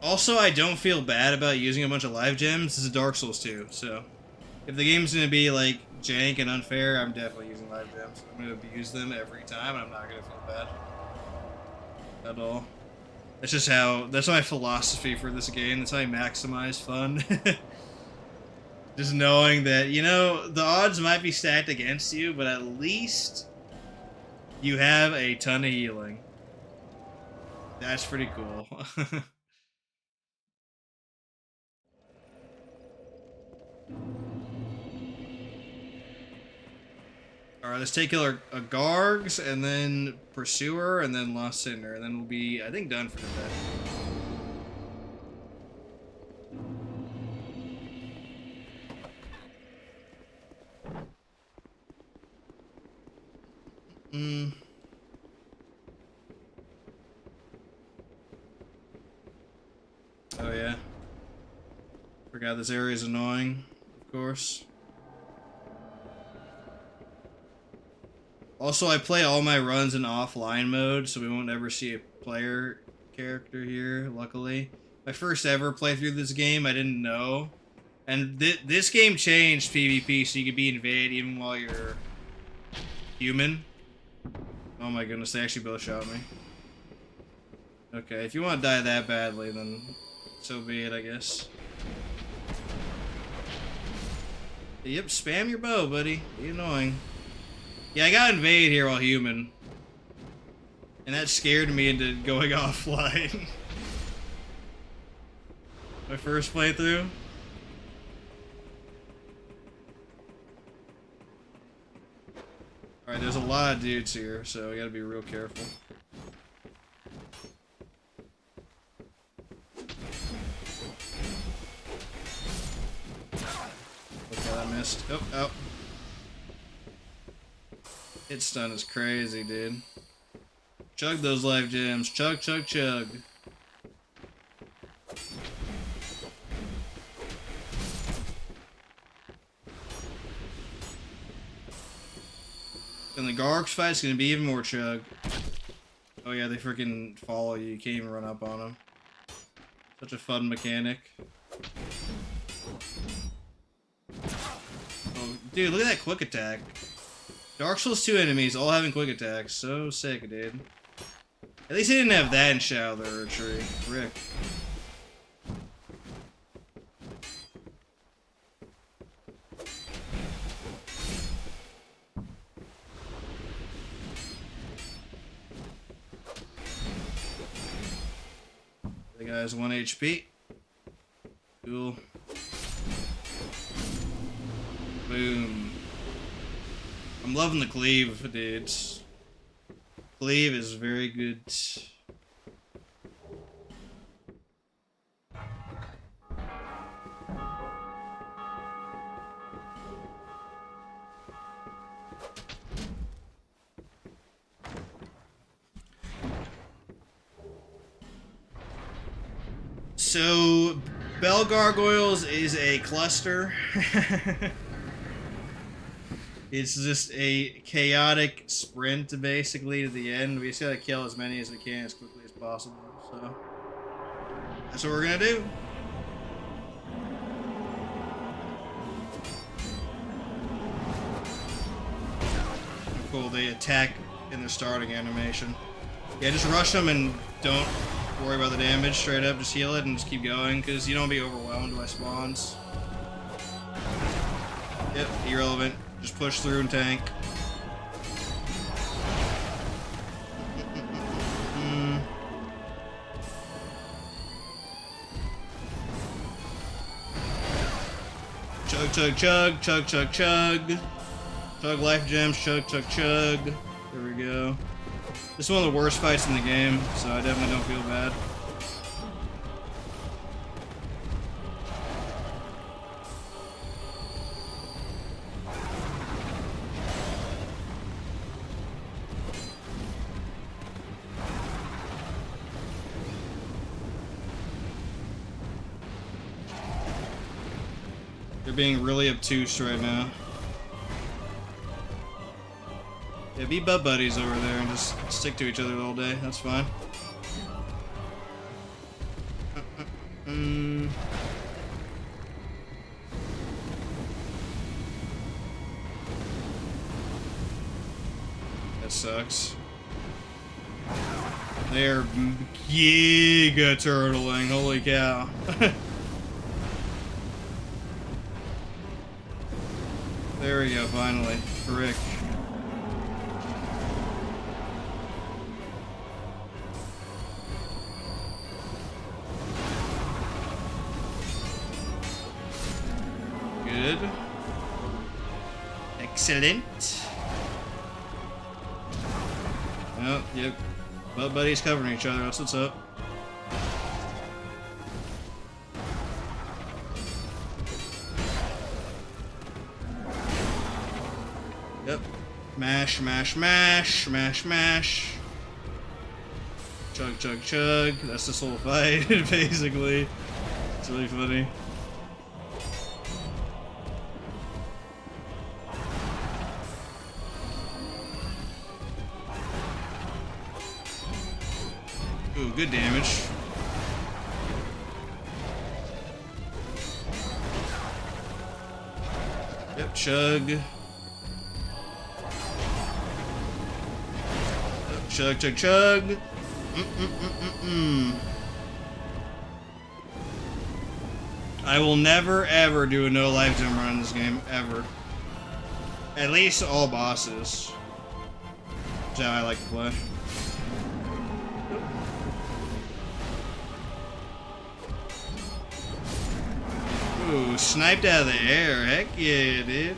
Also, I don't feel bad about using a bunch of life gems. This is Dark Souls 2, so if the game's gonna be like jank and unfair, I'm definitely using life gems. I'm gonna abuse them every time, and I'm not gonna feel bad at all. That's just that's my philosophy for this game. That's how I maximize fun. Just knowing that, you know, the odds might be stacked against you, but at least you have a ton of healing. That's pretty cool. Alright, let's take a Gargs, and then Pursuer, and then Lost Cinder, and then we'll be, I think, done for today. Oh yeah. Forgot this area is annoying, of course. Also, I play all my runs in offline mode, so we won't ever see a player character here, luckily. My first ever playthrough of this game, I didn't know. And this game changed PvP, so you could be invaded even while you're human. Oh my goodness, they actually both shot me. Okay, if you want to die that badly, then so be it, I guess. Yep, spam your bow, buddy. Be annoying. Yeah, I got invaded here while human. And that scared me into going offline. My first playthrough. Alright, there's a lot of dudes here, so we gotta be real careful. Okay, I missed. Oh, oh. Hit stun is crazy, dude. Chug those life gems. Chug, chug, chug. And the Gargs fight's gonna be even more chug. Oh yeah, they freaking follow you. You can't even run up on them. Such a fun mechanic. Oh, dude, look at that quick attack. Dark Souls 2 enemies all having quick attacks. So sick, dude. At least they didn't have that in Shadow of the Tree. Rick. guy's 1 HP. Cool. Boom. I'm loving the cleave, dudes. Cleave is very good. So, Bell Gargoyles is a cluster. It's just a chaotic sprint, basically, to the end. We just gotta kill as many as we can as quickly as possible, so... That's what we're gonna do. Cool, they attack in the starting animation. Yeah, just rush them and don't worry about the damage, straight up, just heal it and just keep going, because you don't be overwhelmed by spawns. Yep, irrelevant. Just push through and tank. Chug, chug, chug, chug, chug, chug. Chug life gems, chug, chug, chug. There we go. This is one of the worst fights in the game, so I definitely don't feel bad. They're being really obtuse right now. Yeah, be butt buddies over there and just stick to each other all day. That's fine. That sucks. They're giga turtling. Holy cow. There we go, finally. Frick. Good. Excellent. Oh, yep. Butt buddies covering each other. That's what's up. Yep. Mash, mash, mash, mash, mash. Chug, chug, chug. That's this whole fight, basically. It's really funny. Ooh, good damage. Yep, chug. Chug, chug, chug. I will never, ever do a no life gem run in this game, ever. At least all bosses. That's how I like to play. Ooh, sniped out of the air. Heck yeah, dude.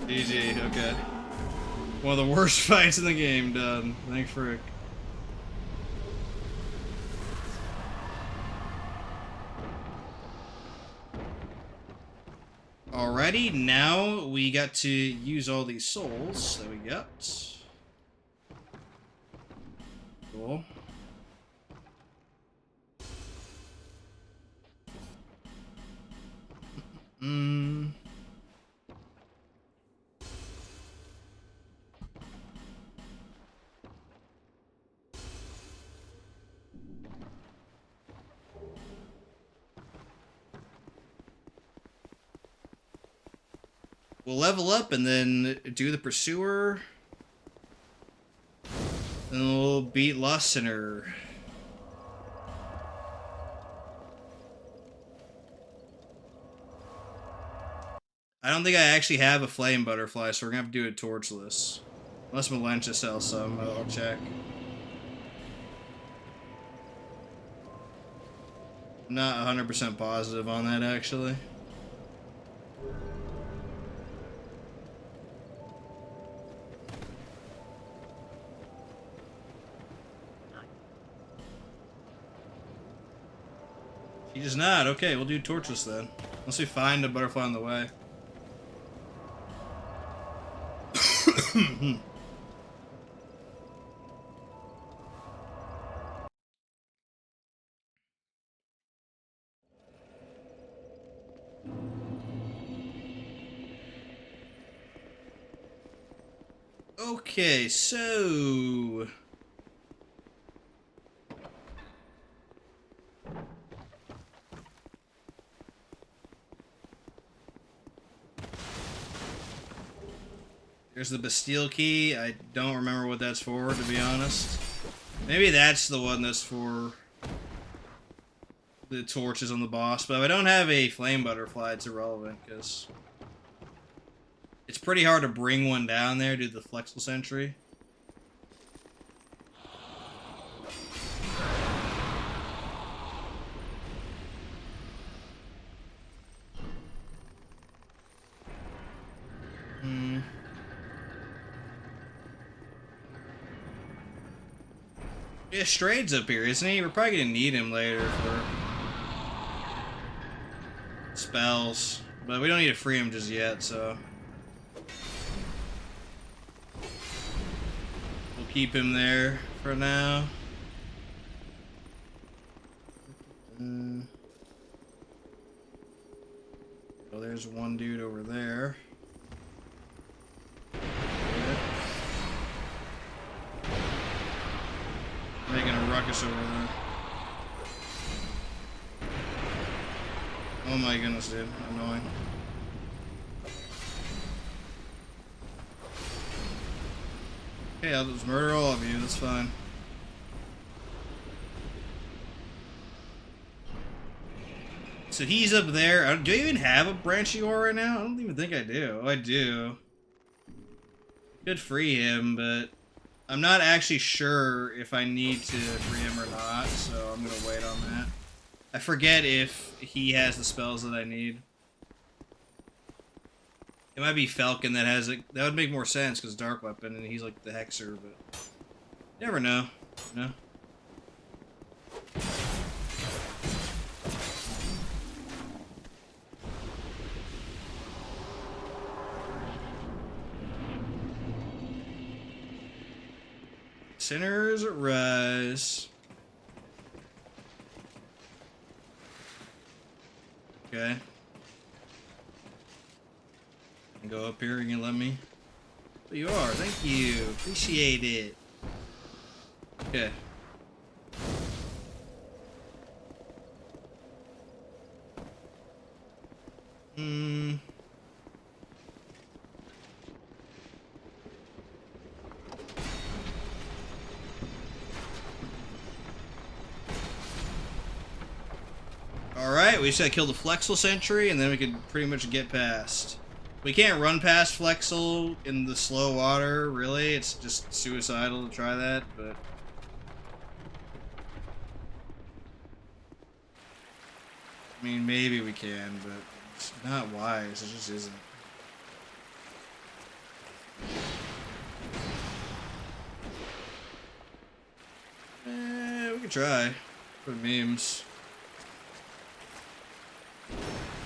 GG, okay. One of the worst fights in the game done. Thanks, Frick. Alrighty, now we got to use all these souls that we got. Cool. We'll level up and then do the Pursuer. Then we'll beat Lost Sinner. I don't think I actually have a flame butterfly, so we're gonna have to do it torchless. Unless Malentia sells some, I'll check. I'm not 100% positive on that, actually. She does not. Okay, we'll do torchless then. Unless we find a butterfly on the way. Okay, so... There's the Bastille key. I don't remember what that's for, to be honest. Maybe that's the one that's for the torches on the boss. But if I don't have a flame butterfly, it's irrelevant, because it's pretty hard to bring one down there due to the flexible sentry. Yeah, Strade's up here, isn't he? We're probably gonna need him later for spells, but we don't need to free him just yet, so we'll keep him there for now. Oh, there's one dude over there. Making a ruckus over there. Oh my goodness, dude. Annoying. Okay, I'll just murder all of you. That's fine. So he's up there. Do I even have a branching ore right now? I don't even think I do. Oh, I do. Could free him, but I'm not actually sure if I need to free him or not, so I'm gonna wait on that. I forget if he has the spells that I need. It might be Falcon that has it. That would make more sense because Dark Weapon and he's like the Hexer, but you never know. You know? Sinners rise. Okay. Go up here and you let me. Oh, you are. Thank you. Appreciate it. Okay. Alright, we just gotta kill the Flexel Sentry, and then we can pretty much get past. We can't run past Flexel in the slow water, really. It's just suicidal to try that, but... I mean, maybe we can, but it's not wise. It just isn't. We can try. For memes.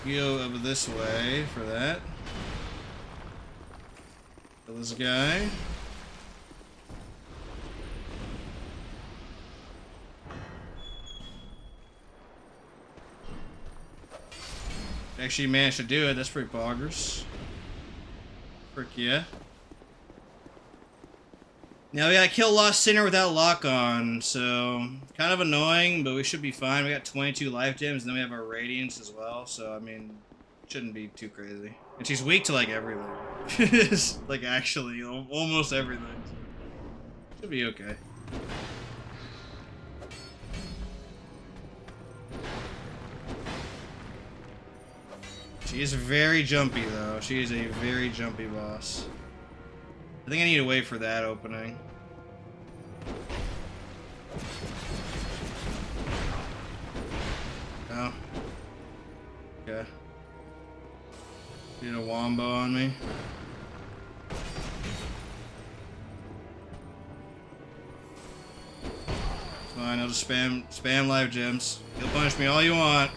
We go over this way for that. Kill this guy. Actually managed to do it. That's pretty boggers. Frick yeah. Now we gotta kill Lost Sinner without lock on, so kind of annoying, but we should be fine. We got 22 life gems, and then we have our radiance as well, so I mean, shouldn't be too crazy. And she's weak to like everything. Like actually, almost everything. Should be okay. She is very jumpy, though. She is a very jumpy boss. I think I need to wait for that opening. Oh. Okay. Need a wombo on me. Fine, I'll just spam life gems. You'll punish me all you want.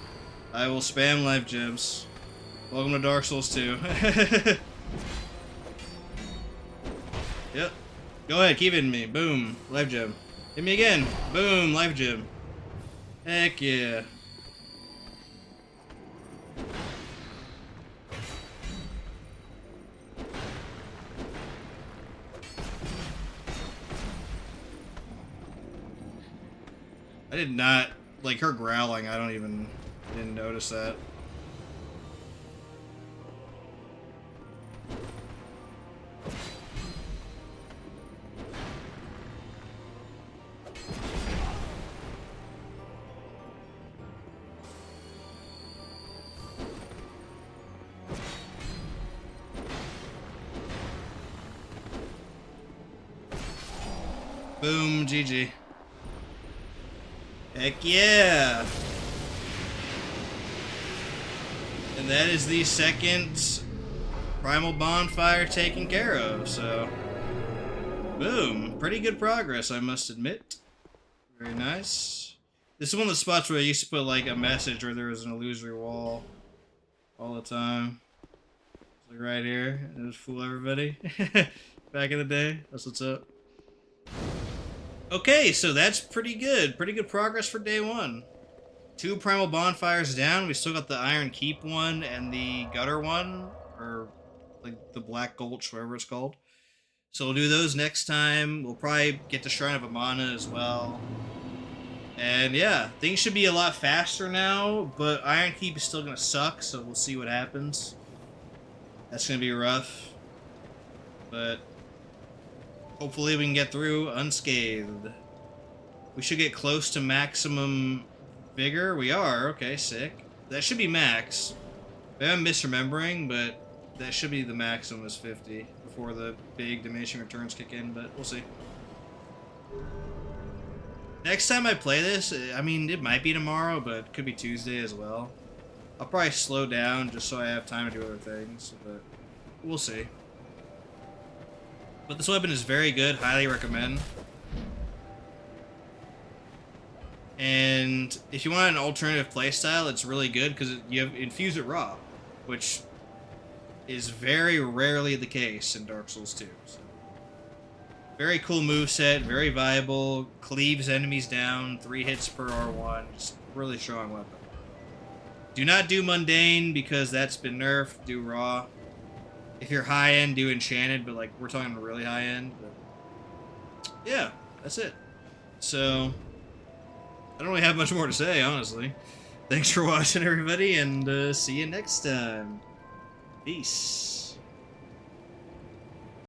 I will spam life gems. Welcome to Dark Souls 2. Yep. Go ahead, keep hitting me. Boom, life gem. Hit me again. Boom, life gem. Heck yeah. I did not like her growling. I didn't notice that. Boom, GG. Heck yeah! And that is the second primal bonfire taken care of, so... Boom! Pretty good progress, I must admit. Very nice. This is one of the spots where I used to put, like, a message where there was an illusory wall all the time. It's like right here, and it would fool everybody. Back in the day, that's what's up. Okay, so that's pretty good. Pretty good progress for day one. 2 primal bonfires down. We still got the Iron Keep one and the Gutter one, or like the Black Gulch, whatever it's called. So we'll do those next time. We'll probably get to Shrine of Amana as well. And yeah, things should be a lot faster now, but Iron Keep is still going to suck, so we'll see what happens. That's going to be rough. But hopefully we can get through unscathed. We should get close to maximum vigor. We are. Okay, sick. That should be max. Maybe I'm misremembering, but that should be the maximum is 50 before the big diminishing returns kick in, but we'll see. Next time I play this, I mean, it might be tomorrow, but it could be Tuesday as well. I'll probably slow down just so I have time to do other things, but we'll see. But this weapon is very good, highly recommend. And if you want an alternative playstyle, it's really good because you have Infuse It Raw, which is very rarely the case in Dark Souls 2. So. Very cool moveset, very viable, cleaves enemies down, 3 hits per R1, just really strong weapon. Do not do Mundane because that's been nerfed, do Raw. If you're high end, do Enchanted, but like we're talking really high end. But yeah, that's it. So I don't really have much more to say, honestly. Thanks for watching, everybody, and see you next time. Peace.